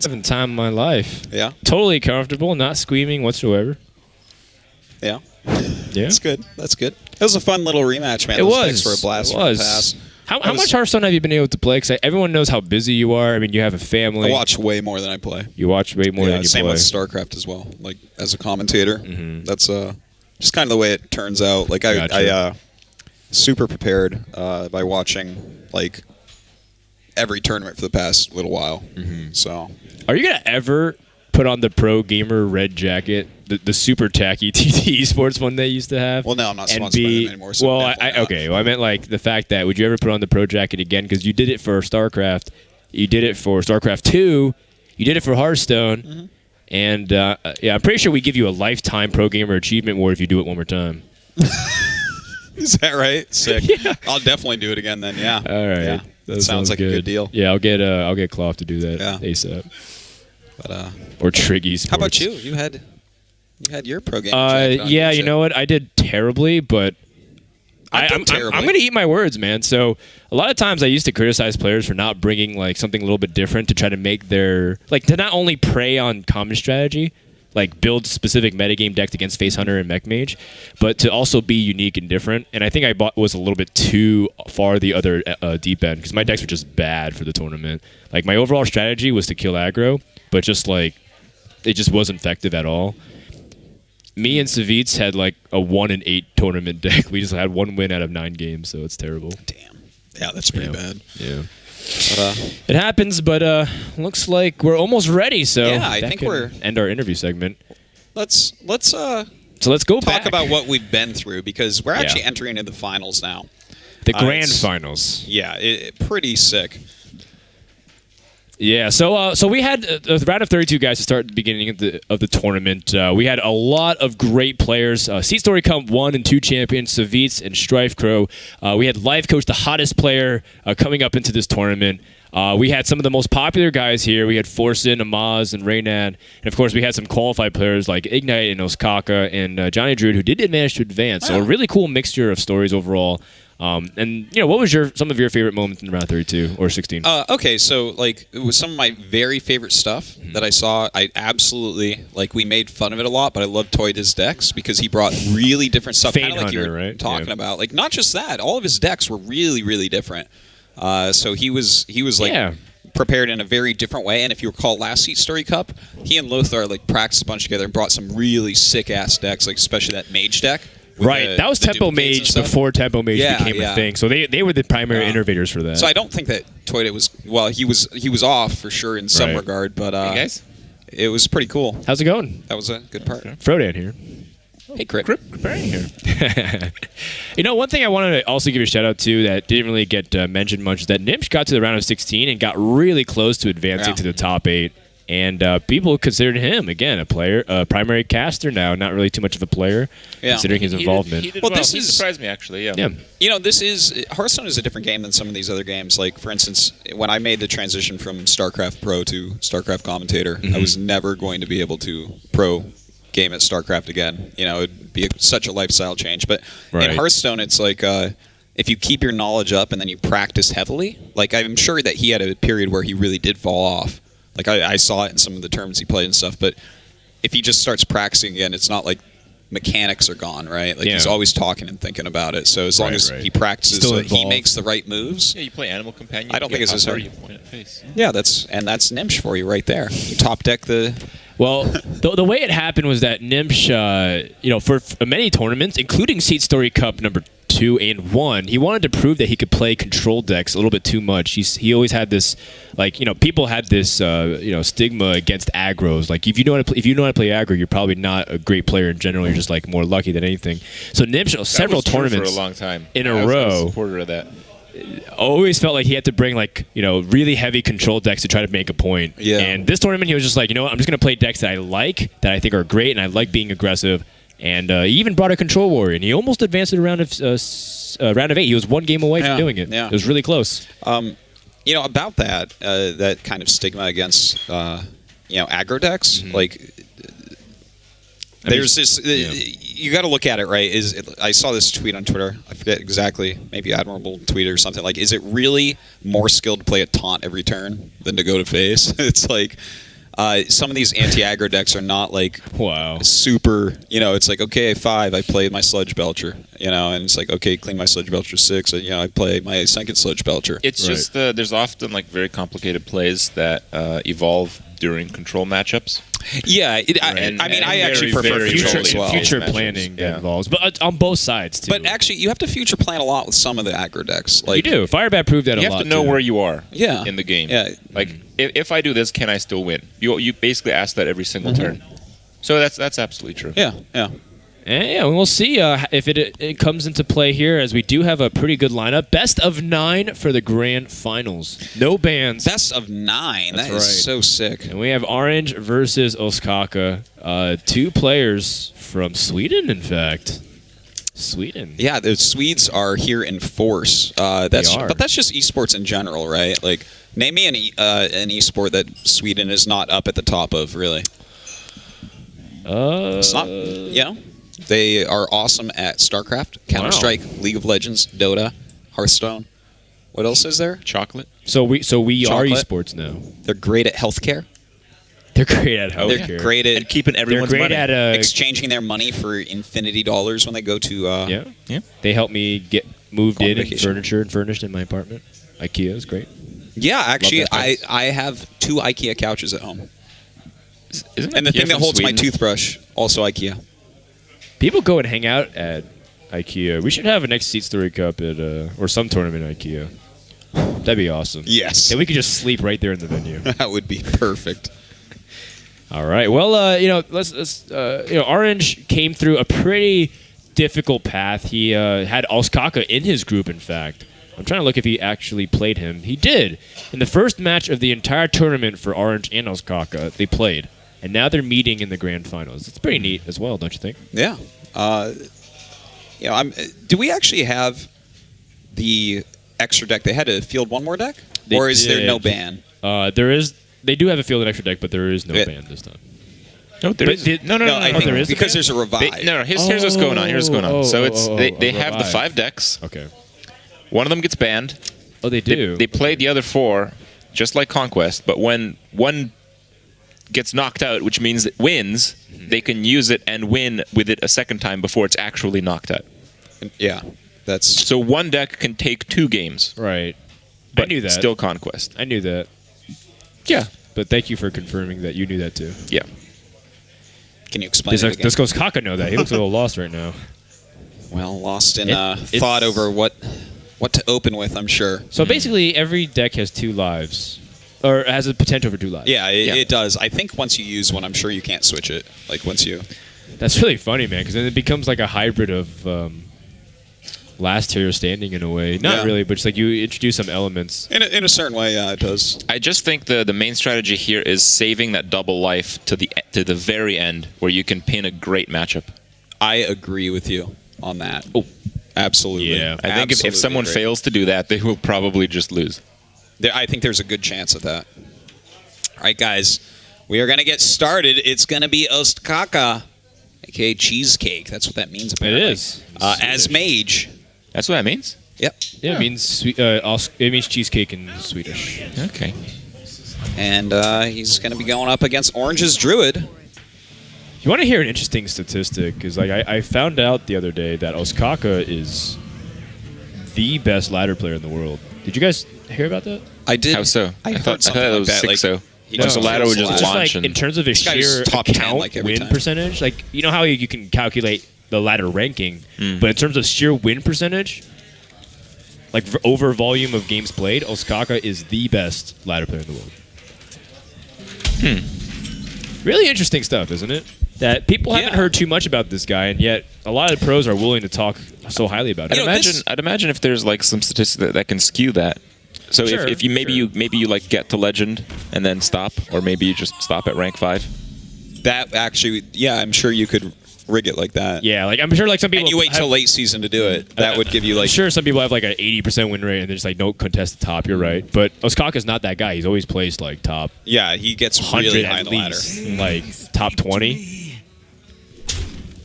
Seventh time in my life. Yeah. Totally comfortable, not screaming whatsoever. Yeah. Yeah. That's good. That's good. It was a fun little rematch, man. It Those was. picks were a blast It from the was. past. How much Hearthstone have you been able to play? Because everyone knows how busy you are. I mean, you have a family. I watch way more than I play. You watch way more than you same play. with StarCraft as well. Like, as a commentator, that's just kind of the way it turns out. Like, I super prepared by watching, like, every tournament for the past little while. So, are you going to ever put on the Pro Gamer red jacket, the super tacky TT Esports one they used to have? Well, no, I'm not sponsored by them anymore. So I meant like the fact that would you ever put on the Pro jacket again? Because you did it for StarCraft, you did it for StarCraft 2, you did it for Hearthstone, and I'm pretty sure we give you a lifetime Pro Gamer Achievement Award if you do it one more time. Is that right? Sick. Yeah. I'll definitely do it again then. Yeah. All right. Yeah. That sounds like a good deal. Yeah, I'll get Cloth to do that ASAP. But, or Trig Esports. How about you? You had your Pro Gamer jacket on, yeah, you know what? I did terribly, but I'm going to eat my words, man. So a lot of times I used to criticize players for not bringing like something a little bit different to try to make their to not only prey on common strategy, like build specific metagame decks against Face Hunter and Mech Mage, but to also be unique and different. And I think I was a little bit too far the other deep end because my decks were just bad for the tournament. Like my overall strategy was to kill aggro, but just like it just wasn't effective at all. Me and Savitz had like a 1-8 tournament deck. We just had 1 win out of 9 games, so it's terrible. Damn. Yeah, that's pretty bad. Yeah. But, it happens, but looks like we're almost ready. So yeah, I think we're end our interview segment. Let's so let's go talk back about what we've been through because we're actually entering into the finals now. The grand finals. Yeah, pretty sick. Yeah, so we had a round of 32 guys to start at the beginning of the tournament. We had a lot of great players. Seatstory Cup 1 and 2 champions, Savitz and Strife Crow. We had Life Coach, the hottest player, coming up into this tournament. We had some of the most popular guys here. We had Forsen, Amaz, and Reynad. And, of course, we had some qualified players like Ignite and Ostkaka and Johnny Druid, who did manage to advance. So a really cool mixture of stories overall. And what was some of your favorite moments in round 32 or 16? Okay, so it was some of my very favorite stuff that I saw. I absolutely we made fun of it a lot, but I loved Toyda's decks because he brought really different stuff. Fade Hunter, you were right? Talking about not just that, all of his decks were really, really different. So he was prepared in a very different way. And if you recall last Seatstory Cup, he and Lothar practiced a bunch together and brought some really sick ass decks, especially that Mage deck. Right, that was Tempo Mage before Tempo Mage became a thing. So they were the primary innovators for that. So I don't think that Toyda was he was off for sure in some regard, but hey guys, it was pretty cool. How's it going? That was a good part. Frodan here. Hey, Crip here. One thing I wanted to also give a shout out to that didn't really get mentioned much is that Nimsh got to the round of 16 and got really close to advancing to the top 8. And people considered him, again, a player, a primary caster now, not really too much of a player, considering his involvement. He did well. He surprised me, actually, yeah. Hearthstone is a different game than some of these other games. Like, for instance, when I made the transition from StarCraft Pro to StarCraft Commentator, I was never going to be able to pro game at StarCraft again. It would be such a lifestyle change. But in Hearthstone, it's if you keep your knowledge up and then you practice heavily, I'm sure that he had a period where he really did fall off. I saw it in some of the tournaments he played and stuff, but if he just starts practicing again, it's not like mechanics are gone, right? He's always talking and thinking about it. So as long as he practices, he makes the right moves. Yeah, you play Animal Companion. I don't think it's as hard. You point at face. Yeah, that's Nimsh for you right there. You top deck the. Well, the way it happened was that Nimsh, for many tournaments, including Seatstory Cup number 2 and 1, he wanted to prove that he could play control decks a little bit too much. He always had this, people had this, stigma against aggros. If you know how to play aggro, you're probably not a great player in general. You're just more lucky than anything. So Nimsh, several tournaments for a long time in a row, I was a supporter of that. Always felt like he had to bring really heavy control decks to try to make a point. Yeah. And this tournament, he was just I'm just going to play decks that I like, that I think are great, and I like being aggressive. And he even brought a control warrior, and he almost advanced to a round of 8. He was 1 game away from doing it. Yeah. It was really close. About that kind of stigma against aggro decks, there's this. You got to look at it, right? I saw this tweet on Twitter. I forget exactly. Maybe Admirable tweet or something. Is it really more skilled to play a taunt every turn than to go to face? It's some of these anti-aggro decks are not like Wow. super, it's like, okay, 5, I played my Sludge Belcher, and it's like, okay, clean my Sludge Belcher 6, I play my second Sludge Belcher. It's just there's often like very complicated plays that evolve during control matchups. Yeah, I actually prefer very future as well. Future matchups. planning that Yeah. involves, but on both sides too. But actually, you have to future plan a lot with some of the aggro decks. Like, you do. Firebat proved that a You lot. have to know too. where you are Yeah. in the game. Yeah. Like, if I do this, can I still win? You basically ask that every single turn. So that's absolutely true. Yeah. And yeah, we'll see if it comes into play here, as we do have a pretty good lineup. Best of 9 for the grand finals. No bans. Best of 9. That's That is right. so sick. And we have Orange versus Ostkaka. 2 players from Sweden, in fact. Sweden. Yeah, the Swedes are here in force. But that's just esports in general, right? Like, name me an esport that Sweden is not up at the top of, really. It's not, They are awesome at StarCraft, Counter-Strike, League of Legends, Dota, Hearthstone. What else is there? Chocolate. So we are Chocolate. esports now. They're great at healthcare. They're great at healthcare. They're great at And keeping They're everyone's great money. at exchanging their money for infinity dollars when they go to. Yeah. They helped me get moved On in and vacation. furniture and furnished in my apartment. IKEA is great. Yeah, actually, Love that place. I have 2 IKEA couches at home, Isn't and the IKEA thing that from holds my Sweden? toothbrush also IKEA. People go and hang out at IKEA. We should have a next Seatstory Cup at or some tournament at IKEA. That'd be awesome. Yes, And we could just sleep right there in the venue. that would be perfect. All right. Well, let's Orange came through a pretty difficult path. He had Ostkaka in his group, in fact. I'm trying to look if he actually played him. He did. In the first match of the entire tournament for Orange and Ostkaka, they played. And now they're meeting in the grand finals. It's pretty neat as well, don't you think? Yeah. Do we actually have the extra deck? They had to field one more deck, or is there no ban? There is. They do have a field and extra deck, but there is no Yeah. ban this time. No, there is. did- No, I think there is a because ban? there's a revive. No. Here's what's going on. Here's what's going on. So they have the revive. 5 decks. Okay. One of them gets banned. Oh, they do. They play the other 4, just like Conquest. But when one gets knocked out, which means it wins, they can use it and win with it a second time before it's actually knocked out. Yeah, that's So one deck can take 2 games, right. but I knew that. still Conquest. I knew that. Yeah. But thank you for confirming that you knew that too. Yeah. Can you explain it again? This goes Kaka know that. He looks a little lost right now. Well, lost in It's- thought over what to open with, I'm sure. So basically, every deck has 2 lives, or has a potential for 2 lives. Yeah, Yeah. it does. I think once you use one, I'm sure you can't switch it. Like once you. That's really funny, man, because then it becomes like a hybrid of last hero standing in a way. Not Yeah. really, but it's like you introduce some elements. In a certain way, yeah, it does. I just think the main strategy here is saving that double life to the very end, where you can pin a great matchup. I agree with you on that. Oh. Absolutely. Yeah. I think if someone agree. fails to do that, they will probably just lose. I think there's a good chance of that. All right, guys, we are going to get started. It's going to be Ostkaka, aka cheesecake. That's what that means. Apparently. It is. As mage. That's what that means? Yep. Yeah, it means it means cheesecake in Swedish. Okay. And he's going to be going up against Orange's Druid. You want to hear an interesting statistic? Because like I found out the other day that Ostkaka is the best ladder player in the world. Did you guys hear about that? I did. How so? I heard thought something it like was that. 6 so. he Just just a ladder kills would the just Just launch like and in terms of his This guy's sheer top 10, account like, every win time. percentage, like you know how you can calculate the ladder ranking, but in terms of sheer win percentage, like over volume of games played, Ostkaka is the best ladder player in the world. Really interesting stuff, isn't it? That people haven't Yeah. heard too much about this guy, and yet a lot of the pros are willing to talk so highly about You him. know, I'd imagine if there's like some statistic that can skew that. So Sure, if you maybe you like get to legend and then stop, or maybe you just stop at rank 5. That actually, yeah, I'm sure you could rig it like that. Yeah, like I'm sure like some people And you wait have- till late season to do it. That would give you like. sure, some people have like an 80% win rate and they're just like, no contest the top. You're right, but Ostkaka's not that guy. He's always placed like top Yeah, he gets 100 really high at on the ladder. least, like top 20.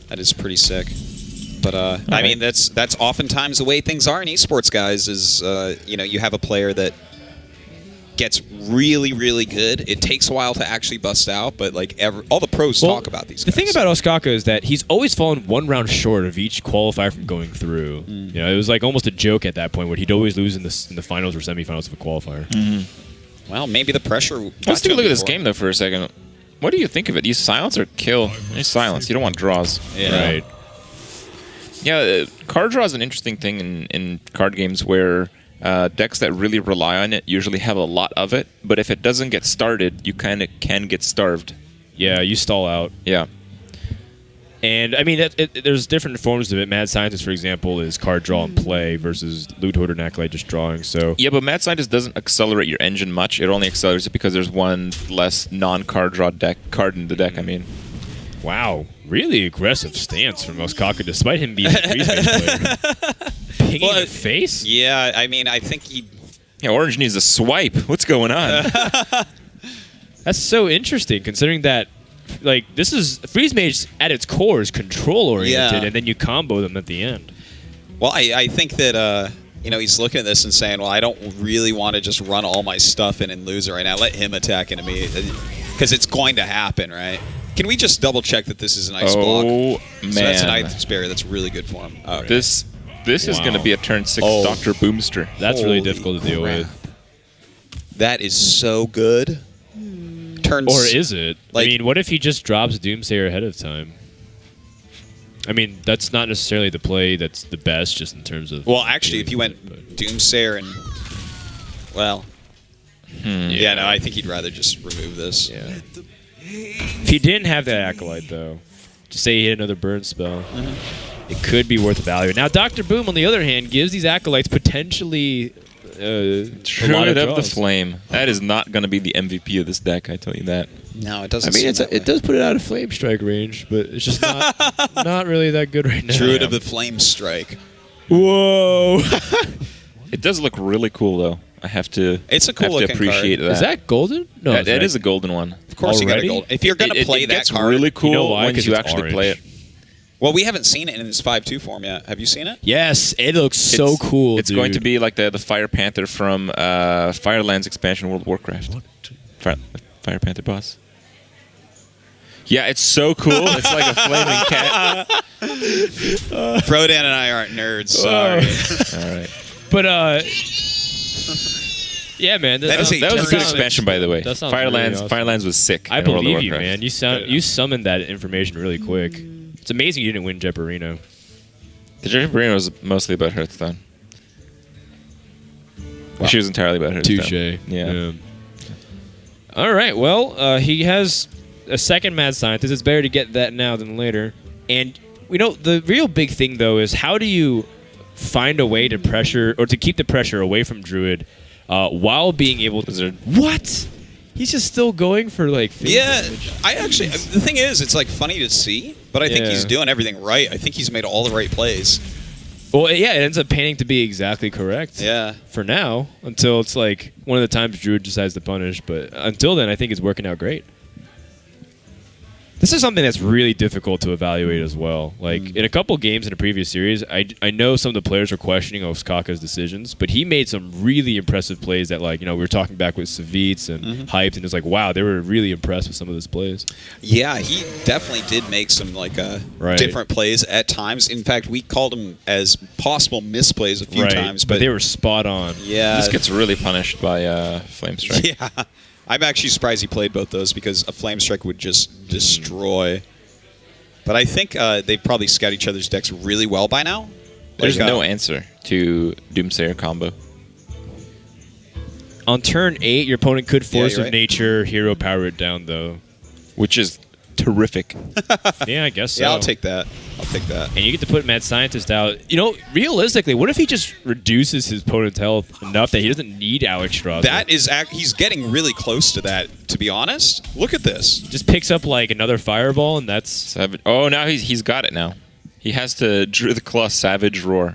That is pretty sick. But I mean, that's oftentimes the way things are in esports, guys. Is you have a player that gets really, really good. It takes a while to actually bust out, but like all the pros talk about these guys. The thing about Ostkaka is that he's always fallen one round short of each qualifier from going through. You know, it was like almost a joke at that point where he'd always lose in the finals or semifinals of a qualifier. Well, maybe the pressure. Let's take a look at this game though for a second. What do you think of it? Do you silence or kill? You silence. You don't want draws. Yeah. Right. Yeah, card draw is an interesting thing in card games where decks that really rely on it usually have a lot of it, but if it doesn't get started, you kind of can get starved. Yeah, you stall out. Yeah. And, I mean, there's different forms of it. Mad Scientist, for example, is card draw and play versus Loot Hoarder and Acolyte just drawing. So Yeah, but Mad Scientist doesn't accelerate your engine much. It only accelerates it because there's one less non-card draw card in the deck, I mean. Wow, really aggressive stance from Ostkaka, despite him being a freeze-based player. Pinging in the face? Yeah, I mean, I think he... Yeah, Orange needs a swipe. What's going on? That's so interesting, considering that, like, this is... Freeze Mage, at its core, is control-oriented, Yeah. and then you combo them at the end. Well, I think that, you know, he's looking at this and saying, well, I don't really want to just run all my stuff in and lose it right now. Let him attack into me, because it's going to happen, right? Can we just double-check that this is an ice block? Oh, So that's an man. ice barrier. That's really good for him. Okay. This is going to be a turn 6 Dr. Boomster. That's really Holy difficult to deal crap. with. That is so good. Turns, Or is it? Like- I mean, what if he just drops Doomsayer ahead of time? I mean, that's not necessarily the play that's the best, just in terms of... Well, actually, if you went but- Doomsayer and... Well... Yeah, no, I think he'd rather just remove this. Yeah. If he didn't have that Acolyte, though, just say he hit another burn spell, it could be worth value. Now, Dr. Boom, on the other hand, gives these Acolytes potentially a lot Druid of of the draws. Flame. That is not going to be the MVP of this deck, I tell you that. No, it I doesn't mean, seem it that way. does put it out of Flame Strike range, but it's just not really that good right now. Druid of the Flame Strike. Whoa! It does look really cool, though. I have to. It's a cool have to looking appreciate card. that. Is that golden? No, That is a golden one. Of course you got Already? a gold. If you're going to play it that gets card... really cool You know why? once 'Cause you it's actually play it. orange. Well, we haven't seen it in its 5-2 form yet. Have you seen it? Yes, it looks so It's- cool. It's going to dude. be like the Fire Panther from Firelands expansion World of Warcraft. Fire Panther boss. Yeah, it's so cool. It's like a flaming cat. Frodan and I aren't nerds. Sorry. All right. But yeah, man, That is a That was a good turn- expansion, by the way. That sounds Firelands, really awesome. Firelands was sick. I in World of believe you, Warcraft. man. You summoned that information really quick. It's amazing you didn't win Jeoparino. The Jeopardy was mostly about Hearthstone. She was entirely about Hearthstone. Touche. Yeah. All right. Well, he has a second Mad Scientist. It's better to get that now than later. And you know, the real big thing though is how do you find a way to pressure or to keep the pressure away from Druid while being able to. Wizard. What? He's just still going for like. Yeah, I actually... The thing is, it's like funny to see, but I think Yeah. he's doing everything right. I think he's made all the right plays. Well, yeah, it ends up panning to be exactly correct. Yeah. For now, until it's like one of the times Druid decides to punish, but until then, I think it's working out great. This is something that's really difficult to evaluate as well. Like in a couple games in a previous series, I know some of the players were questioning Ostkaka's decisions, but he made some really impressive plays that, like, you know, we were talking back with Savitz and Hyped, and it's like, wow, they were really impressed with some of those plays. Yeah, he definitely did make some like Right. different plays at times. In fact, we called them as possible misplays a few times, but they were spot on. yeah, This gets really punished by Flame Strike. yeah. I'm actually surprised he played both those because a Flame Strike would just destroy. But I think they probably scout each other's decks really well by now. There's Like, no answer to Doomsayer combo. On turn 8, your opponent could force you're of right. nature, hero power it down, though. Which is terrific. Yeah, I guess so. Yeah, I'll take that. I'll take that. And you get to put Mad Scientist out. You know, realistically, what if he just reduces his opponent's health enough that he doesn't need Alex Strasser? That is, he's getting really close to that. To be honest, look at this. just picks up like another fireball, and that's Savage. Oh, now he's got it now. He has to Drew the Claw Savage Roar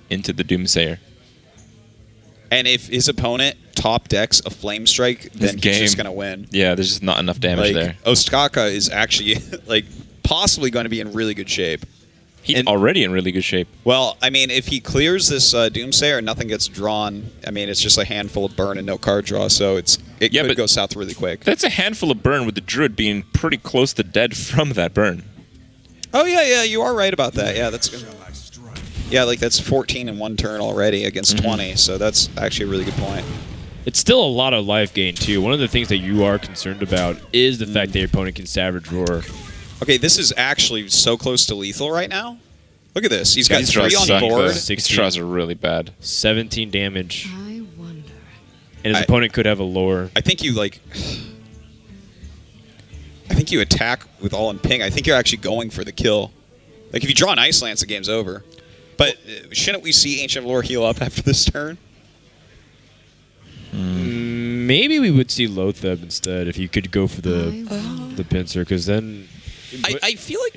into the Doomsayer. And if his opponent top decks a Flame Strike, then he's game. just gonna win. Yeah, there's just not enough damage Like there. Ostkaka is actually like possibly going to be in really good shape. He's already in really good shape. Well, I mean, if he clears this Doomsayer, nothing gets drawn. I mean, it's just a handful of burn and no card draw, so it could go south really quick. That's a handful of burn with the Druid being pretty close to dead from that burn. Oh, yeah, you are right about that. Yeah, that's good. Yeah, like that's 14 in one turn already against 20, so that's actually a really good point. It's still a lot of life gain, too. One of the things that you are concerned about is the fact that your opponent can Savage Roar. Okay, this is actually so close to lethal right now. Look at this. He's got These 3 draws on suck, board. These draws are really bad. 17 damage. I wonder. And his opponent could have a lore. I think you, attack with all in ping. I think you're actually going for the kill. Like, if you draw an Ice Lance, the game's over. But shouldn't we see Ancient of Lore heal up after this turn? Maybe we would see Lotheb instead if you could go for the pincer, because then... I feel like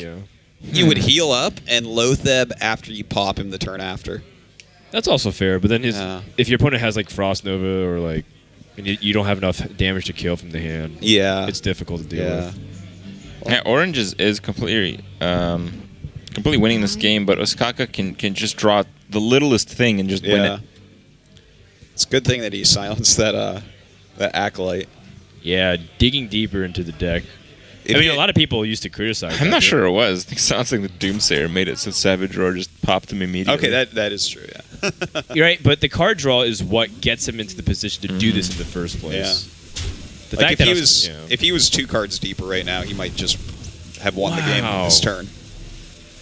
you would heal up and Lotheb after you pop him the turn after. That's also fair, but then if your opponent has like Frost Nova or like and you don't have enough damage to kill from the hand, it's difficult to deal with. Yeah, Orange is completely winning this game, but Ostkaka can just draw the littlest thing and just win it. It's a good thing that he silenced that Acolyte. Yeah, digging deeper into the deck. I mean, a lot of people used to criticize I'm not sure it was. It sounds like the Doomsayer made it so Savage Roar just popped him immediately. Okay, that is true, yeah. You're right, but the card draw is what gets him into the position to do this in the first place. Yeah. The Like fact if he was 2 cards deeper right now, he might just have won the game this turn.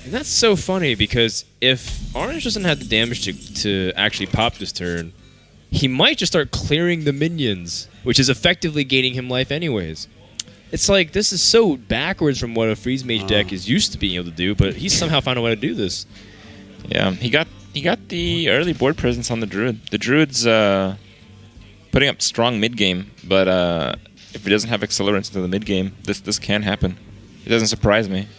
And that's so funny because if Orange doesn't have the damage to actually pop this turn, he might just start clearing the minions, which is effectively gaining him life anyways. It's like, this is so backwards from what a Freeze Mage deck is used to being able to do, but he's somehow found a way to do this. Yeah, he got the early board presence on the Druid. The Druid's putting up strong mid game, but if he doesn't have accelerants into the mid game, this can happen. It doesn't surprise me.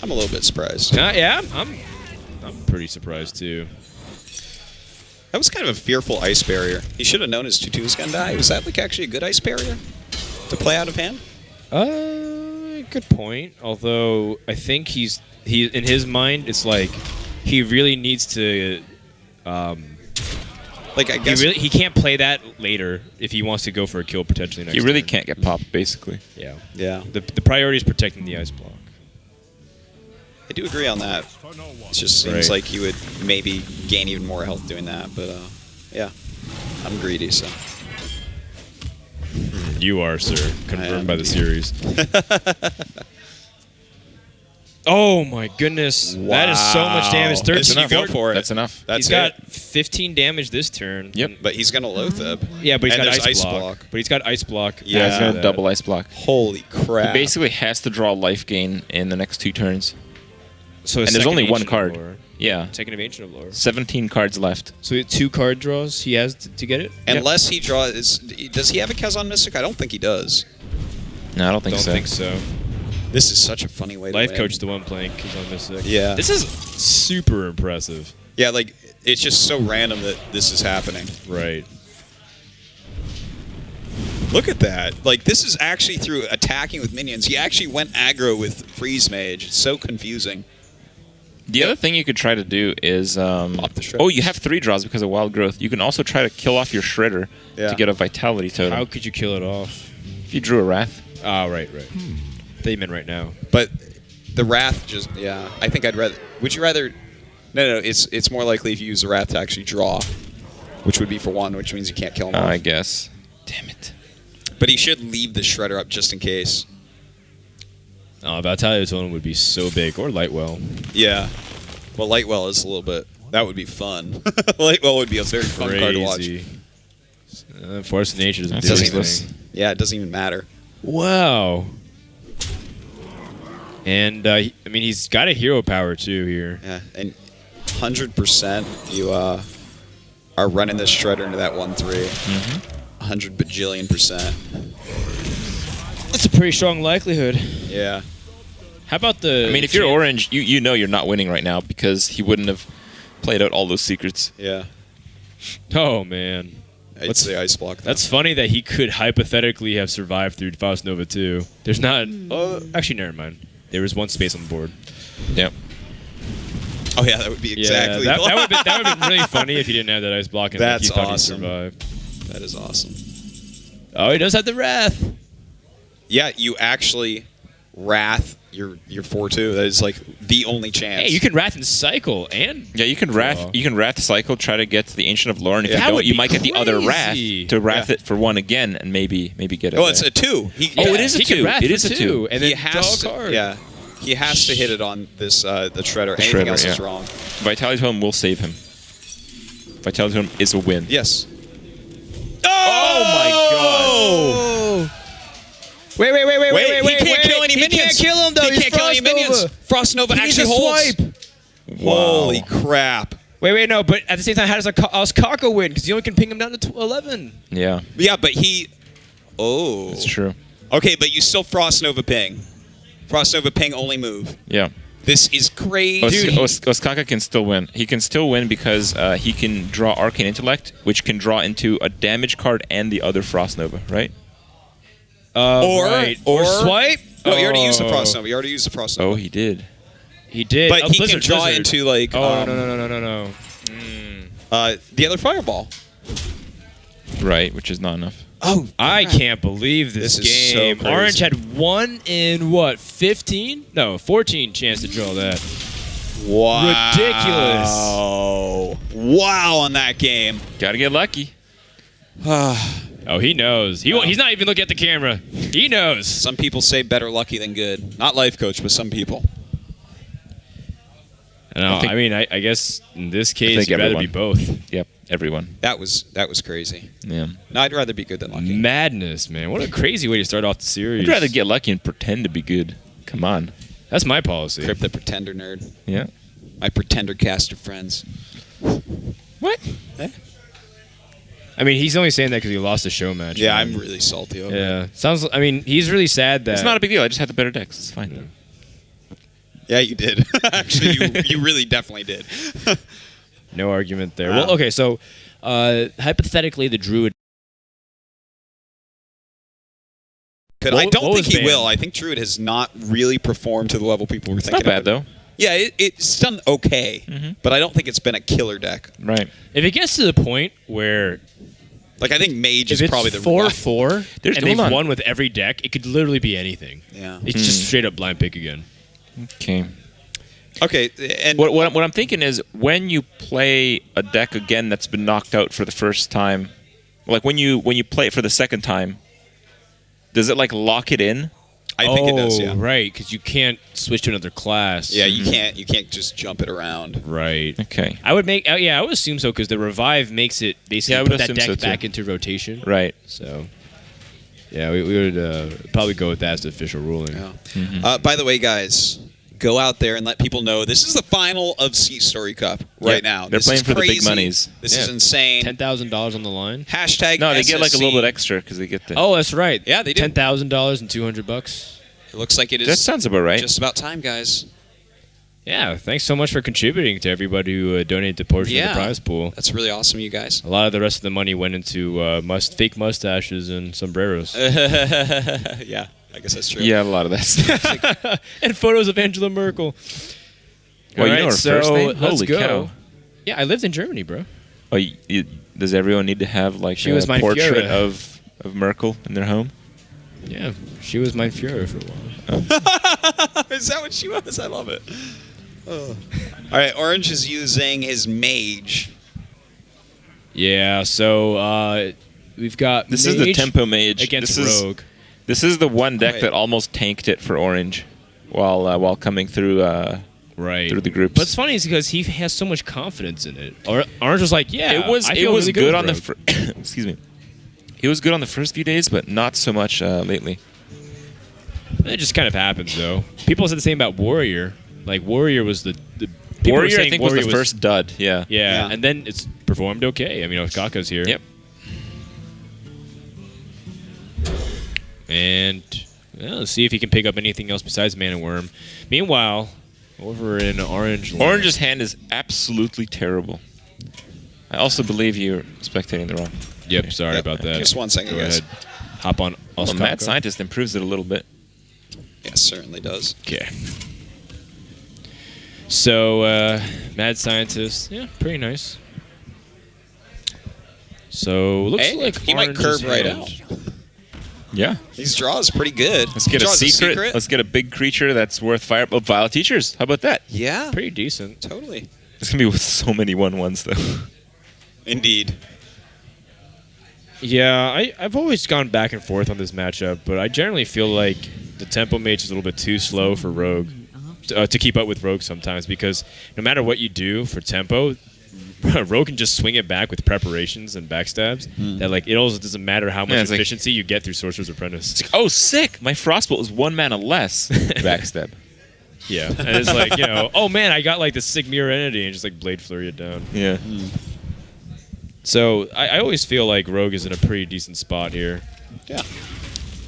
I'm a little bit surprised. Yeah, I'm pretty surprised too. That was kind of a fearful ice barrier. He should have known his 2/2 was going to die. Was that like actually a good ice barrier to play out of hand? Good point. Although I think he in his mind, it's like he really needs to. Like I guess he can't play that later if he wants to go for a kill potentially next. He really turn. can't get popped, basically. Yeah. Yeah. The priority is protecting the ice block. I do agree on that. It just seems like you would maybe gain even more health doing that, but yeah, I'm greedy, so. You are, sir. Confirmed by the series. Oh my goodness! Wow. That is so much damage. 13. You go for it. That's enough. He's got 15 damage this turn. Yep. But he's gonna Lotheb. Yeah, but he's And got there's ice block. block. But he's got ice block. Yeah, he's got a double ice block. Holy crap! He basically has to draw life gain in the next 2 turns. So And there's only 1 card. Lore. Yeah. Second of Ancient of Lore. 17 cards left. So he had 2 card draws he has to get it? Unless he draws, does he have a Kazan Mystic? I don't think he does. No, I don't think Don't so. think so. This is such a funny way Life to Coach win. is the one playing Kazan Mystic. Yeah. This is super impressive. Yeah, like it's just so random that this is happening. Right. Look at that. Like this is actually through attacking with minions. He actually went aggro with Freeze Mage. It's so confusing. The other thing you could try to do is... Pop the Shredder. Oh, you have 3 draws because of Wild Growth. You can also try to kill off your Shredder Yeah. to get a Vitality totem. How could you kill it off? If you drew a Wrath. Ah, right. They meant right now. But the Wrath just I think I'd rather. Would you rather? No. It's more likely if you use the Wrath to actually draw, which would be for 1, which means you can't kill him. I guess. Damn it. But he should leave the Shredder up just in case. Oh, Vitality Totem would be so big. Or Lightwell. Yeah. Well, Lightwell is a little bit. That would be fun. Lightwell would be a very fun card to watch. Force of Nature is a That's big useless. thing. Yeah, it doesn't even matter. Wow. And, I mean, he's got a hero power, too, here. Yeah, and 100% you are running this Shredder into that 1/3. 100 bajillion%. That's a pretty strong likelihood. Yeah. How about the... I mean, if you're Orange, you know you're not winning right now because he wouldn't have played out all those secrets. Yeah. Oh, man. I'd say Ice Block. That's funny that he could hypothetically have survived through Faust Nova 2. There's not... Oh, actually, never mind. There was 1 space on the board. Yep. Oh yeah, that would be exactly. Yeah, that would have been really funny if you didn't have that ice block and That's you thought awesome. he'd survive. That is awesome. Oh, he does have the wrath. Yeah, you actually wrath your 4/2. That is like the only chance. Hey, you can wrath and cycle and Yeah, you can wrath. You can wrath cycle. Try to get to the Ancient of Lore, and if That you don't, would you be might get the other wrath crazy. to wrath Yeah. it for one again, and maybe get it. Oh, there. it's a 2. Oh, it is a he can 2. wrath It for is a 2. and He then has draw a to. card. Yeah, he has to hit it on this the shredder. The Anything Shredder, else is yeah. wrong. Vitality Tome will save him. Vitality Tome is a win. Yes. Oh my Oh! Wait! He can't kill any minions. He can't kill him though. He He's can't kill any Frost minions. Nova. Frost Nova He needs actually a holds. swipe. Wow. Holy crap! Wait, no. But at the same time, how does Ostkaka win? Because you only can ping him down to 11. Yeah, Yeah, but he. Oh. it's true. Okay, but you still Frost Nova ping. Frost Nova ping only move. Yeah. This is crazy. Ostkaka can still win. He can still win because he can draw Arcane Intellect, which can draw into a damage card and the other Frost Nova, right? Or swipe. No, you already used the Frost Nova. You already used the Frost Nova. Oh, he did. He did. But Oh, he Blizzard, can draw Blizzard. into like Oh no. the other Fireball. Right, which is not enough. Oh, I can't believe this This is so game. crazy. Orange had 1 in what? 15? No, 14 chance to draw that. wow! Ridiculous. Wow on that game. Gotta get lucky. Oh, he knows. He's not even looking at the camera. He knows. Some people say better lucky than good. Not life coach, but some people. No, think- I mean, I guess in this case, think you'd rather everyone. be both. Yep, everyone. That was crazy. Yeah. No, I'd rather be good than lucky. Madness, man. What a crazy way to start off the series. I'd rather get lucky and pretend to be good. Come on. That's my policy. Crypt the Pretender nerd. Yeah. My Pretender caster friends. What? Eh? I mean, he's only saying that because he lost the show match. Yeah, man. I'm really salty over it. Yeah. Sounds. I mean, he's really sad that. It's not a big deal. I just had the better decks. It's fine. Yeah, you did. Actually, you really definitely did. No argument there. Wow. Well, okay, so hypothetically, the Druid. I What don't was think he banned? will. I think Druid has not really performed to the level people were It's thinking. not bad, of it. though. Yeah, it's done okay, Mhm. but I don't think it's been a killer deck. Right. If it gets to the point where Like I think Mage if is it's probably the 4-4 There's- and hold they've on. won with every deck, it could literally be anything. Yeah. It's just straight up blind pick again. Okay. Okay, and What I'm thinking is when you play a deck again that's been knocked out for the first time, like when you play it for the second time, does it like lock it in? I think it does. Yeah. right, because you can't switch to another class. Yeah, you can't just jump it around. Right. Okay. I would make. I would assume so because the revive makes it basically Yeah, I would put that assume deck so, too. back into rotation. Right. So, yeah, we would probably go with that as the official ruling. Yeah. By the way, guys, go out there and let people know this is the final of Seatstory Cup right Yep. now. They're This playing is for the big crazy. monies. This Yeah. is insane. $10,000 on the line. Hashtag No, they get like a little SSC. bit extra because they get the. Oh, that's right. Yeah, they do. $10,000 and $200. It looks like it is that sounds about right. just about time, guys. Yeah, thanks so much for contributing to everybody who donated a portion of Yeah. the prize pool. That's really awesome, you guys. A lot of the rest of the money went into fake mustaches and sombreros. Yeah, I guess that's true. Yeah, a lot of that stuff. And photos of Angela Merkel. Well, you Alright, know her first name? let's Holy go. cow. Yeah, I lived in Germany, bro. Oh, does everyone need to have like She a was mein portrait Führer. of Merkel in their home? Yeah, she was mein Führer for a while. Is that what she was? I love it. Oh. All right, Orange is using his Mage. Yeah, so we've got This is the Mage Tempo Mage. against this Rogue. This is the one deck Right. that almost tanked it for Orange while coming through Right. through the groups. But it's funny is because he has so much confidence in it. Orange was like, yeah, it was I feel really good with on the Rogue. excuse me. It was good on the first few days, but not so much lately. It just kind of happens though. People said the same about Warrior. Like Warrior was the people were Warrior, I saying think, Warrior was the first dud. Yeah. Yeah, Yeah. and then it's performed okay. I mean, Ostkaka's here. Yep. And let's see if he can pick up anything else besides Mana Worm. Meanwhile, over in Orange. land- Orange's hand is absolutely terrible. I also believe you're spectating the wrong. Yep, sorry Yep. about that. Just 1 second, Go guys. ahead. Hop on Well, Ostkaka. Mad Scientist improves it a little bit. Yes, certainly does. Okay. So, Mad Scientist, yeah, pretty nice. So, looks like he might Orange curve is right hand. out. Yeah. These draws pretty good. Let's get a secret. Let's get a big creature that's worth fire. Oh, Vile Teachers. How about that? Yeah, Pretty decent. totally. It's going to be with so many 1/1s, though. Indeed. Yeah, I've always gone back and forth on this matchup, but I generally feel like the Tempo Mage is a little bit too slow for Rogue to keep up with Rogue sometimes, because no matter what you do for Tempo, Rogue can just swing it back with preparations and backstabs. That like it also doesn't matter how much efficiency you get through Sorcerer's Apprentice. It's like, oh, sick! My Frostbolt is 1 mana less. Backstab. Yeah, and it's like, you know, oh man, I got like the sick mirror entity and just like Blade Flurry it down. Yeah. So I always feel like Rogue is in a pretty decent spot here. Yeah.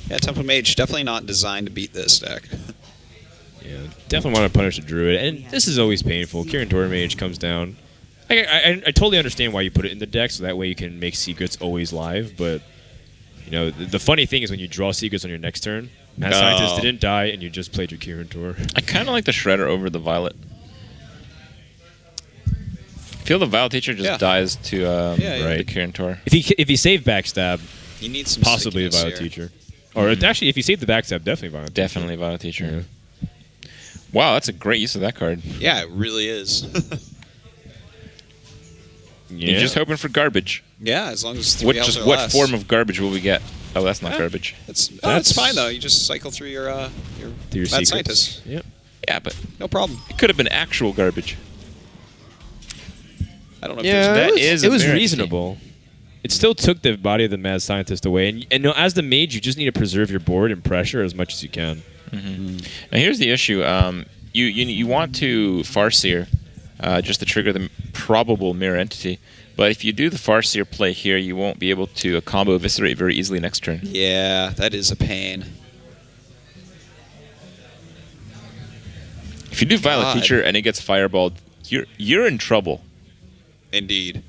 Yeah, Temple Mage definitely not designed to beat this deck. Yeah, definitely want to punish a Druid, and this is always painful. Kirin Tor Mage comes down. I totally understand why you put it in the deck, so that way you can make secrets always live. But you know, the funny thing is when you draw secrets on your next turn, Mad Scientist didn't die, and you just played your Kirin Tor. I kind of like the Shredder over the Violet. I feel the Violet Teacher just dies to the Kirin Tor. If he saved Backstab, You need some possibly a Violet Teacher. Or actually, if you saved the Backstab, definitely Violet Teacher. Definitely Violet Teacher. Yeah. Wow, that's a great use of that card. Yeah, it really is. Yeah. You're just hoping for garbage. Yeah, as long as 3 elves or What less. form of garbage will we get? Oh, that's not garbage. It's fine though. You just cycle through your Mad secrets. Scientist. Yep. Yeah, but No problem. it could have been actual garbage. I don't know if Yeah, there's it was reasonable. It still took the body of the Mad Scientist away, and no, as the mage, you just need to preserve your board and pressure as much as you can. Now here's the issue. You want to Farseer just to trigger the probable mirror entity, but if you do the Farseer play here, you won't be able to combo Eviscerate very easily next turn. Yeah, that is a pain. If you do Violet Teacher and it gets fireballed, you're in trouble. Indeed.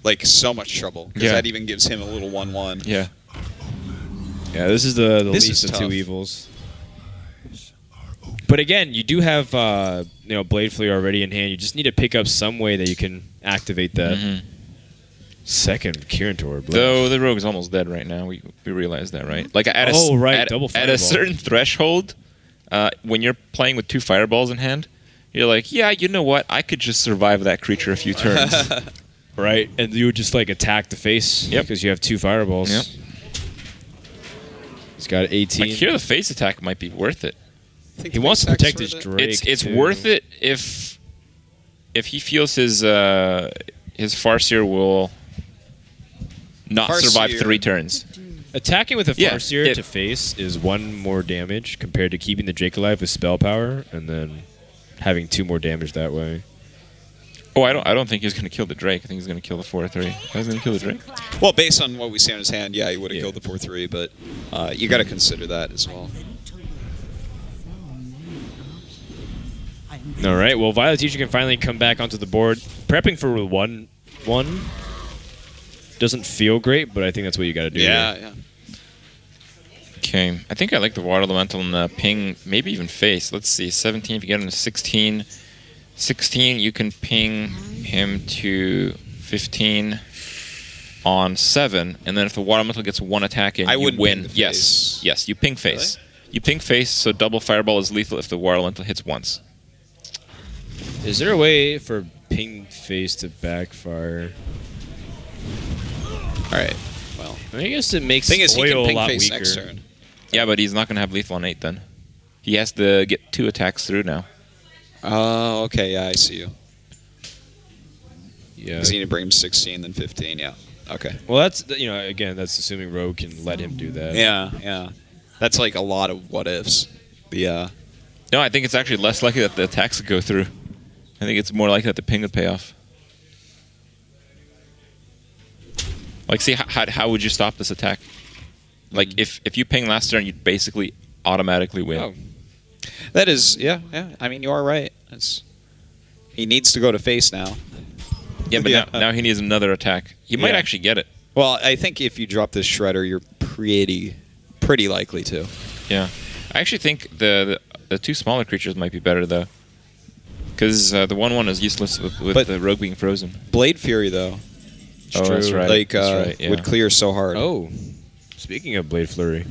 Like so much trouble because that even gives him a little 1/1. Yeah. Yeah, this is the This least is of two tough. evils. But again, you do have Blade Flare already in hand. You just need to pick up some way that you can activate that second Kirin Tor. Though the rogue is almost dead right now. We realize that, right? Like at double a fireball. certain threshold, when you're playing with 2 fireballs in hand, you're like, yeah, you know what? I could just survive that creature a few turns. Right, and you would just like attack the face because you have 2 fireballs. Yep. He's got 18. Like here, the face attack might be worth it. He wants to protect his Drake. It's too. worth it if he feels his Farseer will not survive 3 turns. Attacking with a Yeah, Farseer to face is 1 more damage compared to keeping the Drake alive with spell power and then having 2 more damage that way. Oh, I don't think he's going to kill the Drake. I think he's going to kill the 4/3. He's going to kill the Drake. Well, based on what we see on his hand, yeah, he would have killed the 4/3, but you got to consider that as well. All right, well, Violet Teacher can finally come back onto the board. Prepping for 1/1 doesn't feel great, but I think that's what you got to do. Yeah. Okay, I think I like the Water Elemental and the ping, maybe even face. Let's see, 17. If you get him to 16, you can ping him to 15 on 7, and then if the Water Elemental gets 1 attack in, you win. Ping the Yes, face. yes, you ping face. Really? You ping face, so double fireball is lethal if the Water Elemental hits once. Is there a way for ping face to backfire? All right. Well, I guess it makes thing is, he oil can a ping lot face weaker. next turn. Yeah, but he's not going to have lethal on 8 then. He has to get 2 attacks through now. Oh, okay. Yeah, I see you. Yeah. Because you need to bring him 16, then 15. Yeah. Okay. Well, that's again, that's assuming Rogue can let him do that. Yeah. That's like a lot of what ifs. No, I think it's actually less likely that the attacks would go through. I think it's more likely that the ping would pay off. Like, see, how would you stop this attack? Like, if you ping last turn, you'd basically automatically win. Oh. That is, yeah. I mean, you are right. He needs to go to face now. Yeah, but now he needs another attack. He might actually get it. Well, I think if you drop this Shredder, you're pretty likely to. Yeah. I actually think the 2 smaller creatures might be better, though. Because the 1/1 is useless with the rogue being frozen. Blade Fury, though. Oh, that's right. Like, that's right, yeah. would clear so hard. Oh, speaking of Blade Flurry,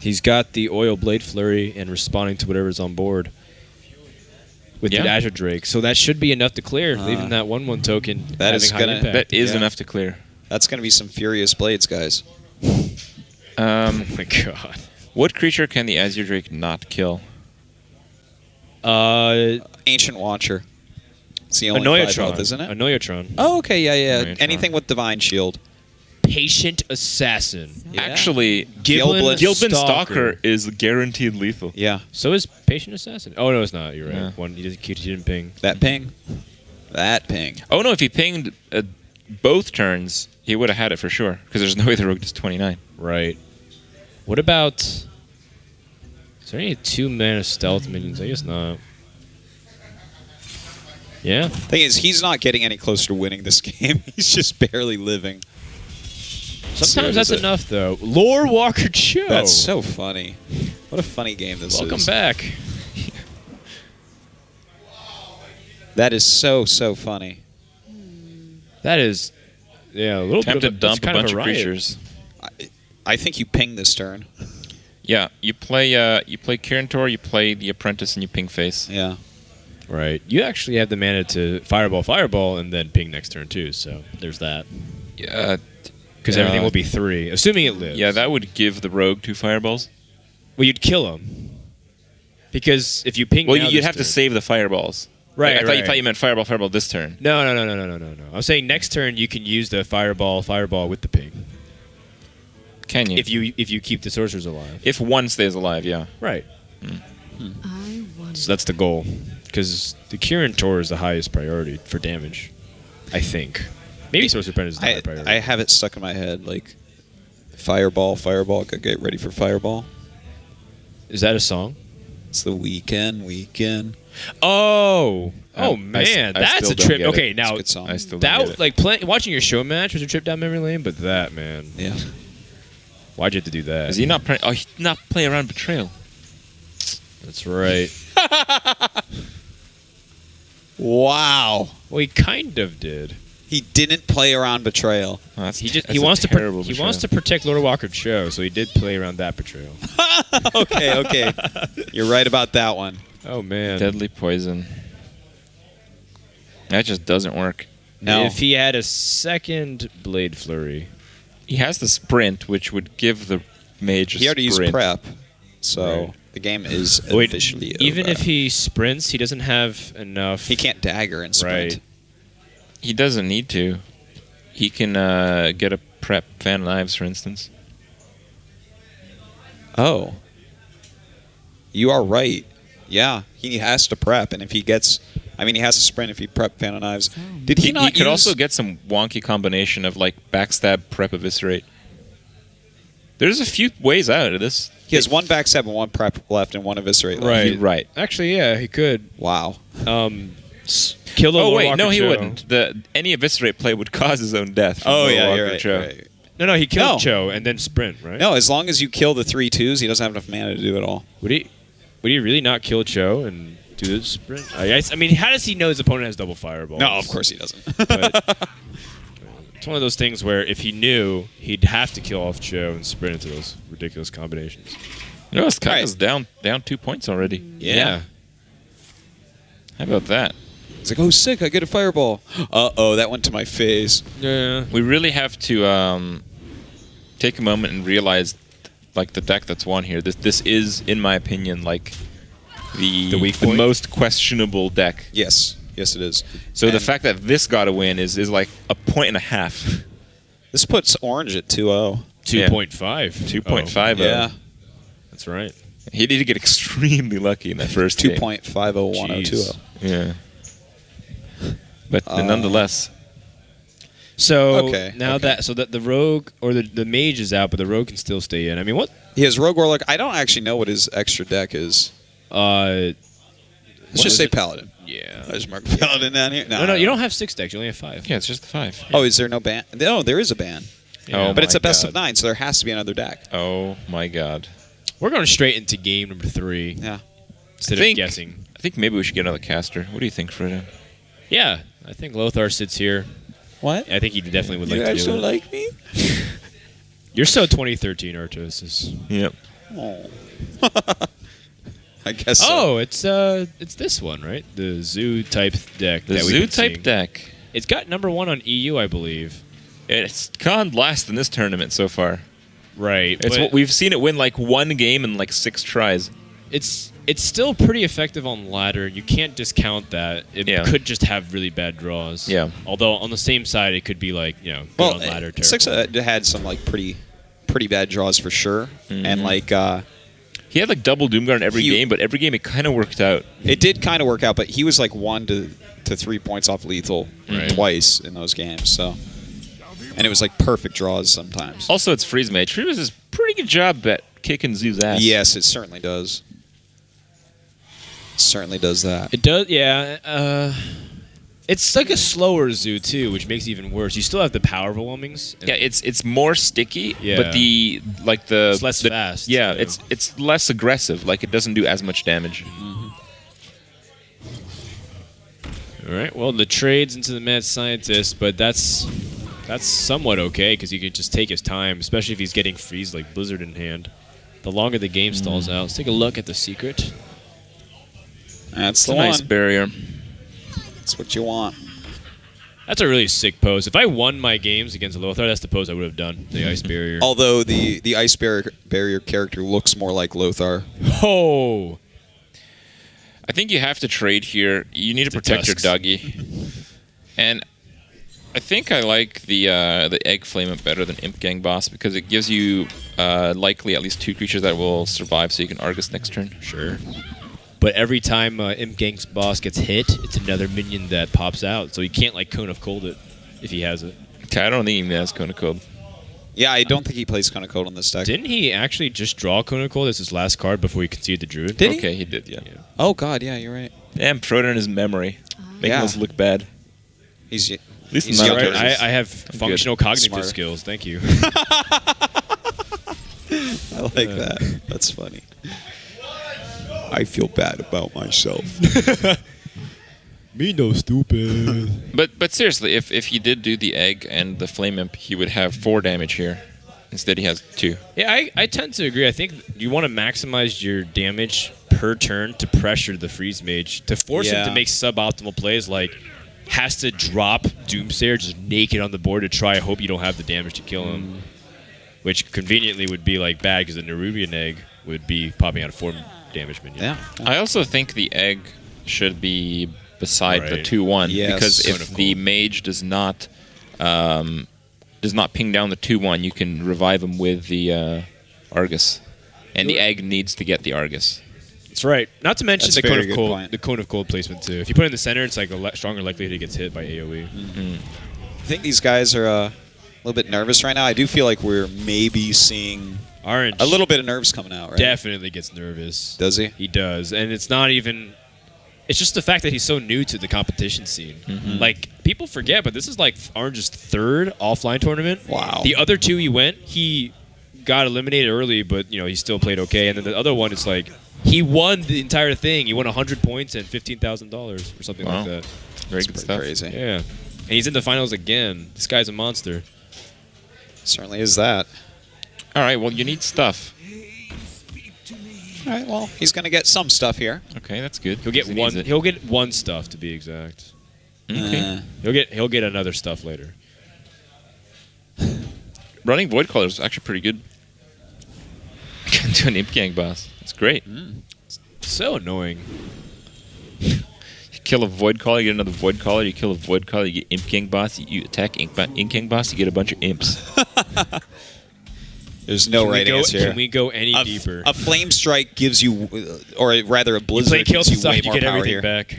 he's got the oil Blade Flurry and responding to whatever's on board with the Azure Drake. So that should be enough to clear, leaving that 1/1 token That is having high gonna- impact. That is enough to clear. That's going to be some furious blades, guys. Oh my god. What creature can the Azure Drake not kill? Ancient Watcher. It's the only 5 health, isn't it? Annoyatron. Oh, okay, yeah. Annoyatron. Anything with Divine Shield. Patient Assassin. Yeah. Actually, Gilbin Gilbin Stalker. Stalker is guaranteed lethal. Yeah. So is Patient Assassin. Oh no, it's not. You're right. Yeah. One he didn't ping. That ping. That ping. Oh no, if he pinged both turns, he would have had it for sure. Because there's no way the rogue does 29. Right. What about? Is there any 2-mana stealth minions? I guess not. Yeah. Thing is, he's not getting any closer to winning this game. He's just barely living. Sometimes that's enough, though. Lore Walker Cho. That's so funny. What a funny game this Welcome is. back. That is so funny. That is, yeah, a little Time bit to of dump a kind of bunch of riot. creatures. I think you ping this turn. Yeah, you play Kirintor, you play the Apprentice, and you ping face. Yeah. Right. You actually have the mana to fireball, and then ping next turn, too. So there's that. Yeah. Because everything will be 3, assuming it lives. Yeah, that would give the rogue 2 fireballs. Well, you'd kill him. Because if you ping Well, now you'd this have to turn- save the fireballs. Right, Like, I right. thought you meant fireball this turn. No. I'm saying next turn you can use the fireball with the ping. Can you? If you keep the sorcerers alive. If one stays alive, yeah. Right. I wonder. So that's the goal. Because the Kirin Tor is the highest priority for damage. I think. Maybe Sorcerer Apprentice is the high priority. I have it stuck in my head, like, fireball, get ready for fireball. Is that a song? It's the weekend. Oh! Oh, I man. I That's still a don't trip. get it. Okay, It's now, a good song. I still don't get that, it. like, watching your show match was a trip down memory lane, but that, man. Yeah. Why'd you have to do that? Is he not playing? Oh, he's not play around betrayal. That's right. Wow. Well, he kind of did. He didn't play around betrayal. Oh, that's He a wants to terrible he betrayal. wants to protect Lord Walker Cho, so he did play around that betrayal. Okay. You're right about that one. Oh man. Deadly poison. That just doesn't work. No. If he had a second Blade Flurry. He has the sprint, which would give the mage a He already used sprint. prep, so Right. the game is Wait, officially even over. if he sprints, he doesn't have enough. He can't dagger and sprint. Right. He doesn't need to. He can get a prep Fan of Knives, for instance. Oh. You are right. Yeah, he has to prep, and if he gets... I mean, he has to sprint if he prep Fan of Knives. Did he, not He could use- also get some wonky combination of like backstab, prep, eviscerate. There's a few ways out of this. He has one backstab and one prep left and one eviscerate left. Right. Right. Actually, yeah, he could. Wow. Kill the Oh Lord wait, Walker no, he Cho. wouldn't. Any eviscerate play would cause his own death. from Oh, Lord yeah, Walker you're right. Cho. Right. No, he killed No. Cho and then sprint, right? No, as long as you kill the 3/2s, he doesn't have enough mana to do it all. Would he really not kill Cho and do the sprint? I mean, how does he know his opponent has double fireballs? No, of course he doesn't. But it's one of those things where if he knew, he'd have to kill off Cho and sprint into those ridiculous combinations. You know, Ostkaka's Right. down 2 points already. Yeah. How about that? He's like, oh, sick, I get a fireball. Uh-oh, that went to my face. Yeah. We really have to take a moment and realize, like, the deck that's won here. This is, in my opinion, like the weak point? most questionable deck. Yes. Yes, it is. So the And fact that this got a win is like a point and a half. This puts Orange at 2-0. 2.5. 2.50. Yeah. That's right. He needed to get extremely lucky in that first game. 2.501020. Jeez. Yeah. But nonetheless, So Okay, now okay. that the rogue or the mage is out, but the rogue can still stay in. I mean, what? He has Rogue Warlock. I don't actually know what his extra deck is. What Let's just is say it? Paladin. Yeah. I just mark Paladin down here. No, you don't have 6 decks. You only have 5. yeah, it's just the 5. Oh, is there no ban? No, there is a ban. Yeah. Oh, But it's my a best God. of 9, so there has to be another deck. Oh my God. We're going straight into game number 3. Yeah. instead of guessing. I think maybe we should get another caster. What do you think, Freda? Yeah, I think Lothar sits here. What? I think he definitely would like to do it. You guys don't like me? You're so 2013, Artos. Yep. Oh. I guess so. Oh, it's this one, right? The zoo type deck. The that we've zoo been type seeing. deck. It's got number 1 on EU, I believe. It's gone last in this tournament so far. Right. It's what we've seen it win like 1 game in like 6 tries. It's still pretty effective on ladder. You can't discount that. It could just have really bad draws. Yeah. Although on the same side, it could be like good on ladder. Six had some like pretty bad draws for sure, and like he had like double Doomguard in every game, but every game it kind of worked out. It did kind of work out, but he was like 1 to 3 points off lethal twice in those games. So, and it was like perfect draws sometimes. Also, it's Freeze Mage. Freeze does a pretty good job at kicking Zoo's ass. Yes, it certainly does. Certainly does that. It does, yeah. It's like a slower zoo too, which makes it even worse. You still have the power overwhelmings. Yeah, it's more sticky, Yeah. but it's less fast. Yeah, you know? it's less aggressive. Like it doesn't do as much damage. All right. Well, the trades into the mad scientist, but that's somewhat okay because he can just take his time, especially if he's getting freeze like Blizzard in hand. The longer the game stalls out, let's take a look at the secret. That's It's the a one. nice barrier. That's what you want. That's a really sick pose. If I won my games against Lothar, that's the pose I would have done. The ice barrier. Although the ice barrier character looks more like Lothar. Oh. I think you have to trade here. You need to protect your tusks. Dougie. And I think I like the Egg Flame Up better than Imp Gang Boss because it gives you likely at least 2 creatures that will survive so you can Argus next turn. Sure. But every time Imp Gang's boss gets hit, it's another minion that pops out. So he can't like Cone of Cold it if he has it. Okay, I don't think he has Cone of Cold. Yeah, I don't think he plays Cone of Cold on this deck. Didn't he actually just draw Cone of Cold as his last card before he conceded the Druid? Did he? Okay, he did, yeah. Oh God, yeah, you're right. Damn, throw it in his memory. Making Yeah. us look bad. He's At least he's in my younger. version. I have functional cognitive Smart. skills. Thank you. I like that. That's funny. I feel bad about myself. Me no stupid. But seriously, if he did do the Egg and the Flame Imp, he would have 4 damage here. Instead, he has 2. Yeah, I tend to agree. I think you want to maximize your damage per turn to pressure the Freeze Mage, to force him to make suboptimal plays like has to drop Doomsayer just naked on the board to try hope you don't have the damage to kill him. Which conveniently would be like bad because the Nerubian Egg would be popping out a 4 damage minion. Yeah. I also think the Egg should be beside the Right. 2/1 Yes. because Kind if of the cool. Mage does not ping down the 2/1, you can revive him with the Argus, and the Egg needs to get the Argus. That's right. Not to mention That's the a very Cone of good Cold, point. the Cone of Cold placement too. If you put it in the center, it's like a stronger likelihood it gets hit by AOE. I think these guys are a little bit nervous right now. I do feel like we're maybe seeing Orange a little bit of nerves coming out, right? definitely gets nervous. Does he? He does, and it's not even. It's just the fact that he's so new to the competition scene. Like people forget, but this is like Orange's 3rd offline tournament. Wow. The other 2 he got eliminated early, but he still played okay. And then the other one, it's like he won the entire thing. He won 100 points and $15,000 or something Wow. like that. Very That's good pretty stuff. crazy. Yeah, and he's in the finals again. This guy's a monster. Certainly is that. All right, well, you need stuff. All right, well, he's going to get some stuff here. Okay, that's good. He'll get He one. needs it. He'll get one stuff to be exact. Okay. He'll get another stuff later. Running Void Caller is actually pretty good. To an Imp Gang boss. It's great. So annoying. You kill a Void Caller, you get another Void Caller. You kill a Void Caller, you get Imp Gang boss. You attack Imp Gang boss, you get a bunch of imps. There's no Can we right go- answer here. Can we go any deeper? A flame strike gives you, or rather a You blizzard play kill gives you Sasaki, way you more get power everything here. back.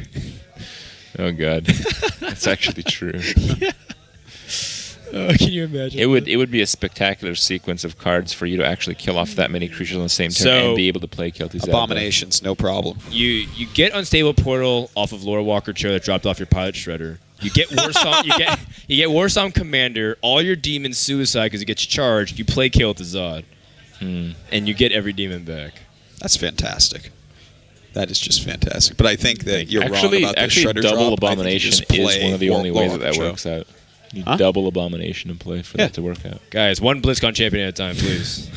Oh god, that's actually true. Can you imagine? It would be a spectacular sequence of cards for you to actually kill off that many creatures on the same turn So- and be able to play Kelty Zappa. Abominations, no problem. You get unstable portal off of Lore Walker Chair that dropped off your pilot shredder. You get Warsong. you get Warsong Commander. All your demons suicide because it gets charged. You play Kill Zod, and you get every demon back. That's fantastic. That is just fantastic. But I think that you're wrong Actually, about the shredder double drop. I think you abomination just play is one of the only ways that Orc works out. You Huh? double abomination and play for that to work out. Guys, one BlizzCon champion at a time, please.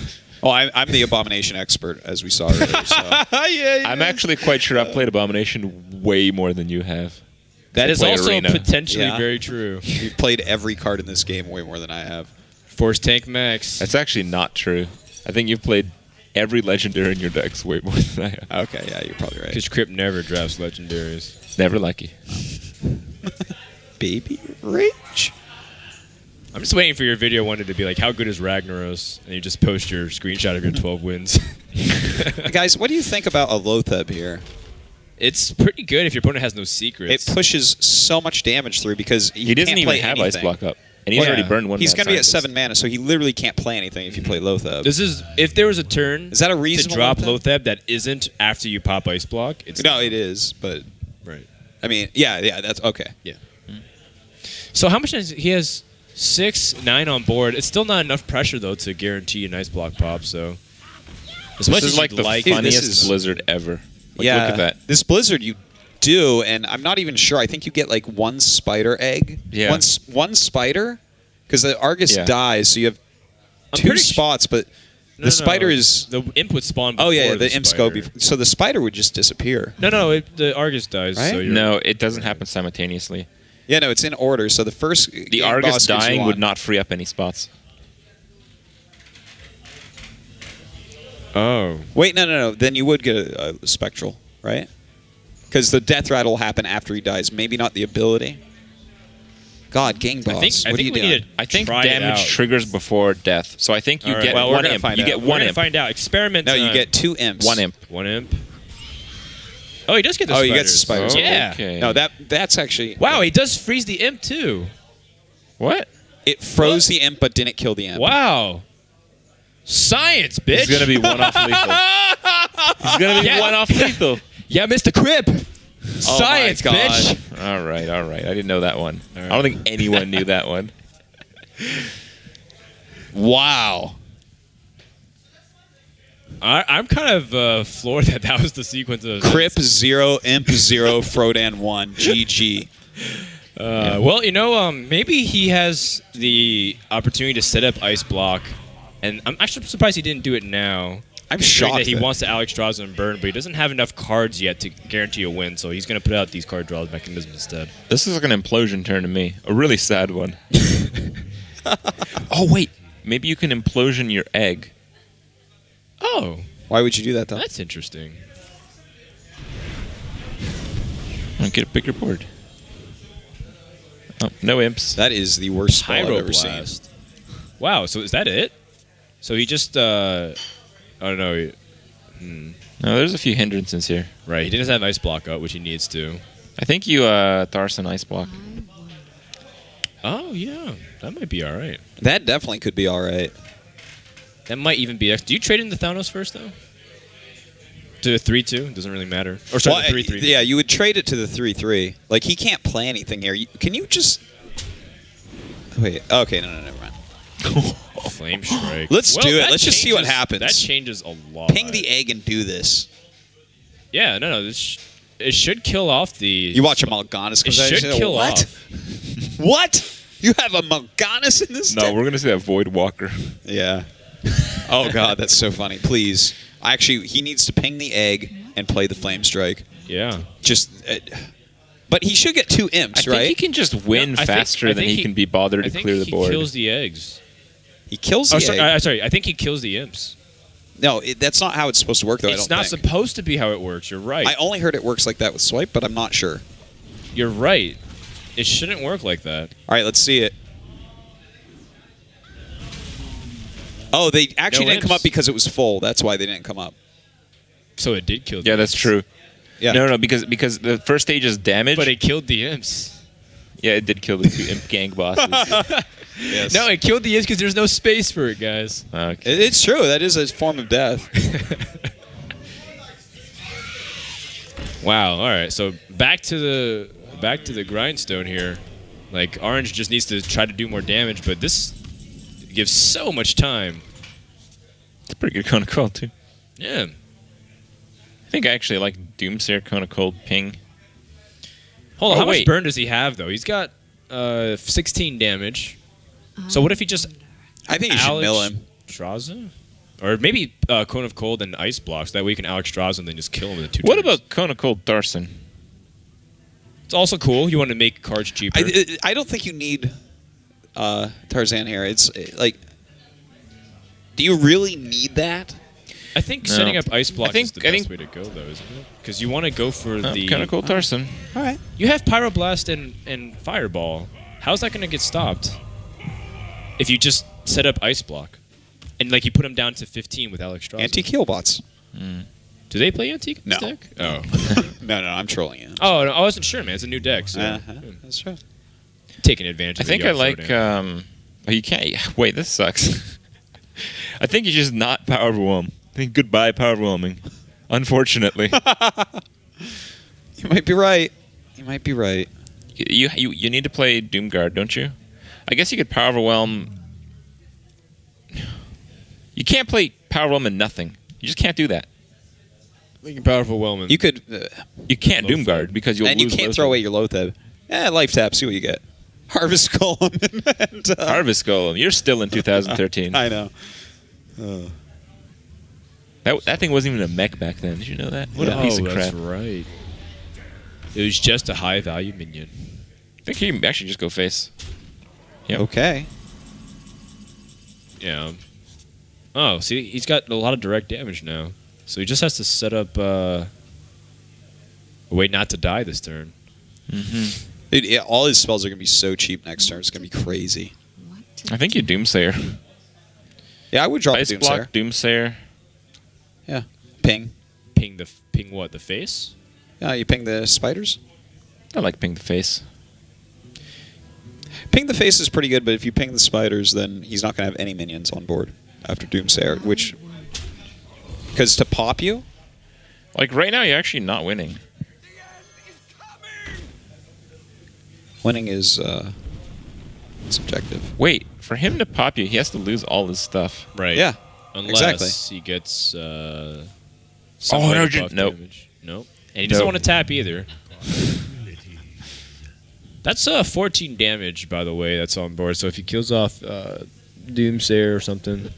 Oh, I'm the abomination expert, as we saw earlier. So. I'm actually quite sure I've played abomination way more than you have. That is play also Arena. potentially Yeah. very true. You've played every card in this game way more than I have. Force Tank Max. That's actually not true. I think you've played every legendary in your decks way more than I have. Okay, yeah, you're probably right. Because Crypt never drafts legendaries. Never lucky. Baby Rage. I'm just waiting for your video one to be like, how good is Ragnaros? And you just post your screenshot of your 12 wins. Guys, what do you think about a Lotheb here? It's pretty good if your opponent has no secrets. It pushes so much damage through because He doesn't can't even play have anything. Ice Block up. And he's Well, already yeah. burned one. He's Mad going to be at Scientist. 7 mana, so he literally can't play anything if you play Lotheb. This is if there was a turn Is that a to reasonable drop Lotheb? Lotheb that isn't after you pop Ice Block. It's No, it is, but right. I mean, yeah, that's okay. Yeah. So how much is he has 6, 9 on board. It's still not enough pressure though to guarantee an Ice Block pop. So as much This as is like you'd the Dude, funniest this is- blizzard ever. Like, Yeah, look at that. This Blizzard you do, and I'm not even sure. I think you get like 1 spider egg. Yeah. One spider, because the Argus Yeah. dies, so you have I'm 2 pretty spots, but No, the spider is. the imp would spawn. Before Oh yeah, the imps go spider. before. So the spider would just disappear. No, the Argus dies. Right? So you're, No, it doesn't happen simultaneously. Yeah, no, it's in order. So the first The Argus dying would not free up any spots. Oh. Wait, no. Then you would get a spectral, right? Because the death rattle will happen after he dies. Maybe not the ability. God, gang boss. I what think are you we doing? need to I think try it damage out. triggers before death. So I think you All right. get Well, we're one gonna imp. find You out. get We're one gonna imp. find out. Experiment. No, you time. get 2 imps. One imp. One imp. Oh, he does get the Oh, spiders. he gets the spiders. Yeah. Okay. No, that's actually. Wow, he does freeze the imp too. What? It froze the imp but didn't kill the imp. Wow. Science, bitch. He's gonna be one off lethal. He's gonna be Yeah. one off lethal. Yeah, Mr. Crip. Oh Science, my God. bitch. All right. I didn't know that one. All I right. don't think anyone knew that one. Wow. I'm kind of floored that was the sequence of Crip 0, imp 0, Frodan 1. GG. Well, maybe he has the opportunity to set up Ice Block, and I'm actually surprised he didn't do it now. I'm Considering shocked that he that- wants to Alex draws and burn, but he doesn't have enough cards yet to guarantee a win, so he's going to put out these card draws mechanisms instead. This is like an implosion turn to me. A really sad one. Oh wait, maybe you can implosion your egg. Oh, Why would you do that, though? that's interesting. I'll get a bigger board. Oh, no imps. That is the worst spell I've ever seen. Pyroblast. Wow, so is that it? So he just, I don't know. No, there's a few hindrances here. Right, he didn't have Ice Block up, which he needs to. I think you Tharson Ice Block. Oh, yeah, that might be all right. That definitely could be all right. That might even be X. Do you trade into Thanos first, though? To the 3-2? Doesn't really matter. Or sorry, Well, the 3-3. yeah, you would trade it to the 3-3. Like, he can't play anything here. Can you just... Wait, okay, no, never mind. Flame Strike. Let's do it. that Let's just see what changes- happens. That changes a lot. Ping the egg and do this. Yeah, no. It should kill off the... You watch a Mal'Ganis It comes out, you should say, kill what? off. What? You have a Mal'Ganis in this No, deck? we're gonna see that Void Walker. Yeah. Oh, God, that's so funny. Please. Actually, he needs to ping the egg and play the Flame Strike. Yeah. Just... but he should get 2 imps, I right? think he can just win No, I think- faster I than think he can be bothered I to think clear the board. he kills the eggs. He kills the Oh, egg. sorry. I think he kills the imps. No, that's not how it's supposed to work, though, It's I don't not think. supposed to be how it works. You're right. I only heard it works like that with Swipe, but I'm not sure. You're right. It shouldn't work like that. All right, let's see it. Oh, they actually No didn't come imps. up because it was full. That's why they didn't come up. So it did kill the Yeah, that's imps. true. Yeah. No, because the first stage is damage. But it killed the imps. Yeah, it did kill the 2 imp gang bosses. Yes. No, it killed the imps because there's no space for it, guys. Okay. It's true. That is a form of death. Wow. All right. So back to the grindstone here. Like Orange just needs to try to do more damage, but this gives so much time. It's a pretty good kind of call too. Yeah. think I actually like Doomsayer, Cone of Cold, Ping. Hold on, how much wait. burn does he have, though? He's got 16 damage. So what if he just I think you should mill him. Straza? Or maybe Cone of Cold and Ice Blocks. That way you can Alex Straza and then just kill him in the 2 What turns. about Cone of Cold, Tharson? It's also cool. You want to make cards cheaper. I don't think you need Tarzan here. It's like, do you really need that? I think No. setting up Ice Blocks is the I best think- way to go, though, isn't it? Because you want to go for the... Cone of Cold, Tharson. All right. You have Pyroblast and Fireball. How's that going to get stopped? If you just set up Ice Block. And like you put him down to 15 with Alex Straza. Antique bots. Do they play Antique in this No. deck? Oh. No, I'm trolling you. Oh, no, I wasn't sure, man. It's a new deck, so That's right. taking advantage I of think the I Yacht like. Throwdown. Oh, you can't. Wait, this sucks. I think you just not Power Overwhelm. I think goodbye Power Overwhelming. Unfortunately, You might be right. You might be right. you need to play Doomguard, don't you? I guess you could Power Overwhelm. You can't play Power Overwhelm and nothing. You just can't do that. Thinking Powerful Whelm. You could, You can't Loatheb. Doomguard because you'll and you lose can't Loatheb. throw away your Loatheb. Life tap. See what you get. Harvest Golem. and, Harvest Golem. You're still in 2013. I know. That thing wasn't even a mech back then. Did you know that? What Yeah. a piece of that's crap. right. It was just a high value minion. I think you can actually just go face. Yep. Okay. Yeah. Oh, see, he's got a lot of direct damage now. So he just has to set up a way not to die this turn. Dude, all his spells are going to be so cheap next turn. It's going to be crazy. I think you Doomsayer. Yeah, I would drop Ice Doomsayer. Block, Doomsayer. Yeah. Ping. Ping what? The face? Yeah, you ping the spiders? I like Ping the Face. Ping the face is pretty good, but if you ping the spiders, then he's not going to have any minions on board after Doomsayer, which... Because to pop you... Like right now, you're actually not winning. Winning is subjective. Wait, for him to pop you, he has to lose all his stuff. Right. Yeah. Unless exactly. he gets some Oh, way no, to buff nope. damage. Nope. And he doesn't Nope. want to tap either. That's 14 damage, by the way, that's on board. So if he kills off Doomsayer or something...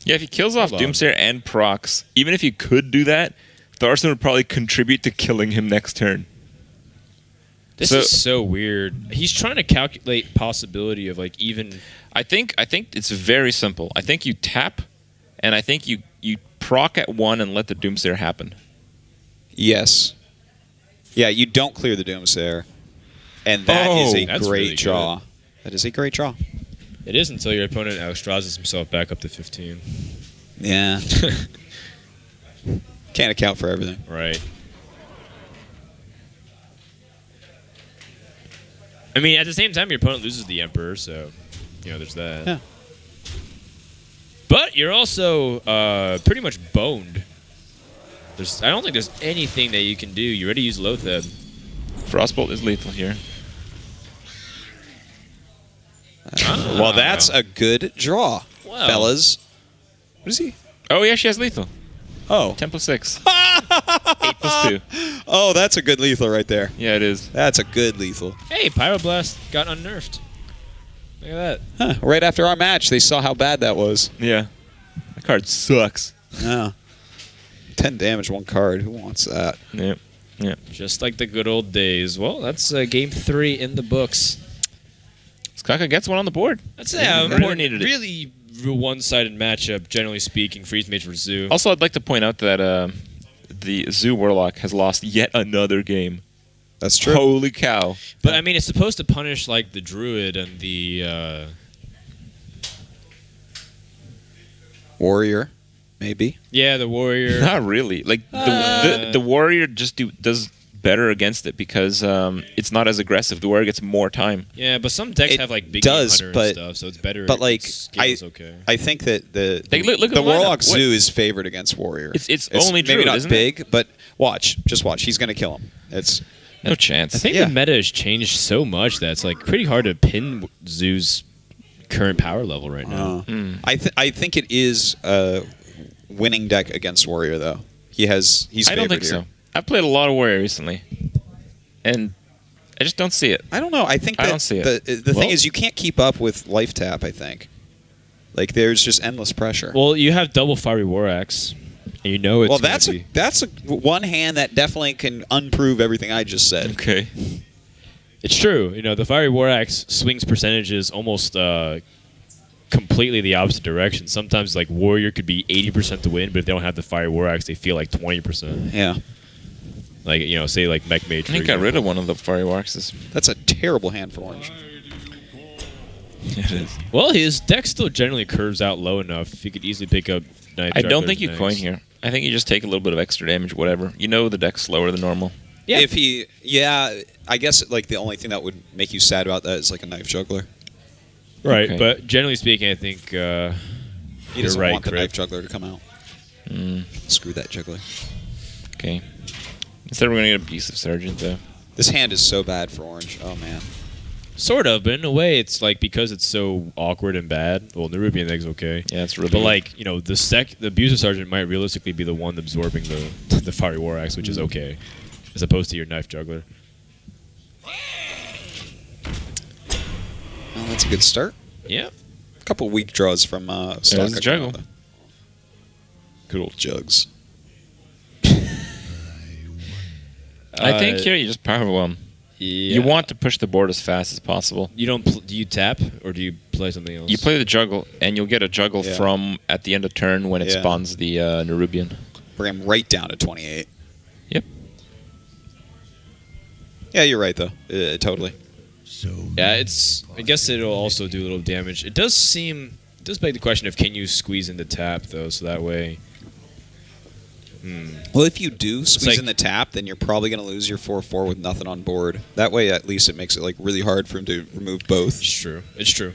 Yeah, if he kills off Hold on. Doomsayer and procs, even if you could do that, Tharson would probably contribute to killing him next turn. This So- is so weird. He's trying to calculate possibility of like even... I think it's very simple. I think you tap, and I think you proc at 1 and let the Doomsayer happen. Yes. Yeah, you don't clear the Doomsayer. And that is a that's great really good. draw. That is a great draw. It is until your opponent Alexstrazes himself back up to 15. Yeah. Can't account for everything. Right. I mean, at the same time, your opponent loses the Emperor, so, you know, there's that. Yeah. But you're also pretty much boned. I don't think there's anything that you can do. You already used Loatheb. Frostbolt is lethal here. Well, that's a good draw, Wow. fellas. What is he? Oh, yeah, she has lethal. Oh. 10 plus 6. 8 plus 2. Oh, that's a good lethal right there. Yeah, it is. That's a good lethal. Hey, Pyroblast got unnerfed. Look at that. Huh. Right after our match, they saw how bad that was. Yeah. That card sucks. Yeah. 10 damage, 1 card. Who wants that? Yep. Yep. Just like the good old days. Well, that's game 3 in the books. Ostkaka gets one on the board. That's really needed it. really one-sided matchup, generally speaking, Freeze Mage versus Zoo. Also, I'd like to point out that the Zoo Warlock has lost yet another game. That's true. Holy cow. But, I mean, it's supposed to punish, like, the Druid and the... Warrior, maybe. yeah, the Warrior. Not really. Like, the Warrior just does better against it because it's not as aggressive. The Warrior gets more time. Yeah, but some decks It have, like, Big does, Game Hunter but- and stuff, so it's better. But, like, scales okay. I think that the Look at the the lineup. Warlock What- Zoo is favored against Warrior. It's only maybe Druid, not isn't it? big, but just watch. He's going to kill him. It's No chance. I think Yeah. the meta has changed so much that it's, like, pretty hard to pin Zoo's current power level right now. I think it is winning deck against Warrior though. He's I don't think here. so. I've played a lot of Warrior recently, and I just don't see it. I don't know. I think that I don't see it. the thing is you can't keep up with life tap. I think, like there's just endless pressure. Well, you have double Fiery War Axe, and you know it's. Well, gonna that's a one hand that definitely can unprove everything I just said. Okay. It's true. You know, the Fiery War Axe swings percentages almost completely the opposite direction. Sometimes, like, Warrior could be 80% to win, but if they don't have the Fiery War Axe, they feel like 20%. Yeah, Like, you know, say, like, Mech Mage. I think I got rid of one of the Fiery Waxes. that's a terrible hand for Orange. It is. Well, his deck still generally curves out low enough. He could easily pick up Knife I don't Juggler's think you next. coin here. I think you just take a little bit of extra damage, whatever. You know the deck's slower than normal. Yeah. I guess like the only thing that would make you sad about that is like a Knife Juggler. Right, Okay. but generally speaking, I think He you're doesn't right, want the Craig. Knife Juggler to come out. Screw that Juggler. Okay. Instead, we're going to get Abusive Sergeant, though. This hand is so bad for Orange. Oh man. Sort of, but in a way, it's like because it's so awkward and bad. Well, Nerubian Egg's okay. Yeah, it's really But good. like, you know, the Abusive Sergeant might realistically be the one absorbing the Fiery War Axe, which is okay, as opposed to your Knife Juggler. Well, that's a good start. Yeah. A couple weak draws from There's Ostkaka. the juggle. Good old jugs. I think here you just Powerbomb. Yeah. You want to push the board as fast as possible. You don't. Do you tap or do you play something else? You play the juggle, and you'll get a juggle Yeah. from at the end of turn when it Yeah. spawns the Nerubian. Bring him right down to 28. Yep. Yeah, you're right though. Totally. Yeah, it's. I guess it'll also do a little damage. It does seem. It does beg the question of can you squeeze in the tap though, so that way. Well, if you do squeeze like- in the tap, then you're probably going to lose your 4/4 with nothing on board. That way, at least it makes it like really hard for him to remove both. It's true. It's true.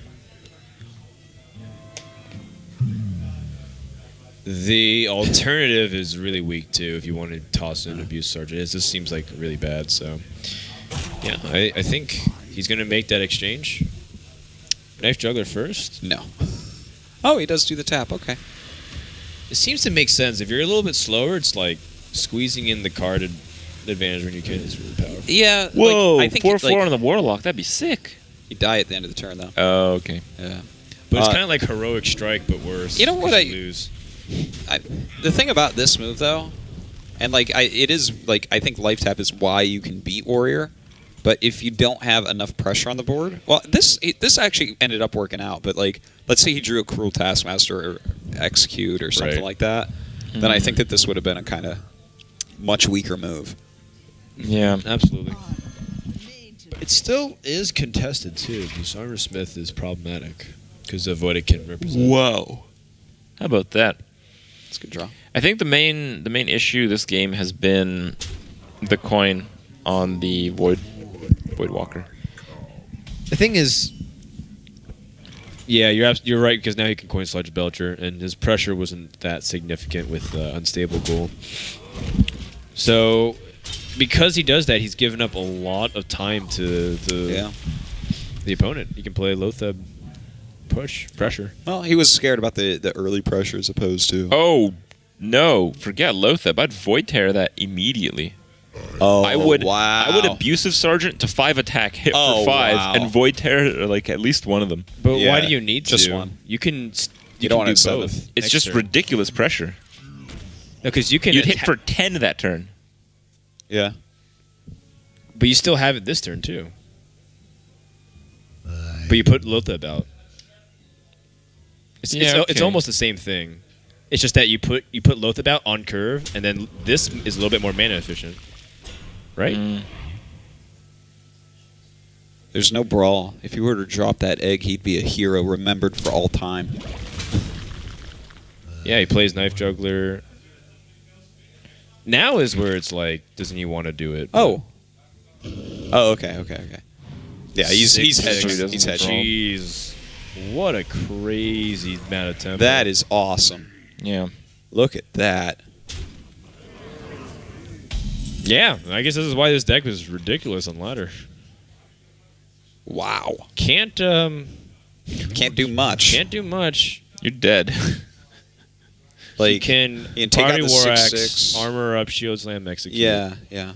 The alternative is really weak too. If you want to toss in Abuse Sergeant, it just seems like really bad. So, yeah, I think he's going to make that exchange. Knife Juggler first. No. Oh, he does do the tap. Okay. It seems to make sense. If you're a little bit slower, it's like squeezing in the card advantage when you can is really powerful. Yeah. Whoa, I think 4/4 on the Warlock. That'd be sick. you die at the end of the turn though. Oh, okay. Yeah. But it's Uh, kind of like Heroic Strike, but worse. You know what 'cause I- you lose. The thing about this move though, and like it is like I think life tap is why you can beat Warrior. But if you don't have enough pressure on the board, well, this actually ended up working out. But like, let's say he drew a Cruel Taskmaster or Execute or something Right. like that, then I think that this would have been a kind of much weaker move. Yeah. Absolutely. It still is contested too, because Armor Smith is problematic because of what it can represent. Whoa. How about that? It's a good draw. I think the main issue this game has been the coin on the Voidwalker. The thing is, yeah, you're right because now he can coin Sludge Belcher, and his pressure wasn't that significant with Unstable Goal. So, because he does that, he's given up a lot of time to the opponent. He can play Lotheb push pressure. Well, he was scared about the early pressure as opposed to. Oh, no. Forget Lotheb. I'd Void Terror that immediately. Oh, I would Wow. I would Abusive Sergeant to 5 attack, hit Oh, for 5, wow. and Void Terror like at least one of them. But Yeah, why do you need just to? one. You can. You don't can want do it both. seventh. It's next just turn. ridiculous pressure. No, because you can. You'd hit atta- for 10 that turn. Yeah. But you still have it this turn too. But you put Lotheb out. It's okay. almost the same thing. It's just that you put Lotheb out on curve, and then this is a little bit more mana efficient, right? There's no brawl. If you were to drop that egg, he'd be a hero remembered for all time. Yeah, he plays Knife Juggler. Now is where it's like, doesn't he want to do it? Oh. Oh, okay. Yeah, he's Six hedging. doesn't He's brawl. hedging. Jeez, what a crazy amount of tempo. That is awesome. Yeah. Look at that. Yeah, I guess this is why this deck was ridiculous on ladder. Wow. Can't Can't do much. do much. You're dead. Like you can take out Party the War Axe, 6/6. armor up, shield slam, execute. Yeah.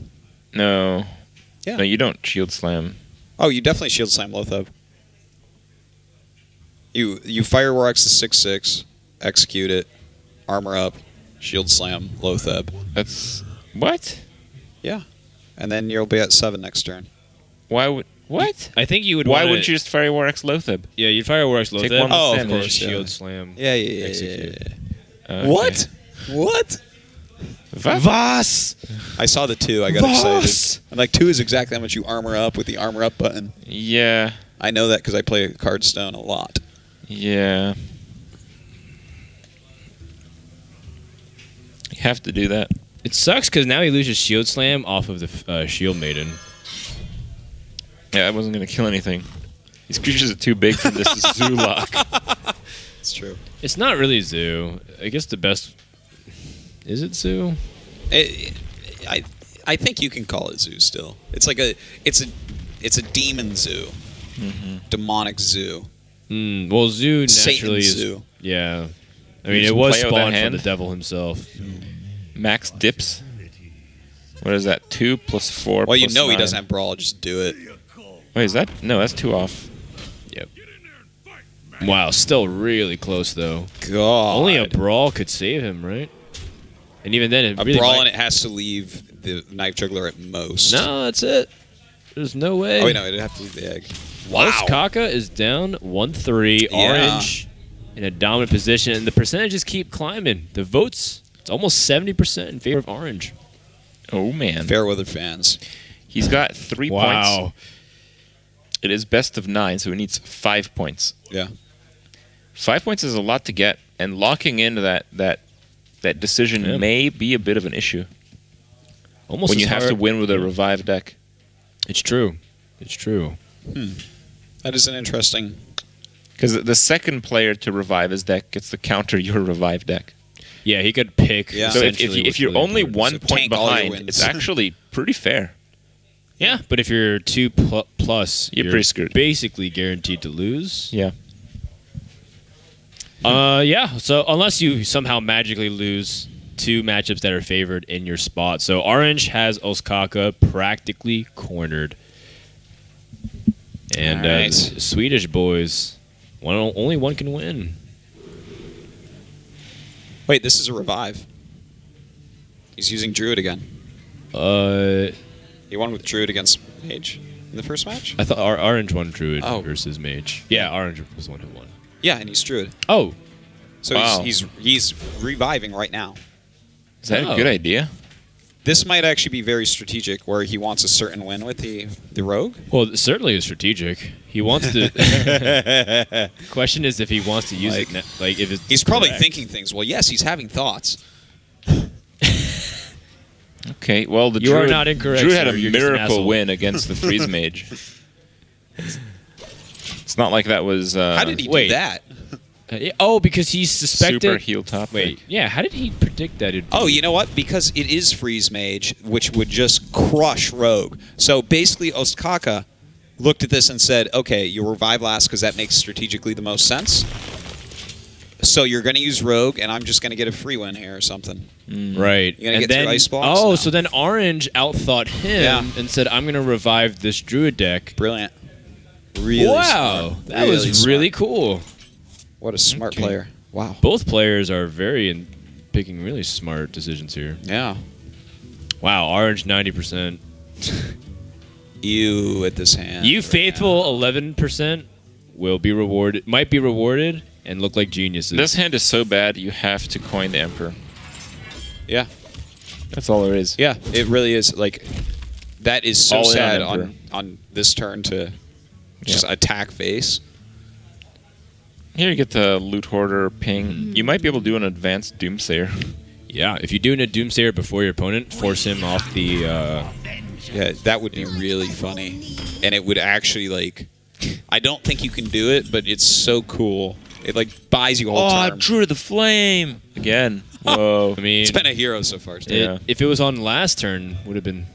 No. Yeah. No, you don't shield slam. Oh, you definitely shield slam Lothab. You fire War Axe the 6/6, execute it, armor up, shield slam Lothab. That's what? Yeah, and then you'll be at 7 next turn. Why would what? I think you would. Why wanna, wouldn't you just fire War Axe Lothab? Yeah, you'd fire War Axe Take Lothab. one less Oh, of damage. course. Shield slam. Yeah. Execute. Okay. What? What? Voss. I saw the 2. I got Voss! excited. I'm like, 2 is exactly how much you armor up with the armor up button. Yeah. I know that because I play Hearthstone a lot. Yeah. You have to do that. It sucks because now he loses shield slam off of the shield maiden. Yeah, I wasn't going to kill anything. These creatures are too big for this zoo lock. It's true. It's not really zoo. I guess the best is it zoo. I think you can call it zoo still. It's like it's a demon zoo, demonic zoo. Well, zoo naturally Satan's is. zoo. Yeah, I mean just it was play out that spawned from hand? the devil himself. Max dips. What is that? 2 plus 4 Well, you plus know he 9. doesn't have brawl. Just do it. Wait, is that? No, that's 2 off. Yep. Wow, still really close though. God. Only a brawl could save him, right? And even then, it a really brawl might- and it has to leave the knife juggler at most. No, that's it. There's no way. Oh wait, no, it'd have to leave the egg. Ostkaka is down 1-3. Yeah. Orange in a dominant position, and the percentages keep climbing. The votes, it's almost 70% in favor of Orange. Oh, man. Fairweather fans. He's got 3 points. It is best of 9, so he needs 5 points. Yeah. 5 points is a lot to get, and locking into that decision may be a bit of an issue Almost when as you have to hard- win with a revive deck. It's true. It's true. That is an interesting. Because the second player to revive his deck gets to counter your revive deck. Yeah, he could pick. Yeah. So essentially if what's you're really only important. 1 So point tank all your behind, wins. it's actually pretty fair. Yeah, but if you're 2 plus, You're pretty screwed. Basically guaranteed to lose. Yeah. Yeah. So unless you somehow magically lose 2 matchups that are favored in your spot, so Orange has Ostkaka practically cornered, and All right. Swedish boys, only one can win. Wait, this is a revive. He's using Druid again. He won with Druid against Mage in the first match? I thought Orange won Druid Oh. versus Mage. Yeah, Orange was the one who won. Yeah, and he's Druid. Oh, So Wow. he's reviving right now. Is that Oh. a good idea? This might actually be very strategic, where he wants a certain win with the rogue. well, it certainly is strategic. He wants to. Question is if he wants to use Like- it. Like if it's He's probably correct. thinking things. Well, yes, he's having thoughts. Okay, well, the You are Druid, not incorrect, Druid had sir. a You're just an miracle asshole. win against the Freeze Mage. It's not like that was How did he wait. do that? Because he suspected. super heel top. Wait, yeah. How did he predict that? Oh, you know what? Because it is Freeze Mage, which would just crush Rogue. So basically, Ostkaka looked at this and said, okay, you revive last because that makes strategically the most sense. So you're going to use Rogue, and I'm just going to get a free win here or something. Right. You're gonna And get through then, ice blocks? Oh, No. so then Orange outthought him Yeah. and said, "I'm going to revive this Druid deck." Brilliant. Really wow, smart. that was smart. really cool. What a smart player. Wow. Both players are picking really smart decisions here. Yeah. Wow, Orange 90%. You at this hand. You right faithful now. 11% will be rewarded. Might be rewarded and look like geniuses. This hand is so bad, you have to coin the Emperor. Yeah. That's all there is. Yeah, it really is. Like, that is so All in sad on Emperor. on this turn to just attack face. Here you get the Loot Hoarder ping. You might be able to do an advanced Doomsayer. Yeah, if you do a Doomsayer before your opponent, force him off the. Yeah, that would be really funny. And it would actually, like, I don't think you can do it, but it's so cool. It, like, buys you a whole turn. Druid the Flame! Again. Whoa. I mean, It's been a hero so far. Today. Yeah. if it was on last turn, would have been.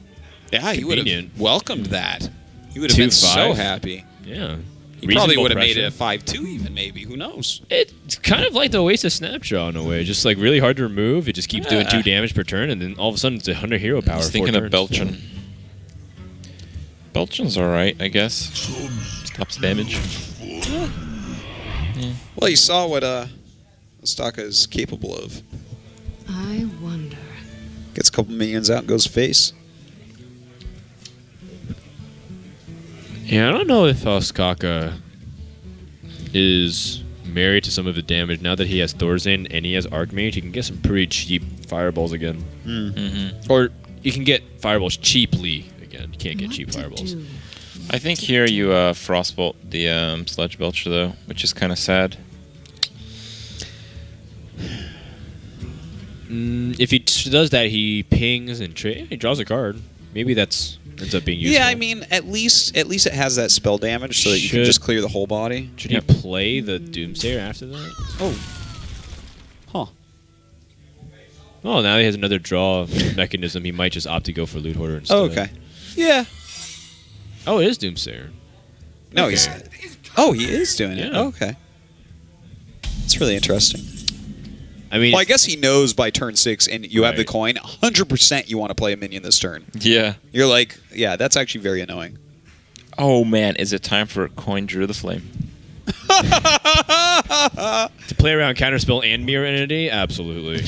Yeah, you would have Convenient. welcomed that. You would have been so 2-5. happy. Yeah. He probably reasonable would have made it pressure. a 5-2 even, maybe. Who knows? It's kind of like the waste of Snapdraw in a way. Just like really hard to remove. It just keeps doing 2 damage per turn, and then all of a sudden it's 100 hero power. I was 4 thinking of turns. Belchin. Belchin's alright, I guess. Stops damage. Well, you saw what Ostkaka is capable of. I wonder. Gets a couple minions out and goes face. Yeah, I don't know if Ostkaka is married to some of the damage. Now that he has Thorzane and he has Archmage, he can get some pretty cheap fireballs again. Or you can get fireballs cheaply again. You can't get What cheap to fireballs. do? I think here you Frostbolt the Sludge Belcher, though, which is kind of sad. If he does that, he pings and he draws a card. Maybe that's ends up being useful. Yeah, I mean, at least it has that spell damage so that you can Should- just clear the whole body. Should he play the Doomsayer after that? Oh. Huh. Oh, now he has another draw mechanism. He might just opt to go for Loot Hoarder instead. Oh, okay. Yeah. Oh, it is Doomsayer. No, he's... Oh, he is doing it. Yeah. Oh, okay. It's really interesting. I mean, Well, I guess he knows by turn 6 and you have the Right. coin, 100% you want to play a minion this turn. Yeah. You're like, yeah, that's actually very annoying. Oh, man, is it time for Coin Drew the Flame? to play around Counterspell and Mirror Entity, absolutely.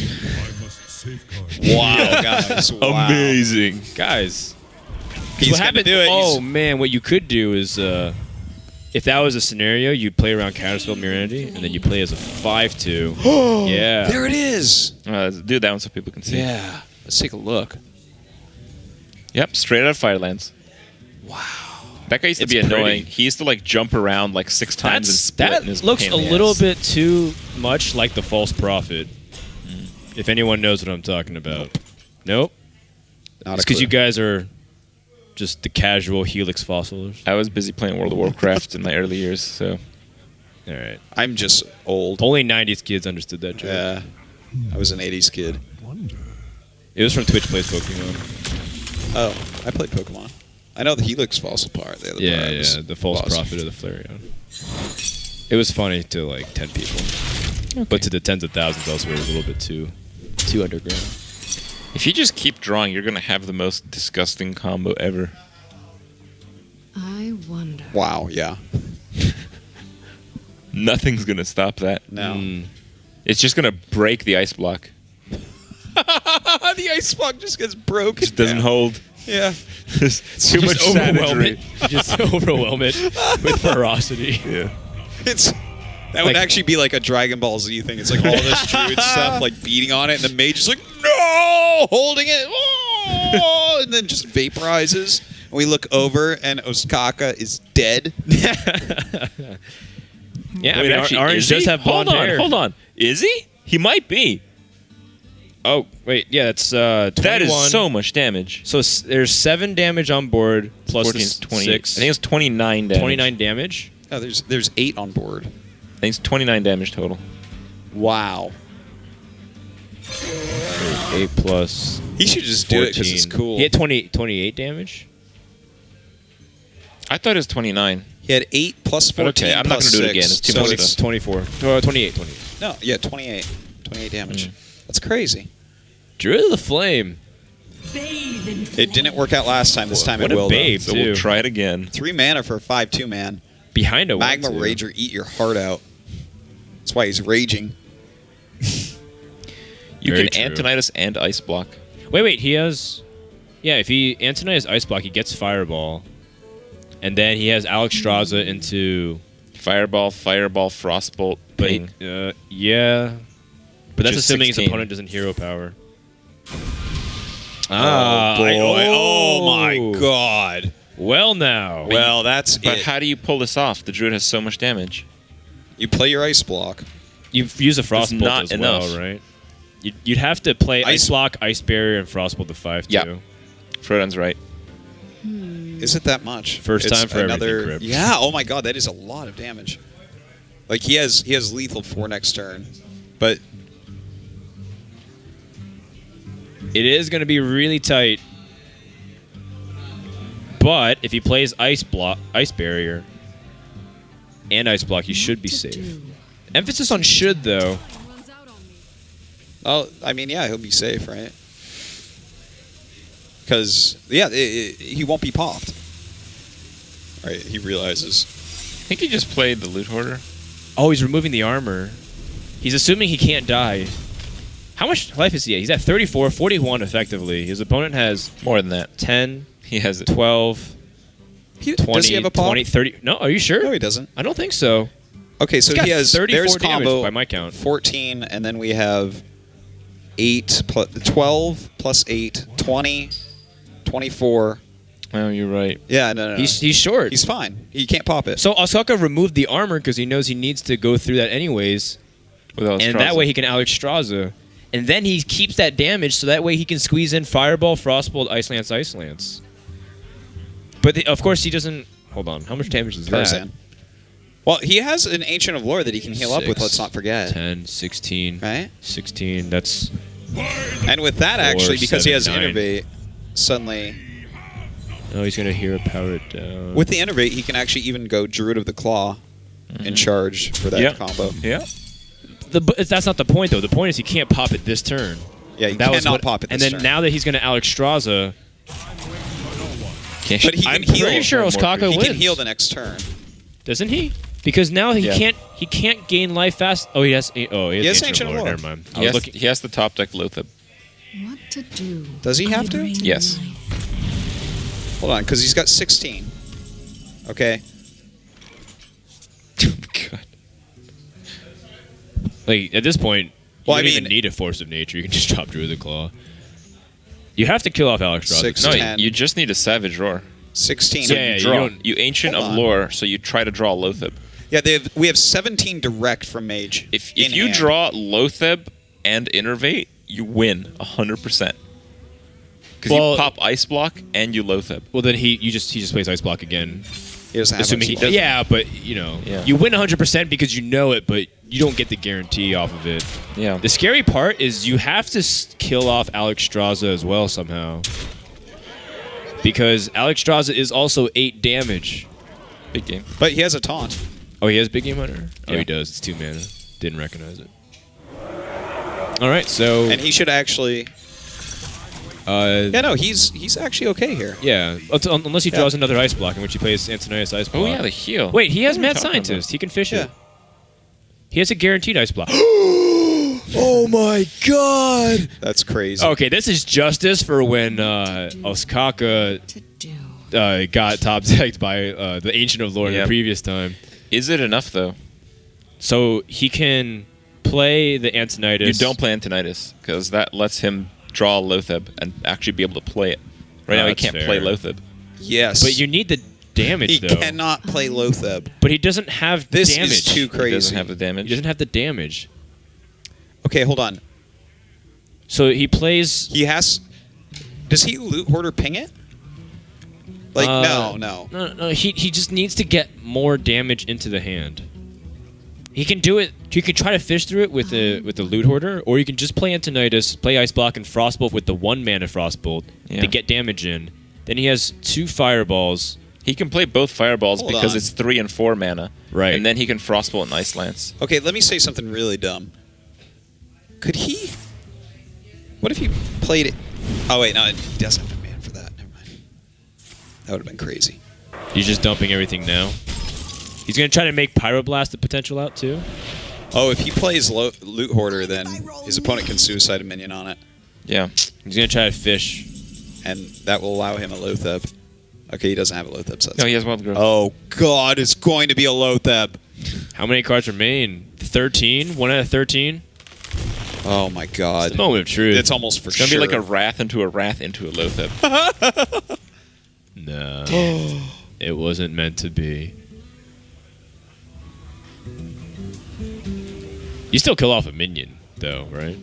Wow, guys. Wow. Amazing. Guys, He's what gonna happened? do it. Oh He's- man, what you could do is, if that was a scenario, you'd play around Counterspell Mirror Entity, and then you play as a 5/2. Yeah. There it is. Do that one so people can see. Yeah. Let's take a look. Yep, straight out of Firelands. Wow. That guy used to It's be annoying. pretty. He used to like jump around like 6 times and split. That and his looks pain a in the little ass. bit too much like the False Prophet. If anyone knows what I'm talking about. Nope. Not It's a because you clue. guys are just the casual Helix fossilers. I was busy playing World of Warcraft in my early years, so All right. I'm just old. Only 90s kids understood that joke. Yeah. I was an 80s kid. It was from Twitch Plays Pokemon. Oh, I played Pokemon. I know the Helix fossil part. The other Yeah, part was yeah. The False boss. Prophet or the Flareon. It was funny to like 10 people. But to the tens of thousands elsewhere, it was a little bit too underground. if you just keep drawing, you're gonna have the most disgusting combo ever. I wonder. Wow, yeah. Nothing's gonna stop that. No. It's just gonna break the ice block. The ice block just gets broken. Just doesn't hold. Yeah. There's too much Just overwhelm savagery. it. Just overwhelm it with ferocity. Yeah. It's that would Like- actually be like a Dragon Ball Z thing. It's like all this druid stuff like beating on it, and the mage is like, no, holding it, oh, and then just vaporizes. And we look over, and Ostkaka is dead. Yeah, I Wait, mean, actually, Orange is does he? have blonde hair. Hold on. Is he? He might be. Oh, wait, yeah, that's 21. That is so much damage. So there's 7 damage on board plus 14, this 20. 6. I think it's 29 damage. 29 damage. Oh, there's 8 on board. I think it's 29 damage total. Wow. 8 plus He should just do it because it's 14. cool. He had 28 damage. I thought it was 29. He had 8 plus 14 Okay, I'm not plus gonna do it 6, again. It's too so much it's- stuff. 24. 28. No, yeah, 28. 28 damage. That's crazy. Druid of the Flame. It didn't work out last time. This time What it a will. babe. So Too. we'll try it again. 3 mana for a 5/2 man. Behind a Magma 1/2. Rager, eat your heart out. That's why he's raging. You Very can true. Antonitis and Ice Block. Wait, he has... Yeah, if he Antonites Ice Block, he gets Fireball. And then he has Alex Straza into... Fireball, Frostbolt, But Ping. yeah. But that's is assuming his 16. opponent doesn't hero power. Oh my god. Well now. Well, that's But it. how do you pull this off? The Druid has so much damage. You play your ice block. You use a Frostbolt not as enough. well, right? You'd have to play Ice- Ice Block, Ice Barrier, and Frostbolt to 5 Yeah. too. Frodan's right. Is it that much? First It's time for everything, Crypt. Yeah. Oh my god, that is a lot of damage. Like he has lethal for next turn, but It is going to be really tight. But if he plays Ice Block, Ice Barrier, and Ice Block, you should be safe. Emphasis on should, though. Oh, I mean, yeah, he'll be safe, right? Because, yeah, he won't be popped. Right, he realizes. I think he just played the Loot Hoarder. Oh, he's removing the armor. He's assuming he can't die. How much life is he at? He's at 34, 41 effectively. His opponent has More than that. 10, He has it. 12, 20, Does he have a pop? 20, 30. No, are you sure? No, he doesn't. I don't think so. Okay, so He's got he has 34 there's damage combo by my count. 14, and then we have 12 plus 8, 20, 24. Oh, you're right. Yeah, no. He's short. He's fine. He can't pop it. So Ostkaka removed the armor because he knows he needs to go through that anyways. Without And that way he can Alex Straza. And then he keeps that damage so that way he can squeeze in Fireball, Frostbolt, Ice Lance. But of course he doesn't... Hold on. How much damage is Tarzan. Well, he has an Ancient of Lore that he can heal up with, let's not forget. 10, 16. Right? 16. That's... And with that, 4, actually, because he 7, has 9. Innervate, suddenly... Oh, he's going to Hero Power it down. With the Innervate, he can actually even go Druid of the Claw in charge for that Yep. combo. Yeah. That's not the point, though. The point is he can't pop it this turn. Yeah, he That was cannot pop it this And then turn. now that he's going to Alex Straza... But he I'm can heal. pretty sure Ostkaka He wins. can heal the next turn. Doesn't he? Because now he Yeah. can't gain life fast. Oh, he has. Oh, he has Ancient of Lore. Never mind. I He was has, looking. he has the top deck Lothab. What to do? Does he have to? I bring Yes. life. Hold on, because he's got 16. Okay. God. Like at this point, you Well, I don't even mean- need a Force of Nature. You can just drop Druid of the Claw. You have to kill off Alex Straza. 6, No, 10. you just need a Savage Roar. 16. Yeah, yeah, You draw. don't- You Ancient Hold of on. Lore, so you try to draw Lothab. Yeah, we have 17 direct from Mage. If in you hand. draw Lothab and Innervate, you win 100%. Because Well- you pop Ice Block and you Lothab. Well, then he just plays Ice Block again. He doesn't have Assuming Ice he Block. yeah, but Yeah. you win 100% because you know it, but you don't get the guarantee off of it. Yeah. The scary part is you have to kill off Alex Straza as well somehow. Because Alex Straza is also 8 damage. Big game. But he has a taunt. Oh, he has Big Game Hunter? Oh, Yeah. he does. It's 2 mana. Didn't recognize it. All right, so... And he should actually... Yeah, no, he's actually okay here. yeah, unless he draws another Ice Block, in which he plays Antonius Ice Block. Oh, yeah, the heal. Wait, he has What are we Mad talking Scientist. about? He can fish Yeah. it. He has a guaranteed Ice Block. Oh my god! That's crazy. Okay, this is justice for when Ostkaka To do. got top decked by the Ancient of Lore in the Yep. previous time. Is it enough, though? So he can play the Antonitis. You don't play Antonitis, because that lets him draw Lothab and actually be able to play it. Right now, he That's can't fair. play Lothab. Yes. But you need the damage, He though. cannot play Lothab. But he doesn't have This damage. is too He crazy. doesn't have the He damage. doesn't have the damage. Okay, hold on. So he plays... He has... Does he Loot Hoarder ping it? Like, no. No, he just needs to get more damage into the hand. He can do it. You can try to fish through it with the Loot Hoarder, or you can just play Antonitis, play Ice Block, and Frostbolt with the 1 mana Frostbolt Yeah. to get damage in. Then he has 2 Fireballs. He can play both Fireballs Hold because on. it's 3 and 4 mana. Right. And then he can Frostbolt and Ice Lance. Okay, let me say something really dumb. Could he... What if he played it... Oh, wait, no, he doesn't have a man for that. Never mind. That would have been crazy. He's just dumping everything now. He's going to try to make Pyroblast the potential out, too. Oh, if he plays Loot Hoarder, then his opponent can suicide a minion on it. Yeah. He's going to try to fish. And that will allow him a Lothab. Okay, he doesn't have a Lothab, so that's... No, he has Wild Growth. Oh, God, it's going to be a Lothab. How many cards remain? 13? 1 out of 13? Oh, my God. It's the moment of truth. It's almost for It's going to sure. be like a Wrath into a Wrath into a Lothab. No. It wasn't meant to be. You still kill off a minion, though, right?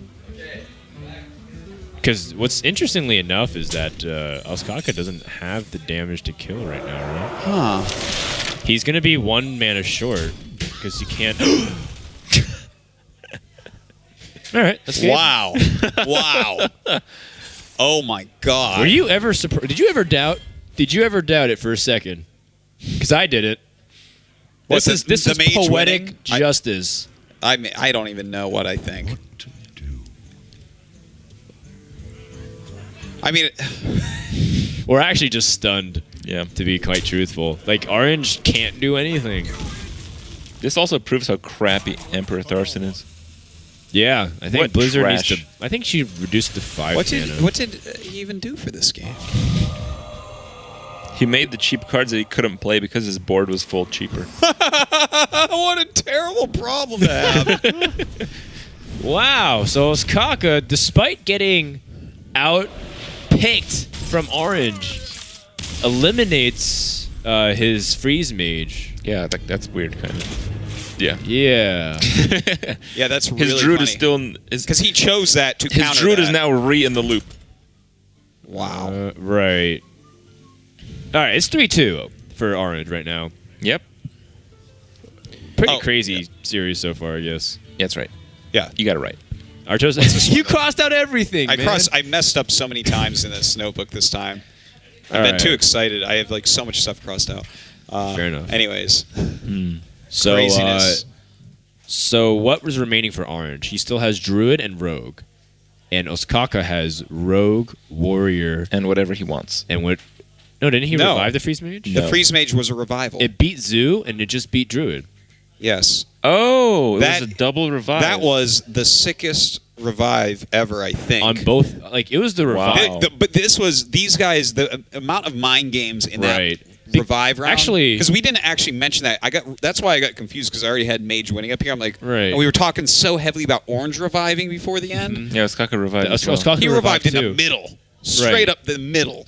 Because what's interestingly enough is that Ostkaka doesn't have the damage to kill right now, right? Huh. He's going to be 1 mana short because he can't... All right, that's good. Wow. Wow. Oh, my God. Were you ever surprised? Did you ever doubt it for a second? Because I did it. What, This the is mage poetic winning? justice. I don't even know what I think. I mean, We're actually just stunned. Yeah. To be quite truthful, like Orange can't do anything. This also proves how crappy Emperor Tharson is. Yeah, I think What Blizzard trash. needs to. I think she reduced it to 5 what mana. did he even do for this game? He made the cheap cards that he couldn't play because his board was full cheaper. What a terrible problem to have. Wow. So Ostkaka, despite getting out-picked from Orange, eliminates his Freeze Mage. Yeah, that's weird, kind of. Yeah. Yeah. Yeah, that's really His Druid funny. is still... Because he chose that to His counter Druid that. is now in the loop. Wow. Right. All right, it's 3-2 for Orange right now. Yep. Pretty Oh, crazy series so far, I guess. Yeah, that's right. Yeah. You got it right. Artos, you crossed out everything, man. I messed up so many times in this notebook this time. I've All been right. too excited. I have like so much stuff crossed out. Fair enough. Anyways, So, craziness. so what was remaining for Orange? He still has Druid and Rogue. And Ostkaka has Rogue, Warrior, And whatever he wants. and what... No, didn't he No. revive the Freeze Mage? The Freeze Mage was a revival. It beat Zoo, and it just beat Druid. Yes. Oh, it That- was a double revive. That was the sickest revive ever, I think. On both... Like, it was the Wow. revive. But this was these guys. The amount of mind games in Right. that revive round. Actually- because we didn't actually mention that. That's why I got confused because I already had Mage winning up here. I'm like, Right. and we were talking so heavily about Orange reviving before the end. Yeah, Ostkaka revived as well. Ostkaka He revived in the too. middle, straight up the middle.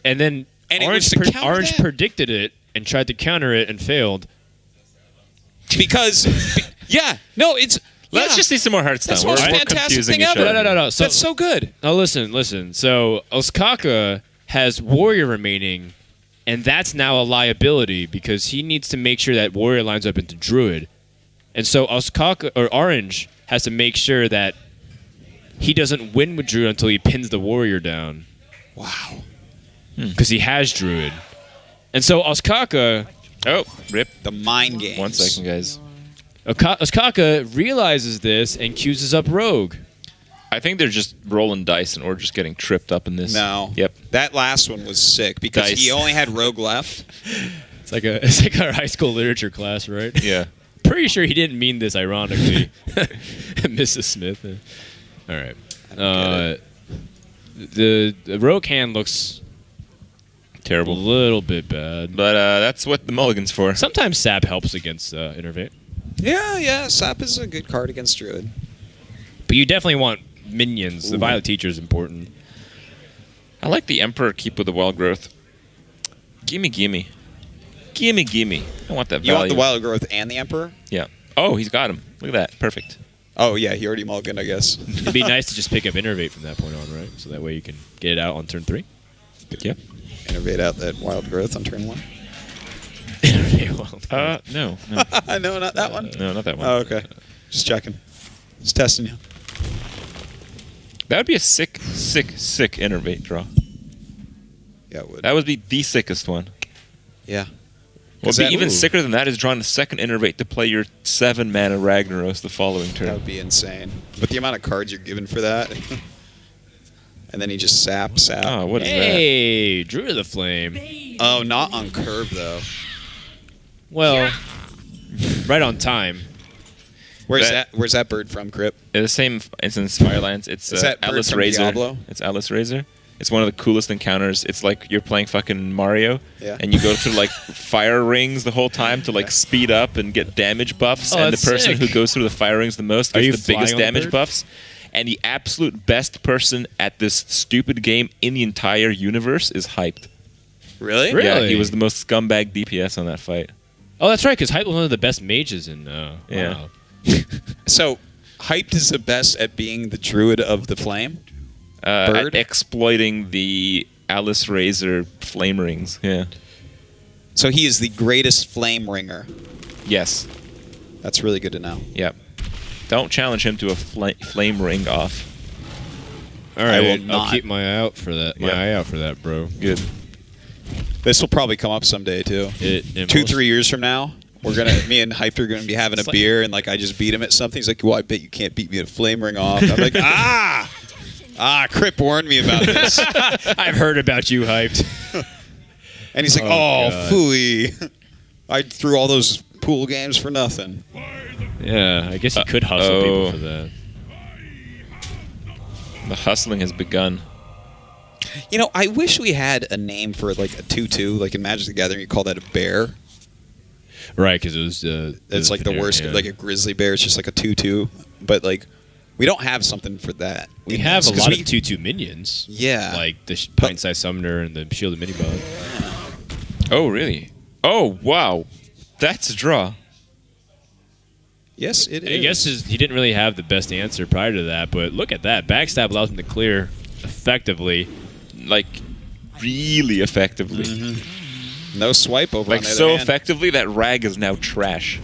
And then And it Orange, was to counter Orange that. predicted it and tried to counter it and failed. Because, yeah, no, it's. Let's yeah. just see some more Hearthstone. That's the most We're fantastic confusing thing each ever. other. No. So, That's so good. Now listen. So Ostkaka has Warrior remaining, and that's now a liability because he needs to make sure that Warrior lines up into Druid. And so Ostkaka or Orange has to make sure that he doesn't win with Druid until he pins the Warrior down. Wow. Because he has Druid. And so Ostkaka Oh, rip. The mind games. 1 second, guys. Ostkaka realizes this and cues up Rogue. I think they're just rolling dice and or just getting tripped up in this. No. Yep. That last one was sick because Dice. he only had Rogue left. It's like our high school literature class, right? Yeah. Pretty sure he didn't mean this ironically. Mrs. Smith. All right. The Rogue hand looks a Terrible. little bit bad. But that's what the mulligan's for. Sometimes Sap helps against Innervate. Yeah. Sap is a good card against Druid. But you definitely want minions. The Violet Teacher is important. I like the Emperor keep with the wild growth. Gimme. I want that value. You want the Wild Growth and the Emperor? Yeah. Oh, he's got him. Look at that. Perfect. Oh, yeah, he already mulliganed, I guess. It'd be nice to just pick up Innervate from that point on, right? So that way you can get it out on turn 3. Yep. Innervate out that Wild Growth on turn 1. Innervate well. No. No, not that one. No, not that one. Oh, okay. Just checking. Just testing you. That would be a sick innervate draw. Yeah, it would. That would be the sickest one. Yeah. What would be that- even ooh. sicker than that is drawing the second innervate to play your 7 mana Ragnaros the following That turn. would be insane. But the amount of cards you're given for that. And then he just sap. Oh, what is Hey, Druid of the Flame. Oh, not on curve, though. Well, right on time. Where's That- that? Where's that bird from, Crip? that? The same instance, Firelands. It's Is that bird Alice from Razor. Diablo? It's Alice Razor. It's one of the coolest encounters. It's like you're playing fucking Mario, Yeah. and you go through like fire rings the whole time to like speed up and get damage buffs. Oh, and the that's person sick. who goes through the fire rings the most Are gets you the flying biggest on the damage bird? buffs. And the absolute best person at this stupid game in the entire universe is hyped. Really? Really? Yeah, he was the most scumbag DPS on that fight. Oh, that's right, because Hype was one of the best mages in. Yeah. Wow. So, Hyped is the best at being the Druid of the Flame? Bird? At exploiting the Alice Razor flame rings. Yeah. So he is the greatest flame ringer. Yes. That's really good to know. Yep. Don't challenge him to a flame ring off. All I will right, not. I'll keep my eye out for that. My Yeah. eye out for that, bro. Good. This will probably come up someday, too. It 2-3 years from now, Me and Hype are gonna be having a beer, and like I just beat him at something. He's like, "Well, I bet you can't beat me at Flame Ring Off." I'm like, Crip warned me about this. I've heard about you, Hyped. And he's like, God. phooey. I threw all those pool games for nothing. Yeah, I guess you could hustle people for that. The hustling has begun. You know, I wish we had a name for like a 2/2. Like in Magic the Gathering, you call that a bear. Right, because it was. It's like the worst, like a grizzly bear. It's just like a 2/2. But like, we don't have something for that. We have a lot of 2/2 minions. Yeah. Like the Pint-Sized Summoner and the Shielded Minibot. Oh, really? Oh, wow. That's a draw. Yes, it is. I guess he didn't really have the best answer prior to that, but look at that. Backstab allows him to clear effectively. Like, really effectively. Mm-hmm. No swipe over Like, on the so other hand. effectively that rag is now trash.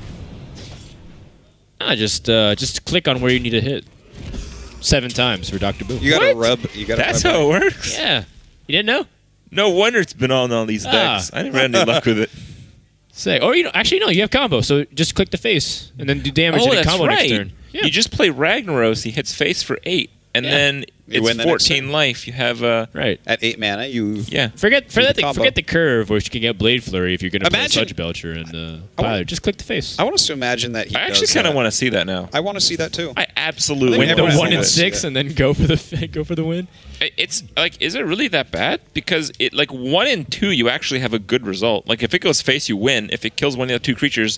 Just click on where you need to hit. 7 times for Dr. Boom. You gotta What? rub. You gotta. That's rub how it right. works? Yeah. You didn't know? No wonder it's been on all these decks. I never had any luck with it. Say, or you have combo, so just click the face and then do damage in a that's combo right. next turn. Yeah. You just play Ragnaros, he hits face for 8, and then You win it's the next 14 turn. life. You have Right. At 8 mana, you. yeah. Forget combo. the curve, which you can get Blade Flurry if you're going to play Imagine- Sludge Belcher and Pilot. Just click the face. I want us to imagine that he. I actually kind of want to see that now. I want to see that too. I absolutely Win Win everyone the has 1 to and do 6 it. and then go for the win. It's like, is it really that bad? Because it like 1 and 2, you actually have a good result. Like if it goes face, you win. If it kills one of the 2 creatures,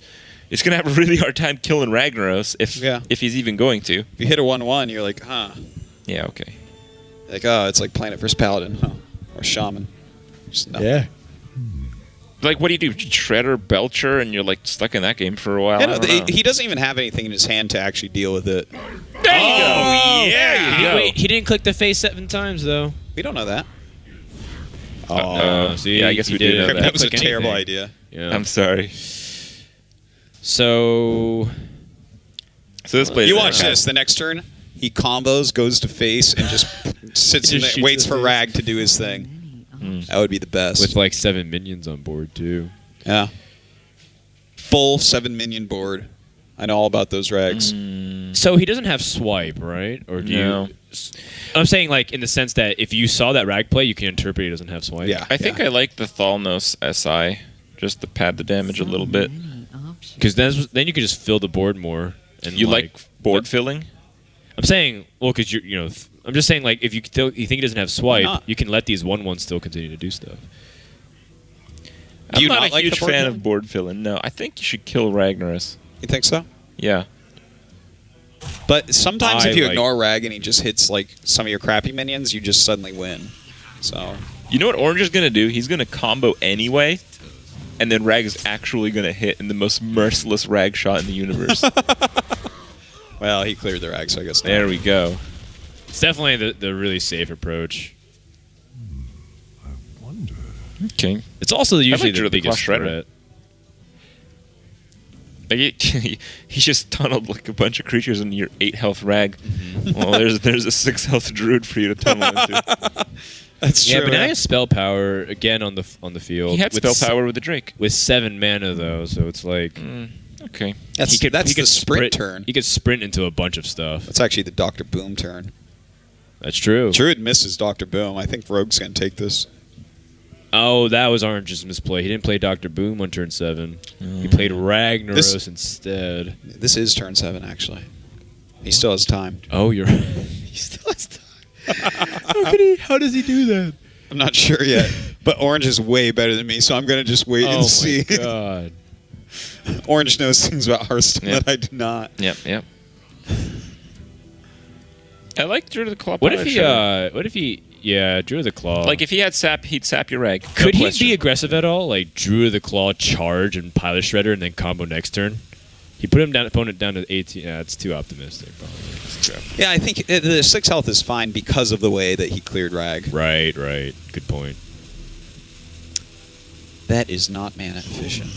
it's gonna have a really hard time killing Ragnaros if he's even going to. If you hit a 1/1, you're like, huh? Yeah. Okay. Like, oh, it's like Planet vs. Paladin, huh? Or Shaman. Just nothing. Like, what do? Shredder, Belcher, and you're like stuck in that game for a while. Yeah, I no, don't know. he doesn't even have anything in his hand to actually deal with it. There you go. Yeah. Wait, he didn't click the face 7 times though. We don't know that. See, yeah, I guess he we do did know it. that. That was a Click terrible anything. idea. Yeah. I'm sorry. So So this plays. You watch this. The next turn, he combos, goes to face, and just sits in Just there, shoots waits the for face. Rag to do his thing. That would be the best. with like 7 minions on board too. Yeah. Full 7 minion board. I know all about those rags. So he doesn't have swipe, right? Or do No. you? I'm saying like in the sense that if you saw that rag play, you can interpret he doesn't have swipe. Yeah. I think I like the Thalnos SI just to pad the damage a little bit. Because then you can just fill the board more. And You like board filling? I'm saying, well, because I'm just saying like if you think he doesn't have swipe, not? you can let these 1/1s still continue to do stuff. Do you I'm not not a like huge the board fan filling? of board filling. No, I think you should kill Ragnaros. You think so? Yeah. But sometimes I if you like- ignore Rag and he just hits like some of your crappy minions, you just suddenly win. So You know what Orange is going to do? He's going to combo anyway, and then Rag is actually going to hit in the most merciless Rag shot in the universe. well, he cleared the Rag, so I guess not. There we go. It's definitely the really safe approach. Okay. It's also usually Drew the the biggest Claw Shredder. threat. Like he just tunneled like a bunch of creatures in your 8 health Rag. Well, there's a 6 health Druid for you to tunnel into. That's Yeah, true. but now he has spell power again on the field. He had with spell power with the Drake. with 7 mana though, so it's like Okay. that's he could the sprint turn. He could sprint into a bunch of stuff. That's actually the Dr. Boom turn. That's true. Druid misses Dr. Boom. I think Rogue's going to take this. Oh, that was Orange's misplay. He didn't play Dr. Boom on turn 7. He played Ragnaros instead. This is turn 7, actually. He still has time. Oh, you're right. He still has time. How does he do that? I'm not sure yet. But Orange is way better than me, so I'm going to just wait Oh and see. my god. Orange knows things about Hearthstone Yeah. that I do not. Yep. I like Drew the Claw. What if he Punisher. drew the claw. Like if he had sap, he'd sap your Rag. No could he question. be aggressive at all? Like drew the claw, charge, and pilot shredder, and then combo next turn. He put opponent down to 18. Yeah, it's too optimistic. Probably. Yeah, I think the 6 health is fine because of the way that he cleared Rag. Right. Good point. That is not mana efficient.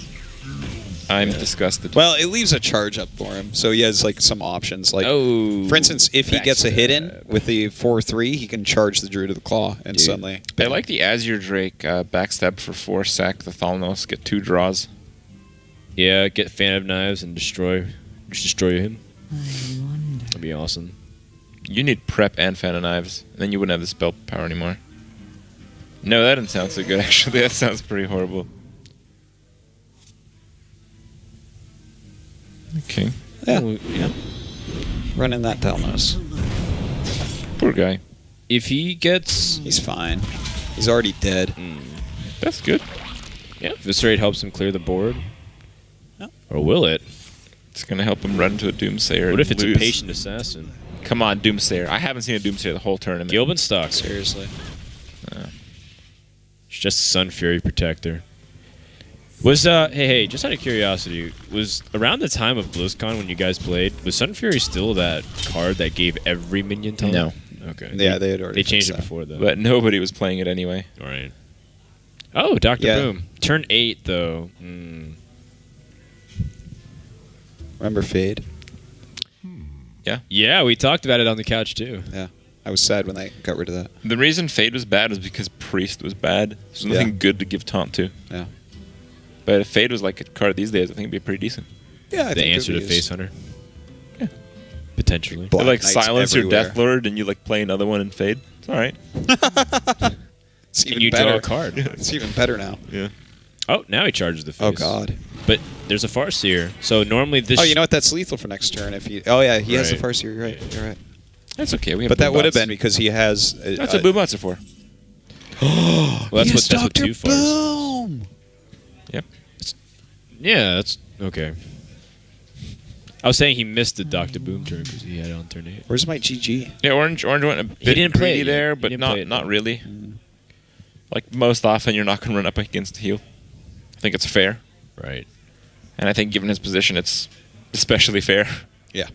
I'm disgusted. Well, it leaves a charge up for him, so he has like some options. Like, Oh, for instance, if he gets a hit in backstab. with the 4/3, he can charge the Druid of the Claw, and Dude. suddenly. I like the Azure Drake backstab for 4, sack the Thalnos, get 2 draws. Yeah, get Fan of Knives and destroy him. I wonder. That'd be awesome. You need prep and Fan of Knives, and then you wouldn't have the spell power anymore. No, that doesn't sound so good, actually. That sounds pretty horrible. Okay. Yeah. Well, yeah. Running that Delnos. Poor guy. If he gets... He's fine. He's already dead. That's good. Yeah, Viscerate helps him clear the board. Yep. Or will it? It's going to help him run into a Doomsayer. What if it's lose. a Patient Assassin? Come on, Doomsayer. I haven't seen a Doomsayer the whole tournament. Gilbenstock. Seriously. It's just a Sun Fury Protector. Was, hey, just out of curiosity, was around the time of BlizzCon when you guys played, was Sun Fury still that card that gave every minion time? No. Okay. Yeah, they had already They changed it fixed that. before, though. But nobody was playing it anyway. All right. Oh, Dr. Yeah. Boom. Turn 8, though. Remember Fade? Yeah, we talked about it on the couch, too. Yeah. I was sad when they got rid of that. The reason Fade was bad was because Priest was bad. There's nothing Yeah. good to give taunt to. Yeah. But if Fade was like a card these days, I think it'd be pretty decent. Yeah, I The think answer to it Face is. Hunter. Yeah. Potentially. Black You like Knights silence your everywhere. Death Lord and you like play another one in Fade. It's all right. It's And even you better. draw a card. It's even better now. Yeah. Oh, now he charges the face. Oh, God. But there's a Farseer. So normally this... Oh, you know what? That's lethal for next turn. If he. Oh, yeah, he has the Right. first year. You're right. You're right. That's okay. We have But that would have Boombots. been because he has. That's what Boombots are for. Well, that's what Dr. 2 Fars. Boom. Yep. Yeah, that's... Okay. I was saying he missed the Dr. Boom turn because he had it on turn 8. Where's my GG? Yeah, Orange went a bit didn't play greedy it yet. there, He but didn't play it, not no. really. Like most often, you're not going to run up against the heal. I think it's fair, Right. and I think given his position, it's especially fair. Yeah.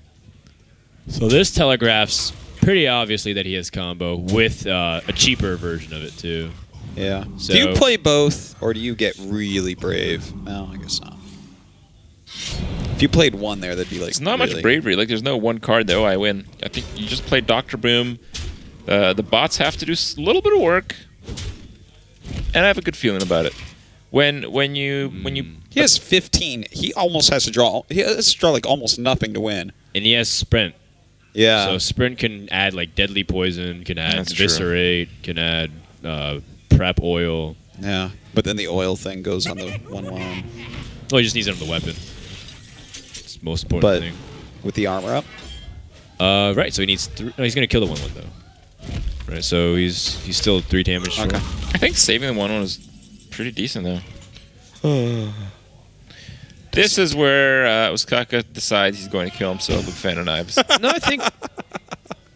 So this telegraphs pretty obviously that he has combo with a cheaper version of it, too. Yeah. So- do you play both, or do you get really brave? No, I guess not. If you played one there, that'd be like. It's not really- much bravery. Like there's no one card that I win. I think you just play Dr. Boom. The bots have to do a little bit of work, and I have a good feeling about it. When you He has 15. He almost has to draw. He has to draw like almost nothing to win. And he has Sprint. Yeah. So Sprint can add like Deadly Poison, can add That's true. Viscerate, can add Prep Oil. yeah. But then the oil thing goes on the 1/1. Well, he just needs it on the weapon. It's the most important But thing. with the armor up. Right, so he needs... No, he's going to kill the 1/1, though. Right, so he's still 3 damage short. Okay. I think saving the 1/1 is pretty decent though. This is where Ostkaka decides he's going to kill himself with Fan of Knives. No, I think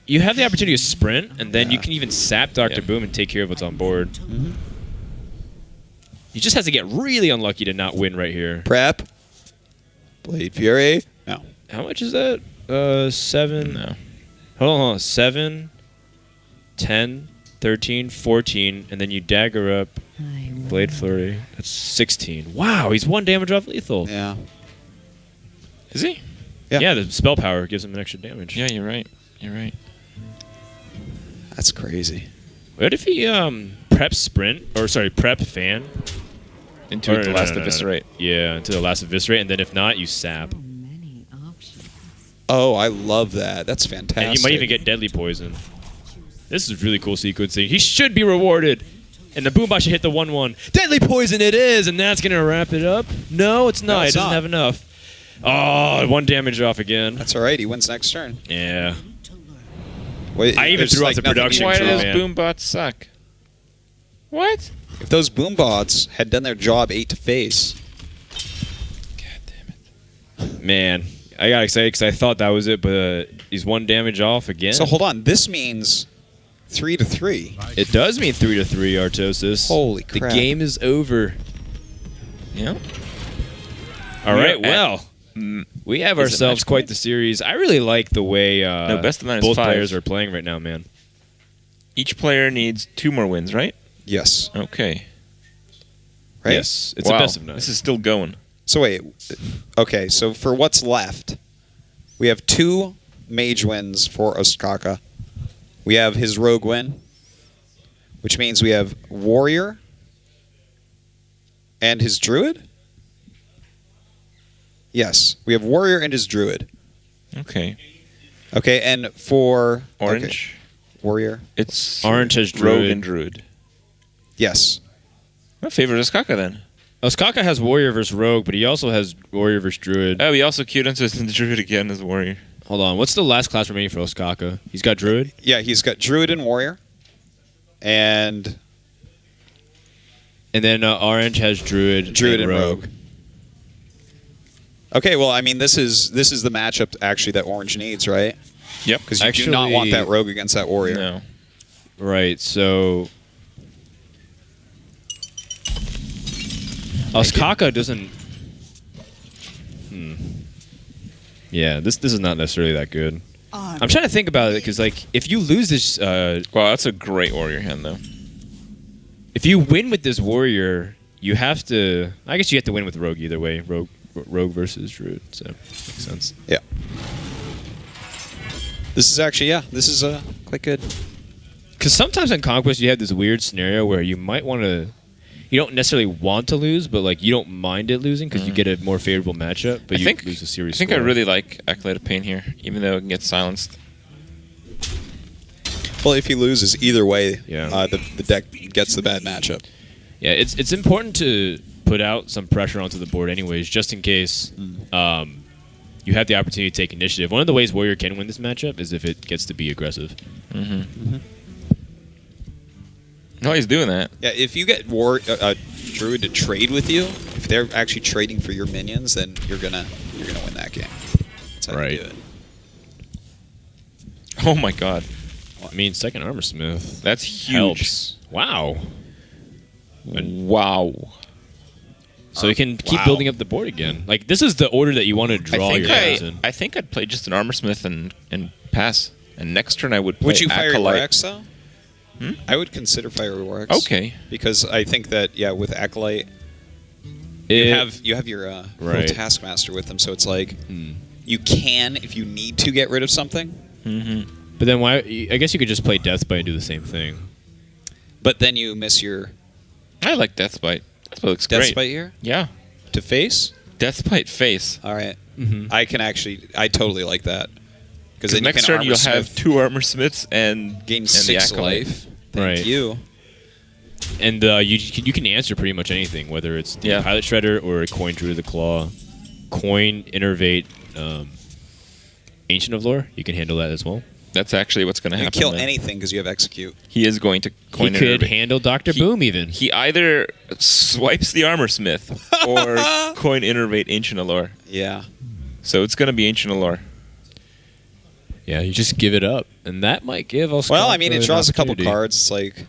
you have the opportunity to sprint, and then you Yeah. can even sap Dr. Yeah. Boom and take care of what's on board. He just has to get really unlucky to not win right here. Prep. Blade Fury. No. How much is that? 7. No. Hold on. 7, 10, 13, 14, and then you dagger up I Blade Flurry. That's 16. Wow, he's 1 damage off lethal. Yeah. Is he? Yeah. Yeah, the spell power gives him an extra damage. Yeah, you're right. You're right. That's crazy. What if he prep sprint, or sorry, prep fan? Into Or- the no, last no, no, no. eviscerate. Yeah, into the last eviscerate, and then if not, you sap. many options. Oh, I love that. That's fantastic. And you might even get deadly poison. This is really cool sequencing. He should be rewarded. And the Boombot should hit the 1/1. Deadly poison it is, and that's gonna wrap it up. No, it's not. No, it's it doesn't not. have enough. Oh, 1 damage off again. That's all right. He wins next turn. Yeah. Wait, I even there's, threw out the nothing production you Why can crew, does draw. man. Boombots suck? What? If those boombots had done their job 8 to face, God damn it. Man, I got excited because I thought that was it, but he's 1 damage off again. so hold on. This means 3 to 3. It does mean 3 to 3, Artosis. Holy The crap. game is over. Yeah. All We are right, at- well, we have Is it ourselves match quite point? the series. I really like the way No, best of 9 is both 5. players are playing right now, man. Each player needs 2 more wins, right? Yes. Okay. Right? Yes, it's Wow. a best of 9. This is still going. So wait. Okay, so for what's left, we have 2 mage wins for Ostkaka. We have his rogue win, which means we have warrior and his druid. Yes, we have warrior and his druid. Okay. Okay, and for Orange. warrior. It's Orange has rogue druid. and druid. Yes. I favor Ostkaka then. Ostkaka has warrior versus rogue, but he also has warrior versus druid. Oh, he also queued into the druid again as warrior. Hold on, what's the last class remaining for Ostkaka? He's got druid. Yeah, he's got druid and warrior, and And then orange has druid and rogue. Okay, well, I mean, this is the matchup actually that orange needs, right? Yep. Because you do not want that rogue against that warrior. No. Right, so Ostkaka doesn't. Yeah, this is not necessarily that good. I'm trying to think about it because, like, if you lose this, Wow, that's a great warrior hand, though. if you win with this warrior, you have to. I guess you have to win with rogue either way. Rogue versus druid, so makes sense. Yeah. This is actually, this is quite good. Because sometimes in Conquest you have this weird scenario where you might want to. You don't necessarily want to lose, but like you don't mind it losing because you get a more favorable matchup. But you lose a series. I think I really like Acolyte of Pain here, even though it can get silenced. Well, if he loses either way, Yeah. the deck gets the bad matchup. Yeah, it's important to put out some pressure onto the board, anyways, just in case you have the opportunity to take initiative. One of the ways Warrior can win this matchup is if it gets to be aggressive. No, he's doing that. Yeah, if you get druid to trade with you, if they're actually trading for your minions, then you're gonna win that game. That's how Right. you do it. Oh my god. I mean, second armor smith. That's huge. Helps. Wow. Wow. So you can keep Wow. building up the board again. Like, this is the order that you want to draw your guys in. I think I'd play just an Armor Smith and pass. And next turn I would play Would you fire Acolyte. your X though? I would consider fire your X. Okay. Because I think that with Acolyte, It- you have your little Right. Taskmaster with them, so it's like you can, if you need to, get rid of something. But then why? I guess you could just play Deathbite and do the same thing. But then you miss your I like Deathbite. Deathbite looks Death great. Spite here Yeah. to face. Deathbite face. All right, I totally like that. Because then Next you can turn Armor you'll Smith, have 2 Armor Smiths and gain and 6 the Acolyte. life. Thank Right. you. And you can answer pretty much anything, whether it's the Yeah. Pilot Shredder or a Coin Druid of the Claw, Coin Innervate, Ancient of Lore. You can handle that as well. That's actually what's going to You happen. kill then. anything because you have Execute. He is going to coin He could Innervate. handle Dr. He- Boom even. He either swipes the Armor Smith or coin Innervate Ancient Allure. Yeah. So it's going to be Ancient Allure. Yeah, you just give it up, and that might give us. Well, I mean, it draws a couple cards. It's like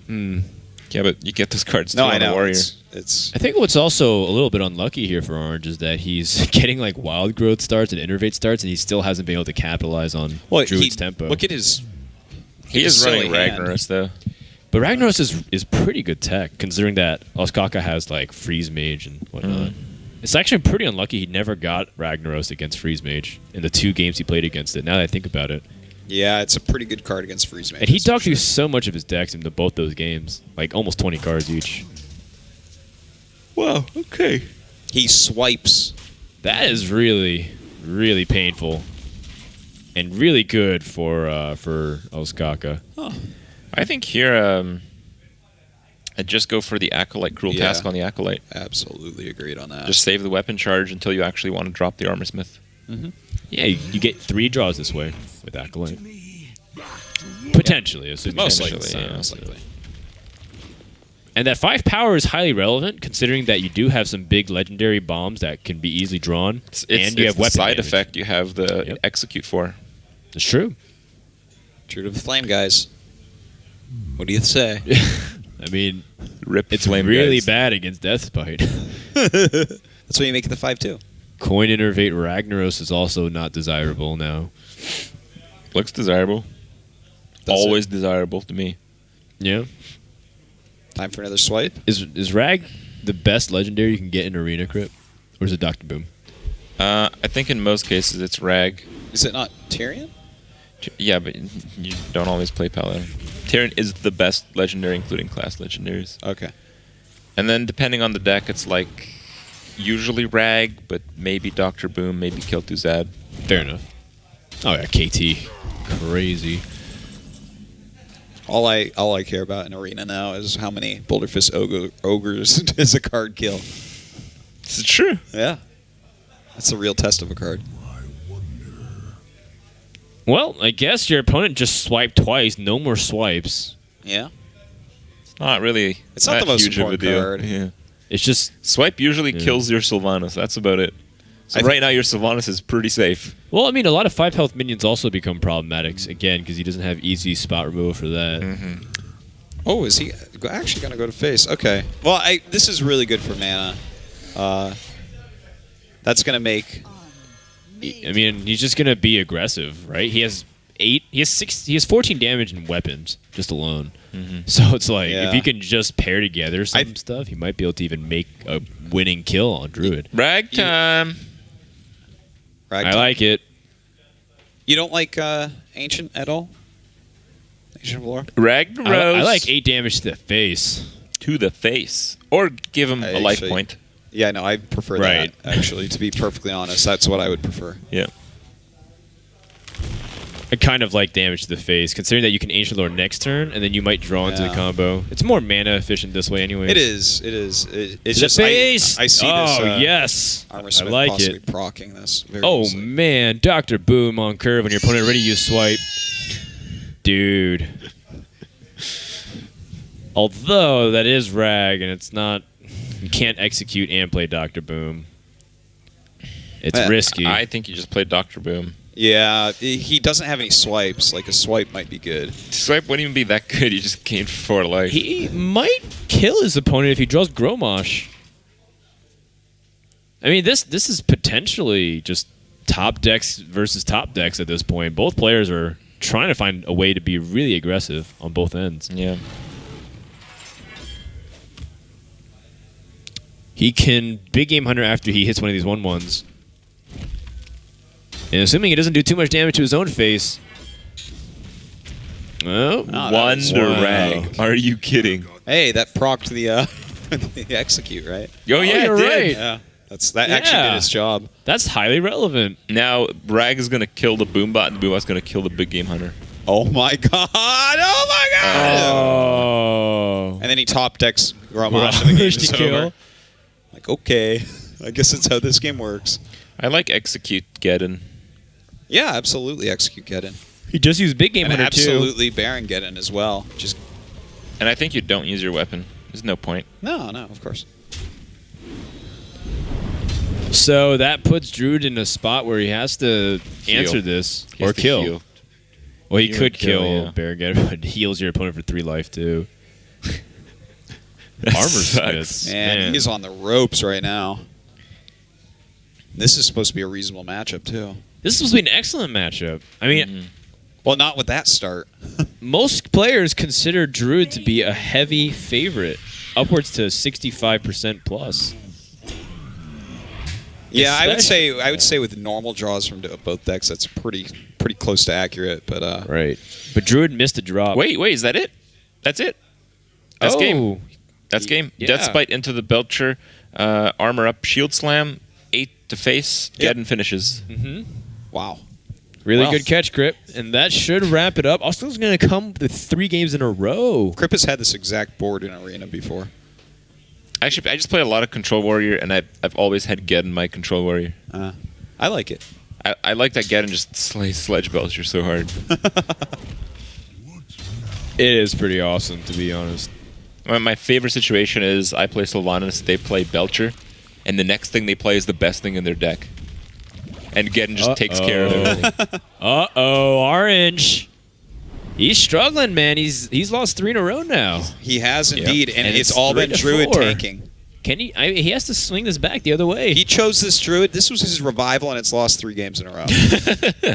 Yeah, but you get those cards no, too I on the know. Warrior. It's I think what's also a little bit unlucky here for Orange is that he's getting like Wild Growth starts and Innervate starts, and he still hasn't been able to capitalize on Druid's tempo. Look at his. He is silly running hand. Ragnaros, though. But Ragnaros is pretty good tech, considering that Ostkaka has like Freeze Mage and whatnot. It's actually pretty unlucky he never got Ragnaros against Freeze Mage in the 2 games he played against it. Now that I think about it, Yeah, it's a pretty good card against Freeze Mage. and he dogged through so much of his decks into both those games, like almost 20 cards each. Wow, okay. He swipes. That is really, really painful, and really good for Ostkaka. I think here, I'd just go for the Acolyte Cruel Yeah. Task on the Acolyte. Absolutely agreed on that. Just save the weapon charge until you actually want to drop the Armor Smith. Yeah, you get 3 draws this way with Acolyte. Potentially, assuming most it's likely. silent. Yeah, most likely. And that 5 power is highly relevant, considering that you do have some big legendary bombs that can be easily drawn, and you have the weapon side damage. effect you have the Yep. execute for. It's true. True to the flame, guys. What do you say? I mean, Rip it's flame really guys. bad against Deathbite. That's why you make it the 5/2. Coin Innervate Ragnaros is also not desirable now. Looks desirable. Does Always desirable to me. Yeah. Time for another swipe. Is Rag the best legendary you can get in Arena Crypt? Or is it Dr. Boom? I think in most cases it's Rag. Is it not Tyrion? Yeah, but you don't always play Paladin. Tyrion is the best legendary, including class legendaries. Okay. And then depending on the deck, it's like usually Rag, but maybe Dr. Boom, maybe Kel'Thuzad. Fair enough. Oh yeah, KT, crazy. All I care about in Arena now is how many Boulder Fist ogres does a card kill. This is true. Yeah, that's the real test of a card. Well, I guess your opponent just swiped twice. No more swipes. Yeah, Not really. It's not the most huge of a important deal. card. Yeah. It's just Swipe usually kills your Sylvanas. That's about it. So right now your Sylvanas is pretty safe. well, I mean, a lot of 5 health minions also become problematic again because he doesn't have easy spot removal for that. Oh, is he actually going to go to face? Okay. Well, this is really good for mana. That's going to make. I mean, he's just gonna be aggressive, right? He has 8. He has 14 damage in weapons just alone. So it's like if he can just pair together some stuff, he might be able to even make a winning kill on Druid. Rag time. I like it. You don't like Ancient at all? Ancient Lore? Ragnaros. I like 8 damage to the face. To the face. Or give him a life point. Yeah, no, I prefer Right. that, actually. To be perfectly honest, that's what I would prefer. Yeah. I kind of like damage to the face, considering that you can Ancient Lord next turn, and then you might draw into the Yeah. combo. It's more mana efficient this way, anyway. It is. It's The just face. I see oh this. yes, Armor I Smith like possibly it. proccing this. Very Oh easily. man, Dr. Boom on curve when your opponent already used swipe, dude. Although that is Rag, and it's not. You can't execute and play Dr. Boom. It's risky. I think you just played Dr. Boom. Yeah, he doesn't have any swipes. Like a swipe might be good. Swipe wouldn't even be that good. You just gained 4 life. He might kill his opponent if he draws Gromosh. I mean, this is potentially just top decks versus top decks at this point. Both players are trying to find a way to be really aggressive on both ends. Yeah. He can Big Game Hunter after he hits one of these 1/1s. And assuming he doesn't do too much damage to his own face. Oh, Wonder wow. Rag. Are you kidding? Hey, that procced the the execute, right? Oh, yeah, you're it did. right. Yeah, that actually did its job. That's highly relevant. Now, Rag is going to kill the Boombot, and the Boombot's going to kill the Big Game Hunter. Oh my god! Oh my god! Oh. And then he top decks Gromosh and the game Rush is to kill. over. Like, okay, I guess that's how this game works. I like Execute Geddon. Yeah, absolutely execute Geddon. He just used Big Game And Hunter too. absolutely Baron Geddon as well. Just And I think you don't use your weapon. There's no point. no, of course. So that puts Druid in a spot where he has to Heal. answer this He has or to kill. heal. Well, he Heal could and kill, kill yeah. Baron, but heals your opponent for 3 life too. That Armor sucks. Smiths. Man, he's on the ropes right now. This is supposed to be a reasonable matchup too. This is supposed to be an excellent matchup. I mean, Well, not with that start. most players consider Druid to be a heavy favorite, upwards to 65% plus. Yeah, I would say with normal draws from both decks, that's pretty close to accurate. But Right. But Druid missed a drop. Wait, is that it? That's it? That's game. That's game. Yeah. Death Spite into the Belcher. Armor up, Shield Slam. 8 to face. Yep. Geddon finishes. wow, Really Well. good catch, Grip. And that should wrap it up. Austin's going to come with 3 games in a row. Kripp has had this exact board in Arena before. Actually, I just play a lot of Control Warrior, and I've always had Geddon my Control Warrior. I like it. I like that Geddon just slays Sledge Belcher so hard. It is pretty awesome, to be honest. My favorite situation is I play Sylvanas, they play Belcher, and the next thing they play is the best thing in their deck. And Geddon just takes care of everything. Uh-oh, Orange. He's struggling, man. He's lost 3 in a row now. He has indeed, and, And it's it's all 3 been to Druid 4. tanking. Can he? He has to swing this back the other way. He chose this Druid. This was his revival, and it's lost 3 games in a row.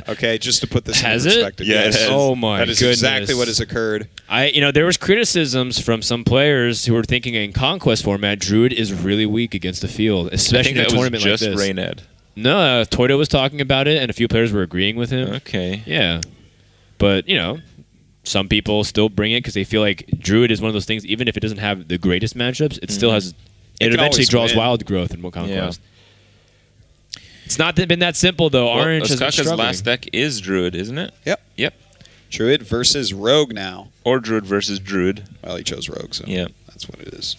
Okay, just to put this Has in it? perspective. Yeah, it Yes. has. Oh my That is goodness. exactly what has occurred. There was criticisms from some players who were thinking in Conquest format, Druid is really weak against the field, I especially think in a that was tournament like just this. Raynad. No, Toito was talking about it, and a few players were agreeing with him. Okay. Yeah, but some people still bring it because they feel like Druid is one of those things. Even if it doesn't have the greatest matchups, it still has It eventually always draws win. wild growth in Conquest. Yeah. It's not been that simple though. Well, Orange has been Ostkaka's struggling. last deck is Druid, isn't it? Yep. Yep. Druid versus Rogue now. Or Druid versus Druid. Well, he chose Rogue, so Yeah. that's what it is.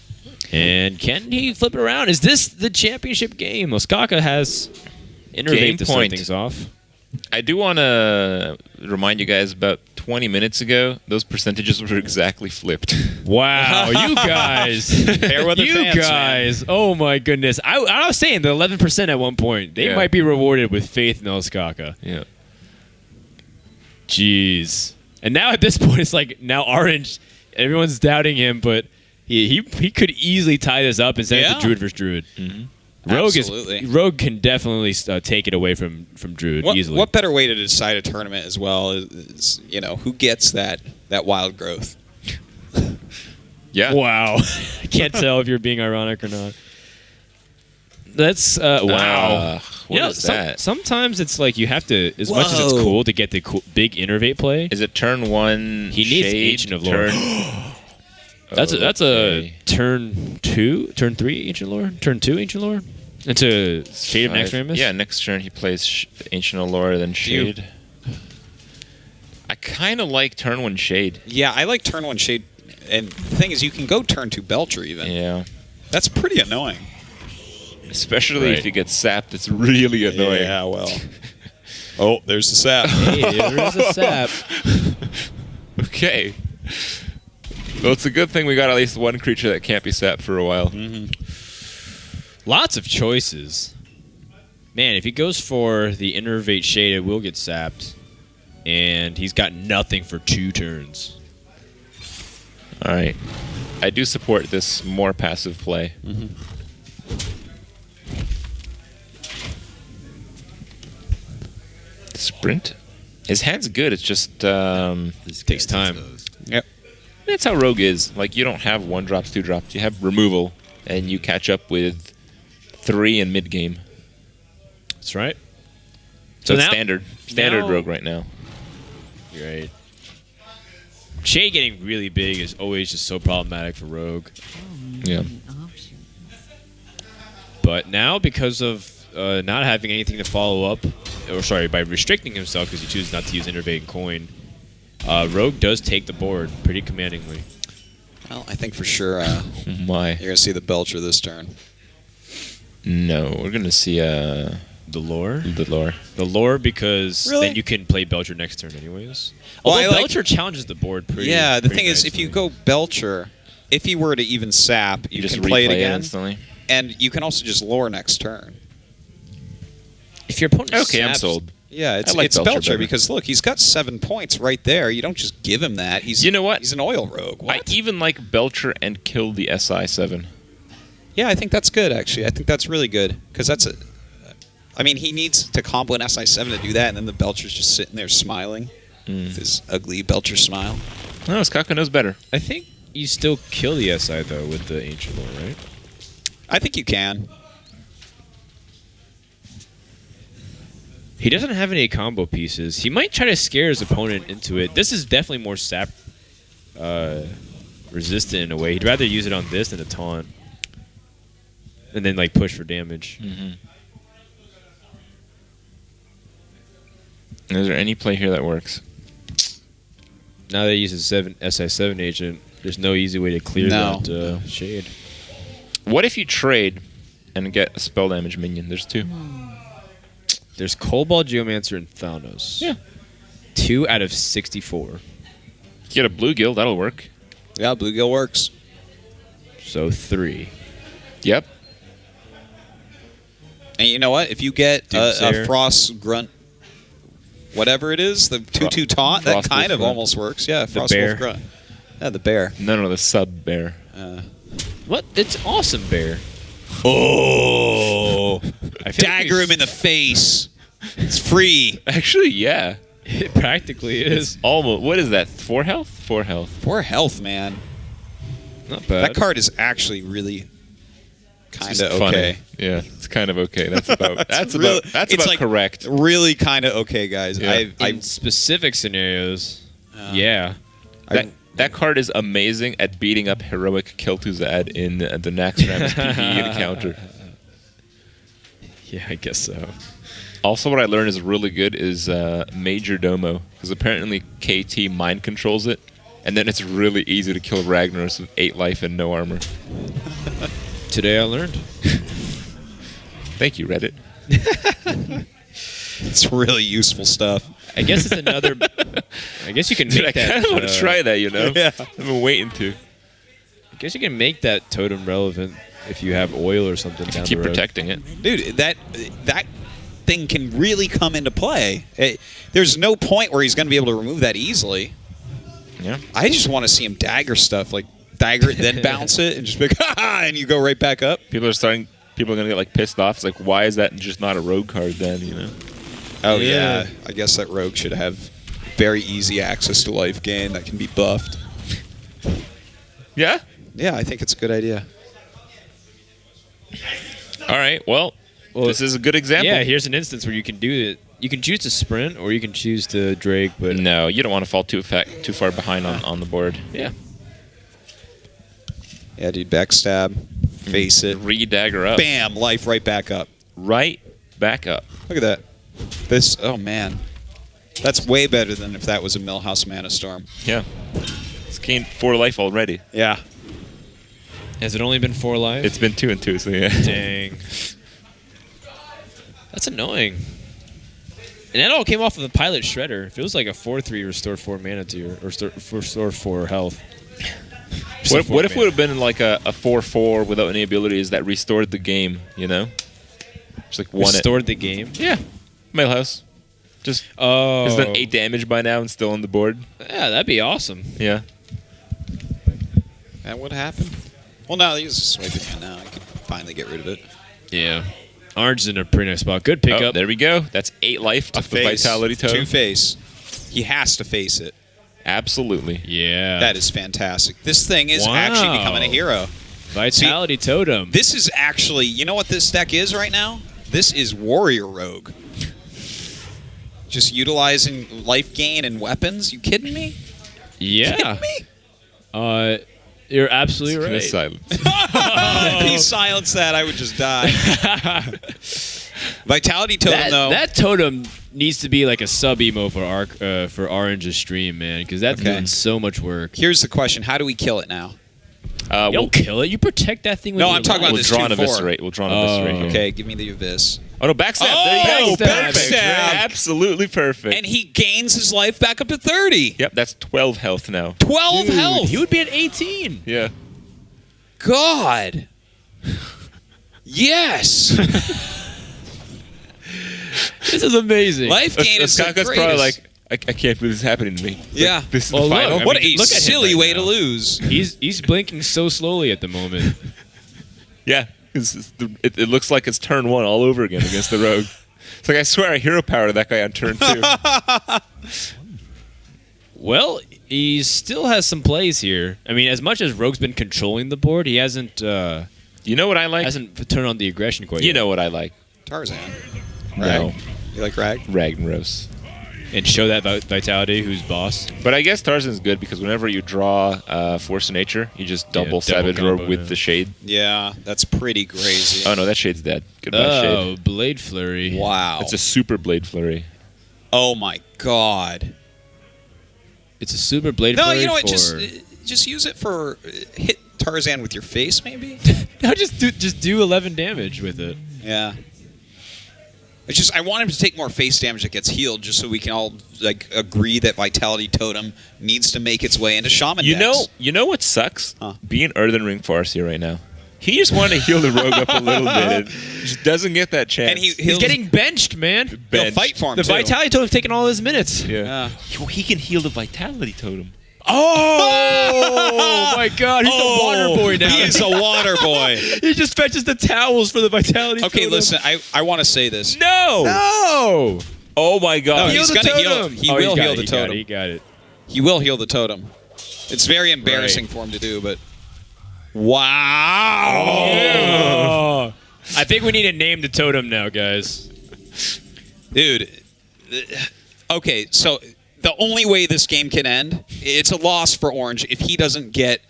And can he flip it around? Is this the championship game? Ostkaka has Game innervate to start point. things off. I do want to remind you guys about 20 minutes ago, those percentages were exactly flipped. Wow, you guys. Fairweather you fans, guys. Oh, my goodness. I was saying the 11% at one point. They Yeah. might be rewarded with faith in Ostkaka. Yeah. Jeez. And now at this point, it's like now Orange, everyone's doubting him, but he could easily tie this up and send it Yeah. to Druid versus Druid. Mm-hmm. Absolutely. Rogue can definitely take it away from Druid easily. What better way to decide a tournament as well is who gets that wild growth? Yeah. Wow. I can't tell if you're being ironic or not. That's wow. What is that? Sometimes it's like you have to, as much as it's cool to get the big innervate play. Is it turn one? He needs shade, Ancient of Lore. That's Okay. a turn 2, turn 3 Ancient Lore, turn 2 Ancient Lore. Into Shade of Naxxramas? Yeah, next turn he plays Ancient Allure, then Shade. I kind of like turn one Shade. Yeah, I like turn one Shade. And the thing is, you can go turn two Belcher even. Yeah. That's pretty annoying. Especially Right. if you get sapped, it's really annoying. Yeah, well. Oh, there's the sap. Hey, there is a sap. Okay. Well, it's a good thing we got at least one creature that can't be sapped for a while. Lots of choices. Man, if he goes for the Innervate Shade, it will get sapped. And he's got nothing for 2 turns. All right. I do support this more passive play. Sprint? His hand's good. It's just Takes time. Yep. that's how Rogue is. Like you don't have 1-drops, 2-drops. You have removal, and you catch up with 3 in mid game. That's right. So it's now- standard now- Rogue right now. Right. Shade getting really big is always just so problematic for Rogue. Yeah. Options. But now, because of not having anything to follow up, or sorry, by restricting himself because he chooses not to use Innervate and Coin, Rogue does take the board pretty commandingly. Well, I think for sure My. you're going to see the Belcher this turn. No, we're gonna see The lore? the lore. The lore, because Really? then you can play Belcher next turn anyways. Well, Although I like- Belcher challenges the board pretty Yeah, the pretty thing is, if you nicely. go Belcher, if he were to even sap, you just can play it replay again. instantly. And you can also just lore next turn. If your opponent Okay, I'm saps- sold. Yeah, it's I like Belcher Belcher better. because look, he's got 7 points right there. You don't just give him that. He's You know what? He's an oil rogue. I What? even like Belcher and kill the SI7. Yeah, I think that's good actually. I think that's really good because that's a. I mean, he needs to combo an SI7 to do that, and then the Belcher's just sitting there smiling with his ugly Belcher smile. No, Ostkaka knows better. I think you still kill the SI though with the Ancient Lore, right? I think you can. He doesn't have any combo pieces. He might try to scare his opponent into it. This is definitely more sap resistant in a way. He'd rather use it on this than a taunt. And then like push for damage. Is there any play here that works? Now that he uses SI7 agent, there's no easy way to clear No. that shade. What if you trade and get a spell damage minion? There's 2. There's Cobalt, Geomancer, and Thanos. Yeah. 2 out of 64. Get a bluegill, that'll work. Yeah, Bluegill works. So 3. Yep. And you know what? If you get a Doomsayer. Frost Grunt, whatever it is, the 2/2 taunt, that Frost kind Wolf of Grunt. almost works. Yeah, Frost bear. Wolf Grunt. Yeah, the bear. No, the sub bear. What? It's awesome, Bear. Oh, I feel dagger him in the face. It's free. Actually, yeah. It practically is. Almost. What is that? 4 health? 4 health. Poor health, man. Not bad. That card is actually really kind Just of funny. okay. Yeah, it's kind of okay. That's about. That's really- about. That's it's about like- correct. Really kind of okay, guys. Yeah. I In specific scenarios, yeah. That That card is amazing at beating up heroic Kel'Thuzad in the Naxxramas PvE encounter. Yeah, I guess so. Also, what I learned is really good is Major Domo, because apparently KT mind controls it, and then it's really easy to kill Ragnaros with 8 life and no armor. Today I learned. Thank you, Reddit. It's really useful stuff. I guess it's another. I guess you can make Dude, I that. kind of want to try that, you know? Yeah. I've been waiting to. I guess you can make that totem relevant if you have oil or something down Keep the road. protecting it. Dude, that thing can really come into play. There's no point where he's going to be able to remove that easily. Yeah. I just want to see him dagger stuff, like dagger it, then bounce it, and just be like, ha, and you go right back up. People are going to get like pissed off. It's like, why is that just not a rogue card then, you know? Oh, Yeah. yeah. I guess that rogue should have very easy access to life gain that can be buffed. Yeah? Yeah, I think it's a good idea. All right, well, this is a good example. Yeah, here's an instance where you can do it. You can choose to sprint or you can choose to Drake, but No, you don't want to fall too far behind on the board. yeah. Yeah, dude, backstab, face it, Re-dagger up. bam, life right back up. Right back up. Look at that. This, oh man. That's way better than if that was a Millhouse Mana Storm. Yeah. It's gained 4 life already. Yeah. Has it only been 4 lives? It's been 2 and 2, so yeah. Dang. That's annoying. And that all came off of the Pilot Shredder. If it was like a 4/3 restore 4 mana to your, or restore 4 health. What if it would have been like a 4/4 without any abilities that restored the game, you know? Just like won restored the game? it. Yeah. Mailhouse. Just Oh. has done 8 damage by now and still on the board. Yeah, that'd be awesome. Yeah. That would happen. Well, now he's swiping it now. I can finally get rid of it. Yeah. Orange is in a pretty nice spot. Good pickup. Oh, there we go. That's 8 life to the Vitality Totem. 2 face. He has to face it. Absolutely. Yeah. That is fantastic. This thing is Wow. actually becoming a hero. Vitality Totem. This is actually, you know what this deck is right now? This is Warrior Rogue. Just utilizing life gain and weapons? You kidding me? Yeah. Kidding me? You're absolutely Kinda right. silent. If he silenced that, I would just die. Vitality Totem, though. That totem needs to be like a sub emo for Orange's stream, man, because that's Okay. doing so much work. Here's the question. How do we kill it now? You'll kill it. You protect that thing with No, your I'm talking about life. We'll this draw an 2/4. eviscerate. We'll draw an eviscerate. here. Okay, give me the Abyss. Oh, no, backstab. Oh, there you go. backstab. Perfect. Backstab. Absolutely perfect. And he gains his life back up to 30. Yep, that's 12 health now. 12 Dude, health. He would be at 18. Yeah. God. Yes. This is amazing. Life gain is the Ostkaka's greatest. probably like, I can't believe this is happening to me. Yeah. Like, this is Well, the look, final. I mean, What a look at him silly right way now. to lose. He's blinking so slowly at the moment. Yeah. It looks like it's turn 1 all over again against the rogue. It's like, I swear I hero powered that guy on turn 2. Well, he still has some plays here. I mean, as much as Rogue's been controlling the board, he hasn't You know what I like? hasn't turned on the aggression quite You yet. know what I like? Tarzan. No. You like Rag? Ragnaros. And show that Vitality, who's boss. But I guess Tarzan's good because whenever you draw Force of Nature, you just double double Savage combo, Robe with yeah. the Shade. Yeah, that's pretty crazy. Oh, no, that Shade's dead. Goodbye, Oh, Shade. Blade Flurry. Wow. It's a super Blade Flurry. Oh my God. It's a super Blade No, Flurry you know what? for... Just use it for hit Tarzan with your face, maybe. No, just do 11 damage with it. Yeah. It's just I want him to take more face damage that gets healed, just so we can all like agree that Vitality Totem needs to make its way into Shaman decks. You know what sucks? Huh. Being Earthen Ring Farseer right now. He just wanted to heal the rogue up a little bit. Just doesn't get that chance. And He's getting benched, man. he'll benched. fight for him The too. Vitality Totem's taking all his minutes. Yeah. He can heal the Vitality Totem. Oh my God! He's a water boy now. He is a water boy. He just fetches the towels for the Vitality Okay, Totem. listen, I want to say this. No! No! Oh my No, god. he's Heal the gonna heal. totem. He Oh, will got heal it, the he got it, totem. He got it. He will heal the totem. It's very embarrassing for him to do, but wow. Oh. I think we need to name the totem now, guys. Dude. Okay, so the only way this game can end, it's a loss for Orange if he doesn't get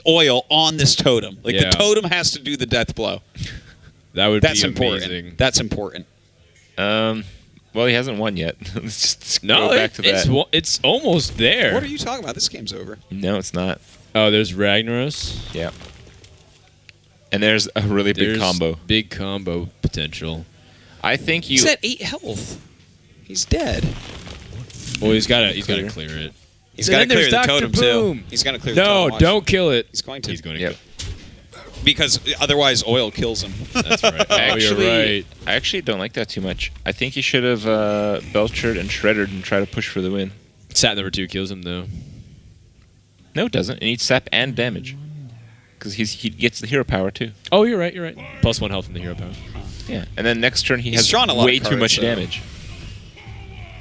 oil on this totem. Like, the totem has to do the death blow. That would That's be important. amazing. That's important. Well, he hasn't won yet. Let's just No, go back to that. it's almost there. What are you talking about? This game's over. No, it's not. Oh, there's Ragnaros. Yeah. And there's a really big combo. Big combo potential. I think you. He's at 8 health. He's dead. Well, he's got to clear it. He's got to clear the Dr. totem, Boom. too. He's got to clear the totem. No, Watch. don't kill it. He's going to. He's going to Yep. kill it. Because otherwise oil kills him. That's right. Oh, you're right. I actually don't like that too much. I think he should have Belchered and Shredded and try to push for the win. Sat number 2 kills him, though. No, it doesn't. It needs sap and damage. Because he gets the hero power, too. Oh, you're right. You're right. Plus 1 health from the hero power. Yeah. And then next turn He's has drawn a lot way of too cards, much though. damage.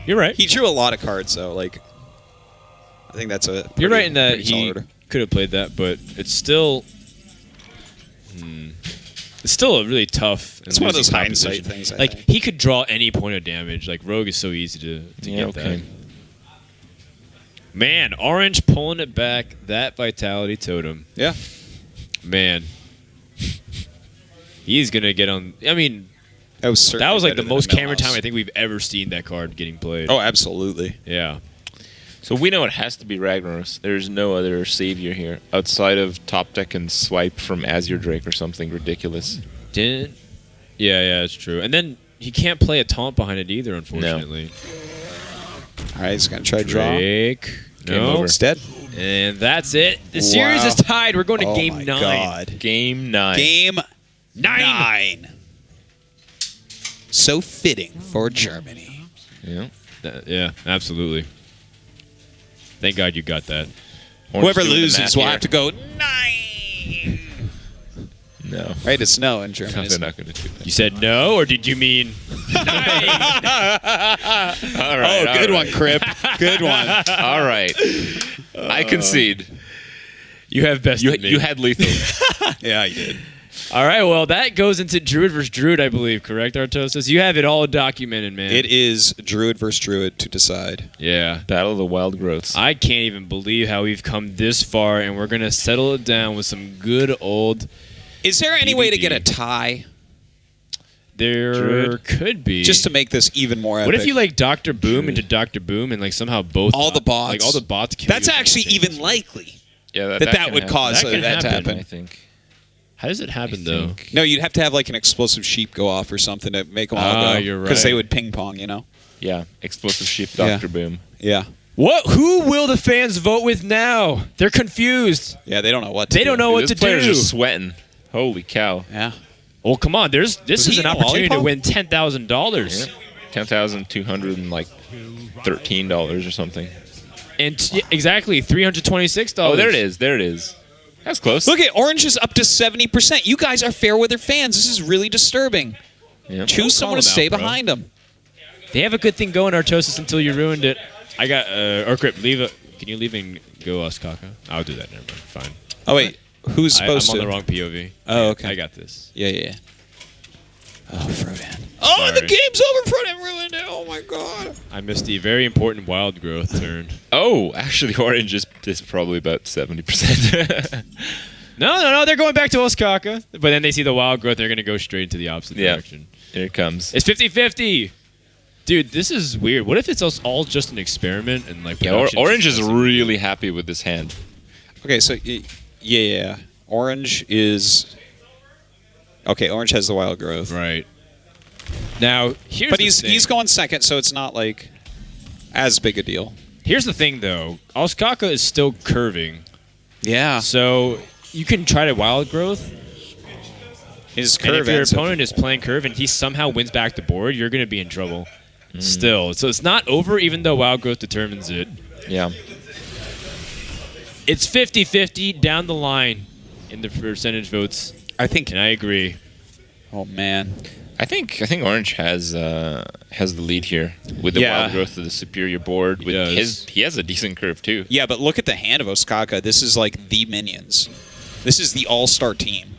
You're right. He drew a lot of cards, though. Like, I think that's a You're right in that pretty solid he order. could have played that, but it's still... It's still a really tough. And It's one of those losing hindsight proposition. things, I Like, think. he could draw any point of damage. Like, Rogue is so easy to Yeah, get okay. that. Man, Orange pulling it back. That Vitality Totem. Yeah. Man. He's going to get on... I mean, That was certainly that was like the better than most a camera Millhouse. time I think we've ever seen that card getting played. Oh, absolutely. Yeah. So we know it has to be Ragnaros. There's no other savior here outside of top deck and swipe from Azure Drake or something ridiculous. Yeah, it's true. And then he can't play a taunt behind it either, unfortunately. All right, he's going to try to draw. Drake. Game No. over. He's dead. And that's it. The series Wow. is tied. We're going to Oh game my 9. God. Game 9. Game 9. So fitting for Germany. Yeah. Yeah, absolutely. Thank God you got that. Orange Whoever doing the loses math will here. have to go 9. No. Right, it's no in Germany. They're isn't not it? going to do that. You said no, or did you mean 9? All right. Oh, all good right. one, Crip. Good one. All right. I concede. You have best You, of me. you had lethal. Yeah, you did. All right, well, that goes into Druid versus Druid, I believe, correct, Artosis? You have it all documented, man. It is Druid versus Druid to decide. Yeah. Battle of the Wild Growths. I can't even believe how we've come this far, and we're going to settle it down with some good old... Is there any way to BBD. get a tie? There Druid. could be. Just to make this even more epic. What if you like Dr. Boom into Dr. Boom and like somehow both all the bots? like all the bots kill That's you at the actually same even time. likely. Yeah, That can would happen. cause That can that to happen, happen. I think. How does it happen I though? think. No, you'd have to have like an explosive sheep go off or something to make them all Ah, go. you're Because they right. would ping pong, you know? Yeah, Explosive Sheep, Yeah. Dr. Boom. Yeah. What? Who will the fans vote with now? They're confused. Yeah, they don't know what to They do. don't know Dude, what this to player's do. just sweating. Holy cow. Yeah. Well, come on. This Was is he an in a opportunity to lollipop? win $10,000. Yeah. $10,213 or something. And exactly $326. Oh, there it is. There it is. That's close. Look at Orange is up to 70%. You guys are fair weather fans. This is really disturbing. Yeah. Choose someone to them stay out, bro. behind them. They have a good thing going, Artosis, until you ruined it. I got Urkrip, leave it. Can you leave and go Ostkaka? I'll do that. Never mind. Fine. Oh, wait. Who's I'm supposed on to? the wrong POV. Oh, okay. I got this. Yeah. Oh, Frodan. Oh, Sorry. the game's over. Frodan ruined it. Oh, my God. I missed the very important wild growth turn. Oh, actually, Orange is probably about 70%. No. They're going back to Ostkaka. But then they see the wild growth. They're going to go straight into the opposite Yeah. direction. Here it comes. It's 50-50. Dude, this is weird. What if it's all just an experiment and like Yeah, production Orange just is doesn't- really happy with this hand. Okay, so, yeah. Orange is... Okay, Orange has the wild growth. right. Now, here's But the thing. he's going second, so it's not, like, as big a deal. Here's the thing, though. Ostkaka is still curving. Yeah. So you can try to wild growth. His And curve if your ends up- opponent is playing curve and he somehow wins back the board, you're going to be in trouble still. So it's not over even though wild growth determines it. Yeah. It's 50-50 down the line in the percentage votes, I think... and I agree. Oh, man. I think Orange has the lead here with the Yeah. wild growth of the superior board. With does. he has a decent curve too. Yeah, but look at the hand of Ostkaka. This is, like, the minions. This is the all-star team.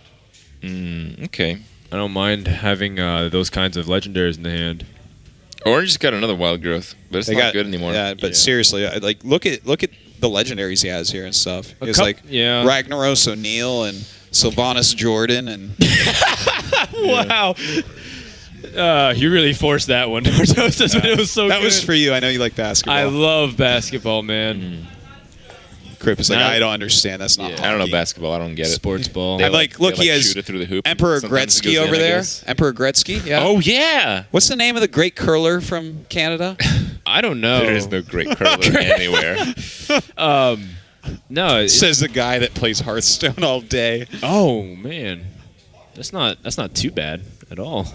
Okay. I don't mind having those kinds of legendaries in the hand. Orange got another wild growth, but it's not good anymore. Yeah, but seriously, like look at the legendaries he has here and stuff. It's like Ragnaros O'Neal and Sylvanas Jordan and wow. You really forced that one. It was so that good. was for you. I know you like basketball. I love basketball, man. Crip is like, I don't understand. That's not hockey. I don't know basketball. I don't get it. Sports ball. I'm like, look, he has shoot it through the hoop. Emperor Sometimes it Gretzky goes over in, I there. guess. Emperor Gretzky. Yeah. Oh yeah. What's the name of the great curler from Canada? I don't know. There is no great curler anywhere. No, Says the guy that plays Hearthstone all day. oh man, that's not too bad at all.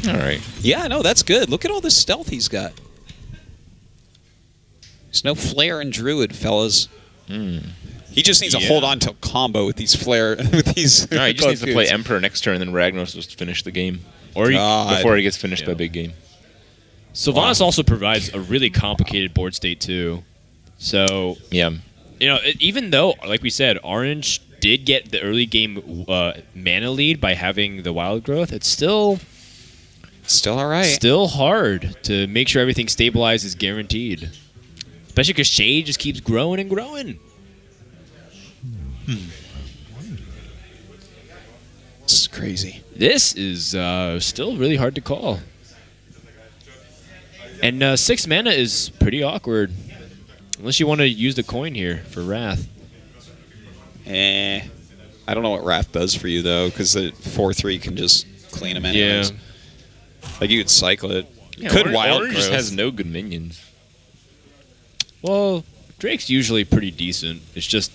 All right. Yeah, no, that's good. Look at all this stealth he's got. There's no flare and druid, fellas. He just needs to hold on to a combo with these flare with these. No, he just needs to play Emperor next turn, and then Ragnaros just finish the game, Or before he gets finished by big game. Sylvanas also provides a really complicated board state too. So Yeah. Even though, like we said, Orange did get the early game mana lead by having the wild growth, it's still all right. still hard to make sure everything stabilizes guaranteed. Especially because Shade just keeps growing and growing. This is crazy. This is still really hard to call. And 6 mana is pretty awkward. Unless you want to use the coin here for Wrath. I don't know what Wrath does for you, though, because the 4/3 can just clean them anyways. Yeah. Like, you could cycle it. Yeah, Could wild Orange growth. has no good minions. Well, Drake's usually pretty decent. It's just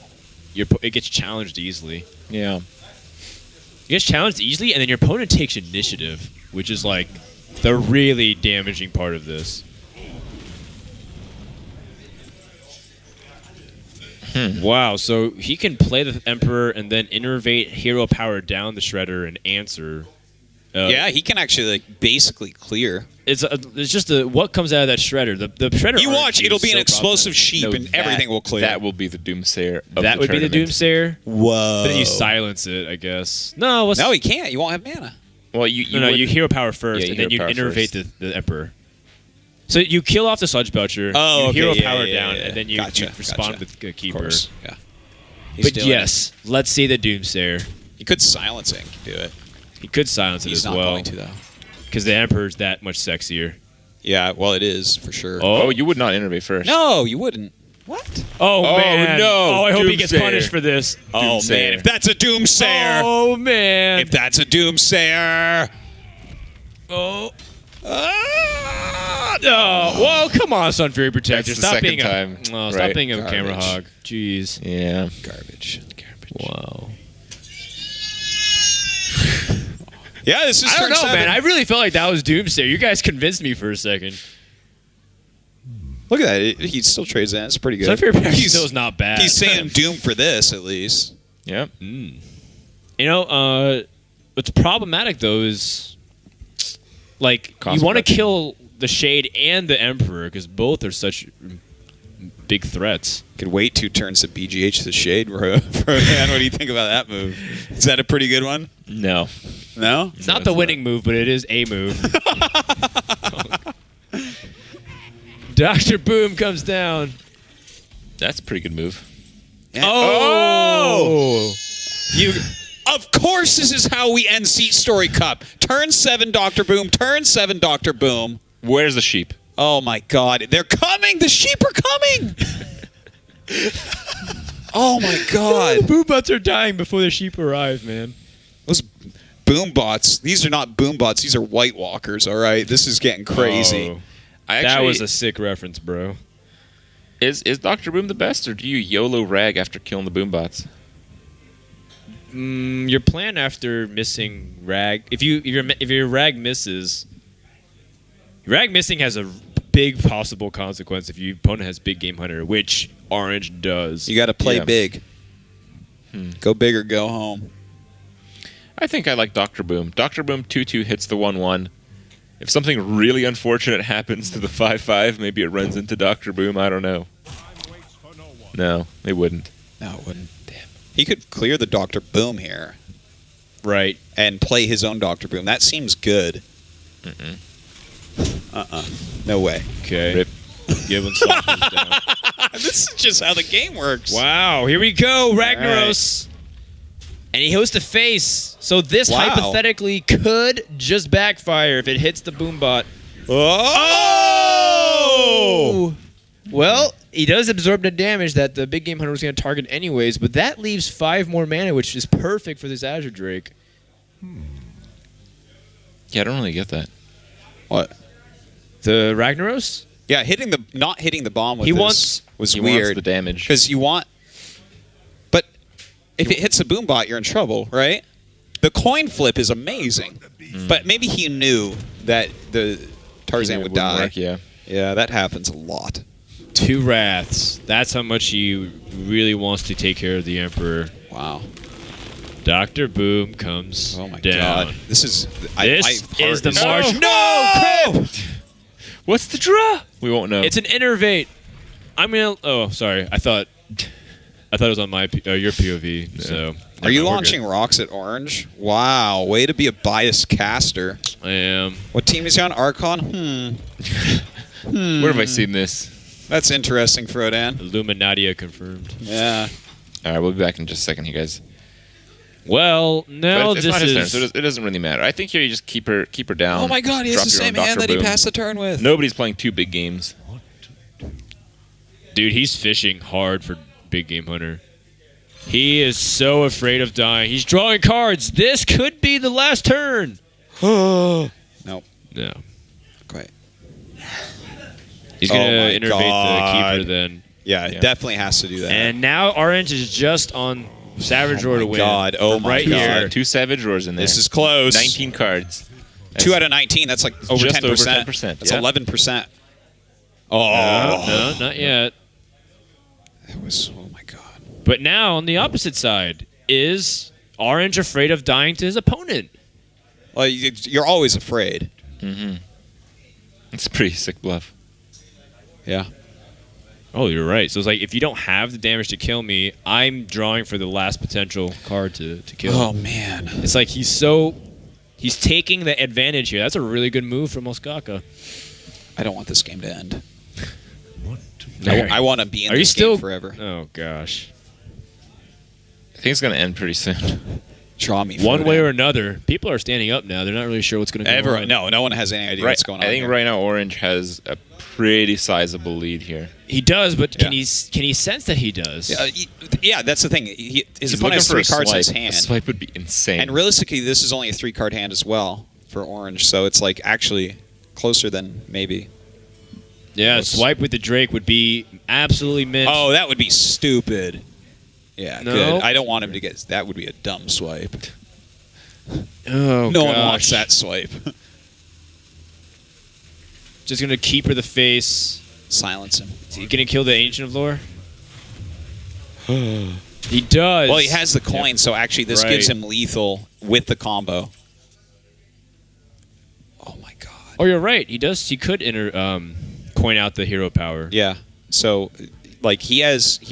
it gets challenged easily. Yeah. It gets challenged easily, and then your opponent takes initiative, which is like the really damaging part of this. Wow, so he can play the Emperor and then innervate hero power down the Shredder and answer. Yeah, he can actually like basically clear. It's just what comes out of that Shredder. The Shredder. You watch, it'll be an so explosive sheep, No, and everything will clear. That will be the Doomsayer. Of That would be the tournament. Doomsayer. Whoa! But then you silence it, I guess. No, No, he can't. You won't have mana. Well, you you hero power first, Yeah, and then you hero power innervate first. the Emperor. So you kill off the Sludge Belcher, Oh, you okay, hero yeah, power yeah, down, yeah, and then you respond with a Of Keeper. course. Yeah. He's But doing yes, let's see the Doomsayer. it. He could silence it and do it. He could silence it He's as not well, going to though. because the Emperor's that much sexier. Yeah, well, it is for sure. Oh, you would not innervate first. No, you wouldn't. What? Oh man! no, Oh, I hope he gets Doomsayer. punished for this. Oh Doomsayer. man, if that's a Doomsayer. Oh man! If that's a Doomsayer. Oh. Oh, well, come on, Sun Fury Protector. That's the Stop being second time, stop right? being a camera Garbage. hog. Jeez. Yeah. Garbage. Wow. Yeah, this is I don't turn know, 7. man. I really felt like that was Doomsayer. You guys convinced me for a second. Look at that. He still trades in. It's pretty good. Sun Fury Protector He's- still is not bad. He's saying Doom for this, at least. Yep. What's problematic though is like Cost you want to reduction. kill the Shade and the Emperor because both are such big threats. Could wait 2 turns to BGH the Shade, bro. Man, what do you think about that move? Is that a pretty good one? No. No? It's not the winning move, but it is a move. Dr. Boom comes down. That's a pretty good move. Oh! You. Of course, this is how we end Seatstory Cup. Turn 7, Dr. Boom. Turn 7, Dr. Boom. Where's the sheep? Oh my God, they're coming! The sheep are coming! Oh my God. Boom bots are dying before the sheep arrive, man. Those boom bots, these are not boom bots, these are White Walkers, all right? This is getting crazy. Oh, I that actually, was a sick reference, bro. Is Dr. Boom the best, or do you YOLO rag after killing the boombots? Your plan after missing rag, if your rag misses, rag missing has a big possible consequence if your opponent has big game hunter, which Orange does. You got to play Yeah. big. Go big or go home. I think I like Dr. Boom. Dr. Boom 2/2 hits the 1/1. If something really unfortunate happens to the 5/5, maybe it runs into Dr. Boom. I don't know. No, it wouldn't. No, it wouldn't. Damn. He could clear the Dr. Boom here Right. and play his own Dr. Boom. That seems good. No way. Okay. Rip. Gibbon softs down. This is just how the game works. Wow, here we go, Ragnaros. And he hosts a face. So this Wow. hypothetically could just backfire if it hits the Boombot. Oh! Well, he does absorb the damage that the big game hunter was going to target anyways, but that leaves 5 more mana, which is perfect for this Azure Drake. Yeah, I don't really get that. What? The Ragnaros? Yeah, not hitting the bomb with He this wants- was He wants weird. the damage. Because you want... But if it hits a Boombot, you're in trouble, right? The coin flip is amazing. But maybe he knew that the Tarzan would die. Work, yeah. Yeah, that happens a lot. 2 Wraths. That's how much he really wants to take care of the Emperor. Wow. Dr. Boom comes Oh my down. god. This is... This is the march. No! Crap! What's the draw? We won't know. It's an innervate. I'm gonna. Oh, sorry. I thought it was on my your POV. So Are you we're launching rocks at orange? Wow. Way to be a biased caster. good. I am. What team is he on? Archon? Where have I seen this? That's interesting, Frodan. Illuminatia confirmed. Yeah. All right, we'll be back in just a second, you guys. Well, no, But it's not this his turn, is. so it doesn't really matter. I think here you just keep her down. Oh my god, he has drop the your same own hand Dr. that he Boom. passed the turn with. Nobody's playing 2 big games. Dude, he's fishing hard for big game hunter. He is so afraid of dying. He's drawing cards. This could be the last turn. Nope. No. Quite. He's gonna Oh my innervate God. the keeper then. Yeah, it definitely has to do that. And now orange is just on Savage Roar my to win. God. Oh From my right God. here. 2 Savage Roars in there. This is close. 19 cards. 2 out of 19. That's like over just 10%. over 10%, That's yeah. 11%. Oh. No, not yet. That was, oh my god. But now on the opposite side, is orange afraid of dying to his opponent? Well, you're always afraid. It's a pretty sick bluff. Yeah. Oh, you're right. So it's like if you don't have the damage to kill me, I'm drawing for the last potential card to kill. Oh man. It's like he's taking the advantage here. That's a really good move from Ostkaka. I don't want this game to end. Are I want to be in you this still game forever. Oh gosh. I think it's going to end pretty soon. Draw me. One way Frodan. or another, people are standing up now. They're not really sure what's going to go on. No one has any idea what's going on. I think here. right now Orange has a pretty sizable lead here. He does, but can Yeah. he sense that he does? Yeah, that's the thing. His He's opponent has looking 3 cards in his swipe. A hand. swipe would be insane. And realistically, this is only a 3-card hand as well for orange, so it's like actually closer than maybe. Yeah, swipe with the Drake would be absolutely mint. Oh, that would be stupid. Yeah, No. good. I don't want him to get. That would be a dumb swipe. Oh, No one gosh. wants that swipe. Just gonna keep her the face. Silence him. Is he gonna kill the Ancient of Lore? He does. Well, he has the coin, so actually this Right. gives him lethal with the combo. Oh my god. Oh, you're right. He does. He could coin out the hero power. Yeah. So, like he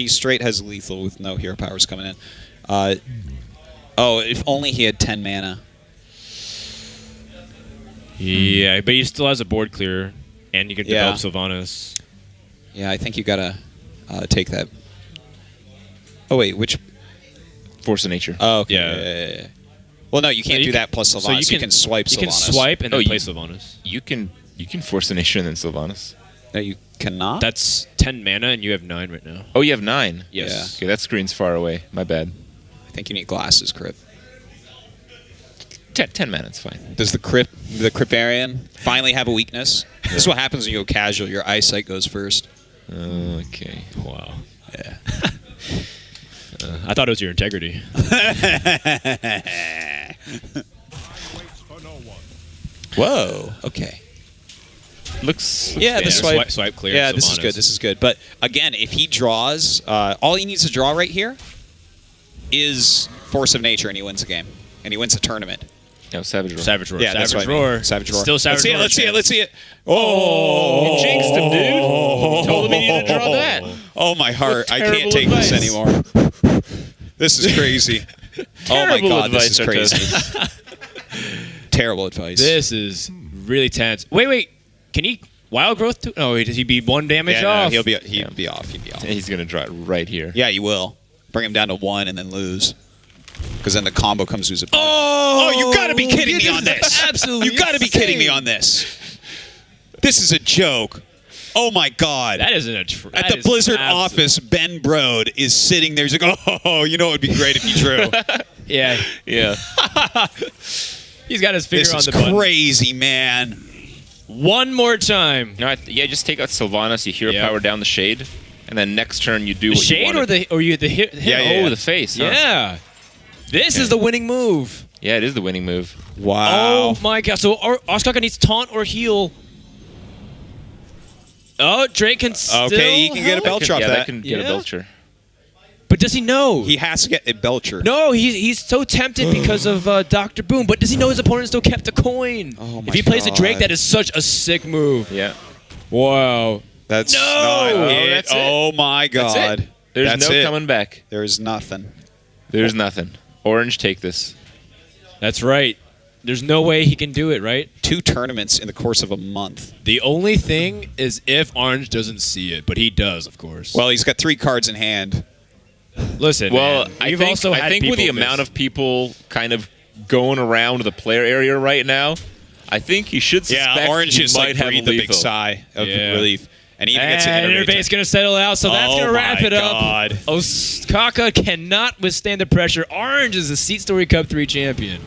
straight has lethal with no hero powers coming in. Oh, if only he had 10 mana. Yeah, but he still has a board clear, and you can Yeah. develop Sylvanas. Yeah, I think you gotta take that. Oh wait, which? Force of Nature. Oh, okay. Yeah. Yeah. Well, no, you can't you do can- that plus so Sylvanas. You can swipe Sylvanas. You can swipe and then Oh, play you- Sylvanas. You can Force of Nature and then Sylvanas. No, you cannot. That's 10 mana, and you have 9 right now. Oh, you have 9. Yes. Yeah. Okay, that screen's far away. My bad. I think you need glasses, Crip. 10 mana, it's fine. Does the Criparian finally have a weakness? This is what happens when you go casual. Your eyesight goes first. Okay. Wow. Yeah. I thought it was your integrity. Whoa. Okay. Looks Yeah, fair. the swipe. Swipe clear. Yeah, this is Sylvanas. good. This is good. But again, if he draws, all he needs to draw right here is Force of Nature, and he wins the game, and he wins the tournament. No, Savage Roar. Savage Roar. Yeah, that's Savage what I mean. Roar. Savage Roar. Still Savage Roar. Let's see it. chance. Let's see it. Oh, You jinxed him, dude. You told him he needed to draw that. Oh my heart! I terrible can't take advice. this anymore. This is crazy. Oh my Terrible god, this is advice, crazy. Terrible advice. This is really tense. Wait. Can he wild growth? Oh, does he be 1 damage off? No, he'd be off. He's going to draw it right here. Yeah, you will. Bring him down to 1 and then lose. Because then the combo comes through. Oh, you got to be kidding me on this. Absolutely. You got to be kidding me on this. This is a joke. Oh my God. That isn't a At the Blizzard office, Ben Brode is sitting there. He's like, oh, you know it would be great if you drew. Yeah. Yeah. He's got his finger on the This button. is crazy, man. One more time. No, just take out Sylvanas, you hero power down the Shade, and then next turn you do The what you shade want. or you the hit? Oh, the face. Huh? Yeah. This is the winning move. Yeah, it is the winning move. Wow. Oh my God! So Ostkaka needs taunt or heal. Oh, Drake can still. Okay, he can get a help. Belcher off Yeah, that. that can get a Yeah. Belcher. But does he know? He has to get a Belcher. No, he's so tempted because of Dr. Boom. But does he know his opponent still kept a coin? Oh my if he plays a Drake, God. that is such a sick move. Yeah. Wow. That's No! not Oh, it. that's it. Oh my God. That's it. There's That's no it. coming back. There's nothing. There's nothing. Orange, take this. That's right. There's no way he can do it, right? 2 tournaments in the course of a month. The only thing is if Orange doesn't see it, but he does, of course. Well, he's got 3 cards in hand. Listen, Well, man, I we've think, also I had think with the people amount miss. of people kind of going around the player area right now, I think he should suspect Yeah, Orange he just might like have breathed a big lethal. sigh of Yeah. relief. And he even gets an And innervate. everybody's going to settle out, so that's Oh going to wrap my it up. God. Ostkaka cannot withstand the pressure. Orange is the Seatstory Cup 3 champion.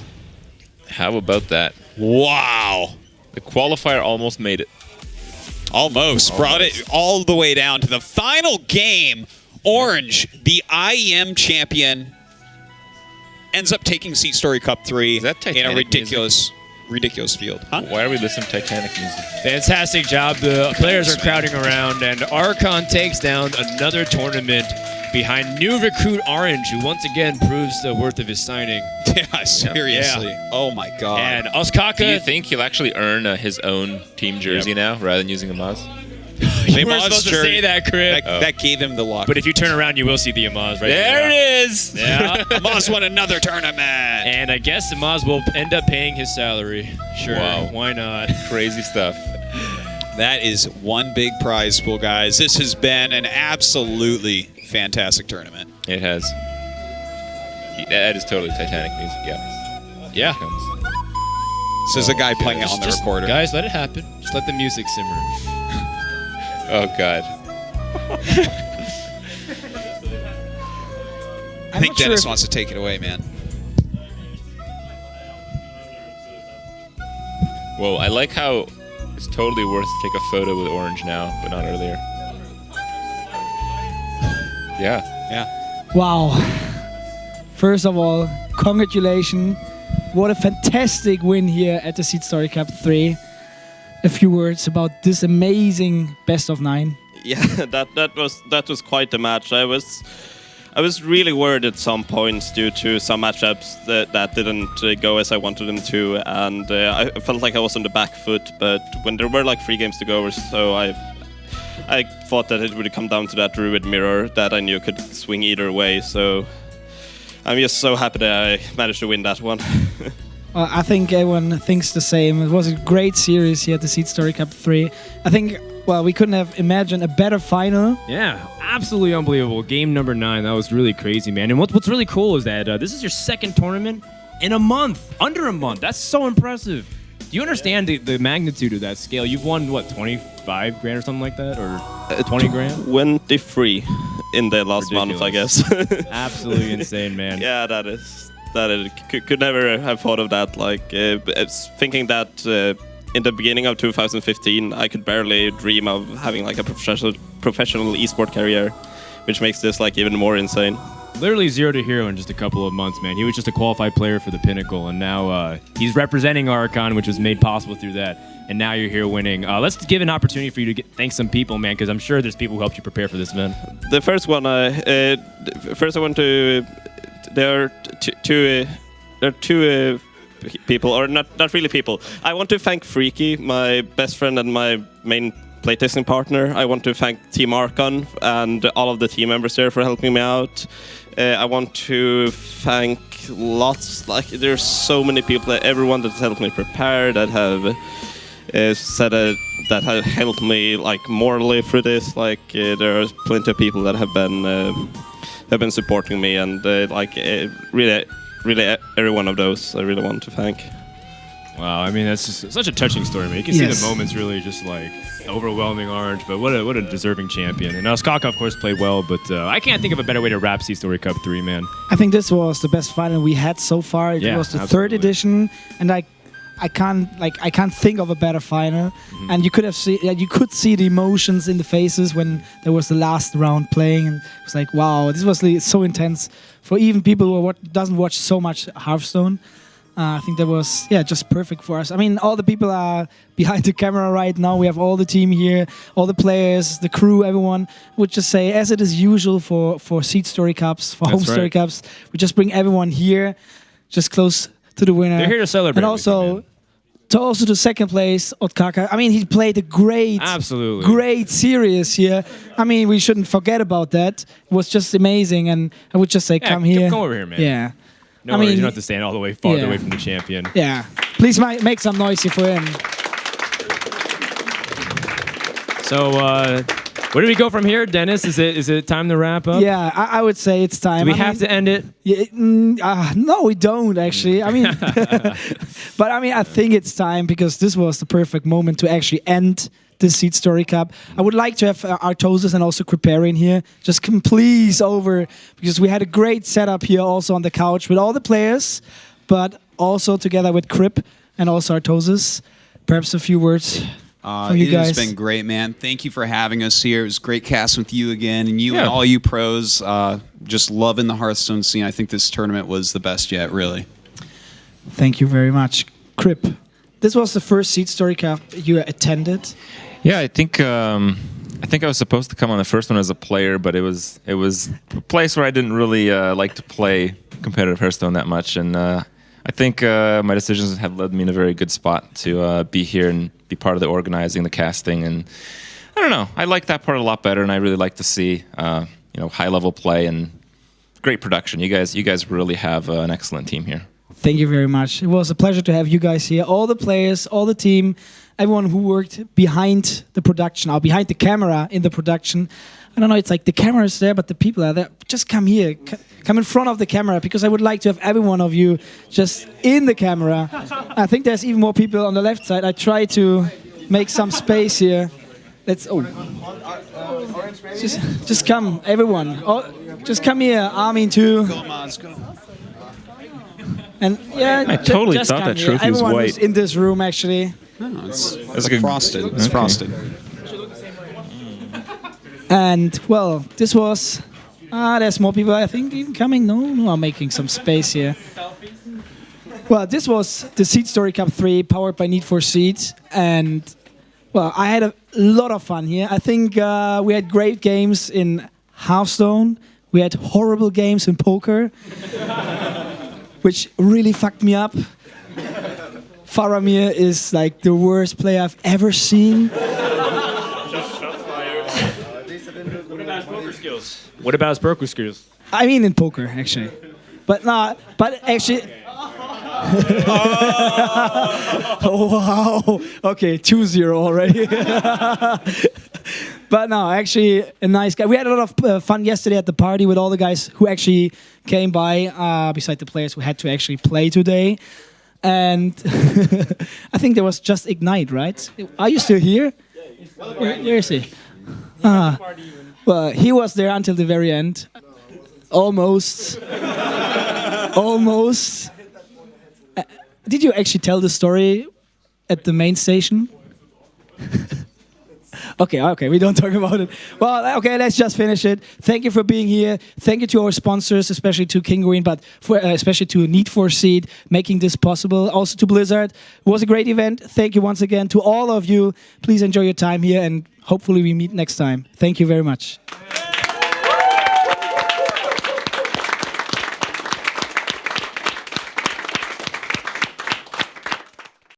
How about that? Wow. The qualifier almost made it. Almost. Brought it all the way down to the final game. Orange, the IEM champion, ends up taking Seatstory Cup 3 Is that in a Titanic ridiculous field. Huh? Why are we listening to Titanic music? Fantastic job. The players are crowding around, and Archon takes down another tournament behind new recruit Orange, who once again proves the worth of his signing. Yeah, seriously. Oh my God. And Ostkaka. Do you think he'll actually earn his own team jersey now rather than using a Maz? you weren't supposed to say that, Crib? That gave him the luck. But if you turn around, you will see the Amaz right There it is! Yeah. Moz won another tournament. And I guess Amaz will end up paying his salary. Sure. Wow. Why not? Crazy stuff. That is one big prize pool, guys. This has been an absolutely fantastic tournament. It has. That is totally Titanic music, yeah. Yeah. This is a guy playing it on the Just- recorder. Guys, let it happen. Just let the music simmer. Oh, God. I think Dennis wants to take it away, man. Whoa, I like how it's totally worth to take a photo with Orange now, but not earlier. Yeah. Yeah. Wow. First of all, congratulations. What a fantastic win here at the Seatstory Cup 3. A few words about this amazing best of 9. Yeah, that was quite a match. I was really worried at some points due to some matchups that didn't go as I wanted them to, and I felt like I was on the back foot. But when there were like 3 games to go or so, I thought that it would come down to that Druid mirror that I knew could swing either way. So I'm just so happy that I managed to win that one. I think everyone thinks the same. It was a great series here at the Seatstory Cup 3. I think, well, we couldn't have imagined a better final. Yeah, absolutely unbelievable. Game number 9. That was really crazy, man. And what's really cool is that this is your second tournament in a month. Under a month. That's so impressive. Do you understand the magnitude of that scale? You've won, what, 25 grand or something like that? Or 20 grand? 23 in the last month, I guess. Absolutely insane, man. Yeah, that is could never have thought of that. Like it's thinking that in the beginning of 2015, I could barely dream of having like a professional esport career, which makes this like even more insane. Literally 0 to hero in just a couple of months, man. He was just a qualified player for the Pinnacle, and now he's representing Archon, which was made possible through that. And now you're here winning. Let's give an opportunity for you to thank some people, man, because I'm sure there's people who helped you prepare for this event. The first one, first I want to. There are two people, or not really people. I want to thank Freaky, my best friend and my main playtesting partner. I want to thank Team Archon and all of the team members there for helping me out. I want to thank lots, like there's so many people, everyone that's helped me prepare, that have said that have helped me like morally through this. Like there are plenty of people that have been supporting me, and really every one of those I really want to thank. Wow, I mean that's just such a touching story, man. You can see the moments really just like overwhelming Orange, but what a deserving champion. And Ostkaka, of course, played well, but I can't think of a better way to wrap Seatstory Cup 3, man. I think this was the best final we had so far. It was the third edition, and I can't think of a better final. And you could see the emotions in the faces when there was the last round playing, and it was like, wow, this was so intense for even people who doesn't watch so much Hearthstone. I think that was just perfect for us. I mean, all the people are behind the camera right now. We have all the team here, all the players, the crew, everyone. Would just say, as it is usual for Seatstory Cups, for Home Story Cups, we just bring everyone here, just close to the winner. They're here to celebrate. And also to second place, Ostkaka. I mean, he played a great series here. I mean, we shouldn't forget about that. It was just amazing, and I would just say, come here. Come over here, man. Yeah. No worries, you don't have to stand all the way farther away from the champion. Yeah. Please make some noise for him. So, where do we go from here, Dennis? Is it time to wrap up? Yeah, I would say it's time. Do we have to end it? Yeah, no, we don't actually. I mean, but I mean, I think it's time because this was the perfect moment to actually end the Seatstory Cup. I would like to have Artosis and also Kriparian here just please over, because we had a great setup here also on the couch with all the players, but also together with Krip and also Artosis. Perhaps a few words from you guys. It has been great, man. Thank you for having us here. It was great casting with you again, and you and all you pros. Just loving the Hearthstone scene. I think this tournament was the best yet, really. Thank you very much. Krip, this was the first Seatstory Cup you attended. Yeah, I think I was supposed to come on the first one as a player, but it was a place where I didn't really like to play competitive Hearthstone that much, and I think my decisions have led me in a very good spot to be here and be part of the organizing, the casting, and I don't know. I like that part a lot better, and I really like to see high level play and great production. You guys really have an excellent team here. Thank you very much. It was a pleasure to have you guys here. All the players, all the team, everyone who worked behind the production, or behind the camera in the production. I don't know, it's like the camera is there, but the people are there. Just come here, come in front of the camera, because I would like to have every one of you just in the camera. I think there's even more people on the left side. I try to make some space here. Just come, everyone. Just come here, Armin too. And I totally just thought that here. trophy was Everyone white. who's in this room, actually. No, it's like frosted. It's frosted. And well, this was. There's more people, I think, even coming. No, I'm making some space here. Well, this was the Seatstory Cup 3, powered by Need for Seed, and well, I had a lot of fun here. I think we had great games in Hearthstone. We had horrible games in poker, which really fucked me up. Faramir is like the worst player I've ever seen. What about his poker skills? I mean, in poker, actually. But actually. Oh, wow. Okay, 2-0 already. But no, actually, a nice guy. We had a lot of fun yesterday at the party with all the guys who actually came by, beside the players who had to actually play today. And I think there was just Ignite, right? Are you still here? Where is he? Well, he was there until the very end. Almost. Almost. Did you actually tell the story at the main station? Okay, we don't talk about it. Well, okay, let's just finish it. Thank you for being here. Thank you to our sponsors, especially to King Green, but especially to Need for Seed, making this possible. Also to Blizzard. It was a great event. Thank you once again to all of you. Please enjoy your time here, and hopefully we meet next time. Thank you very much.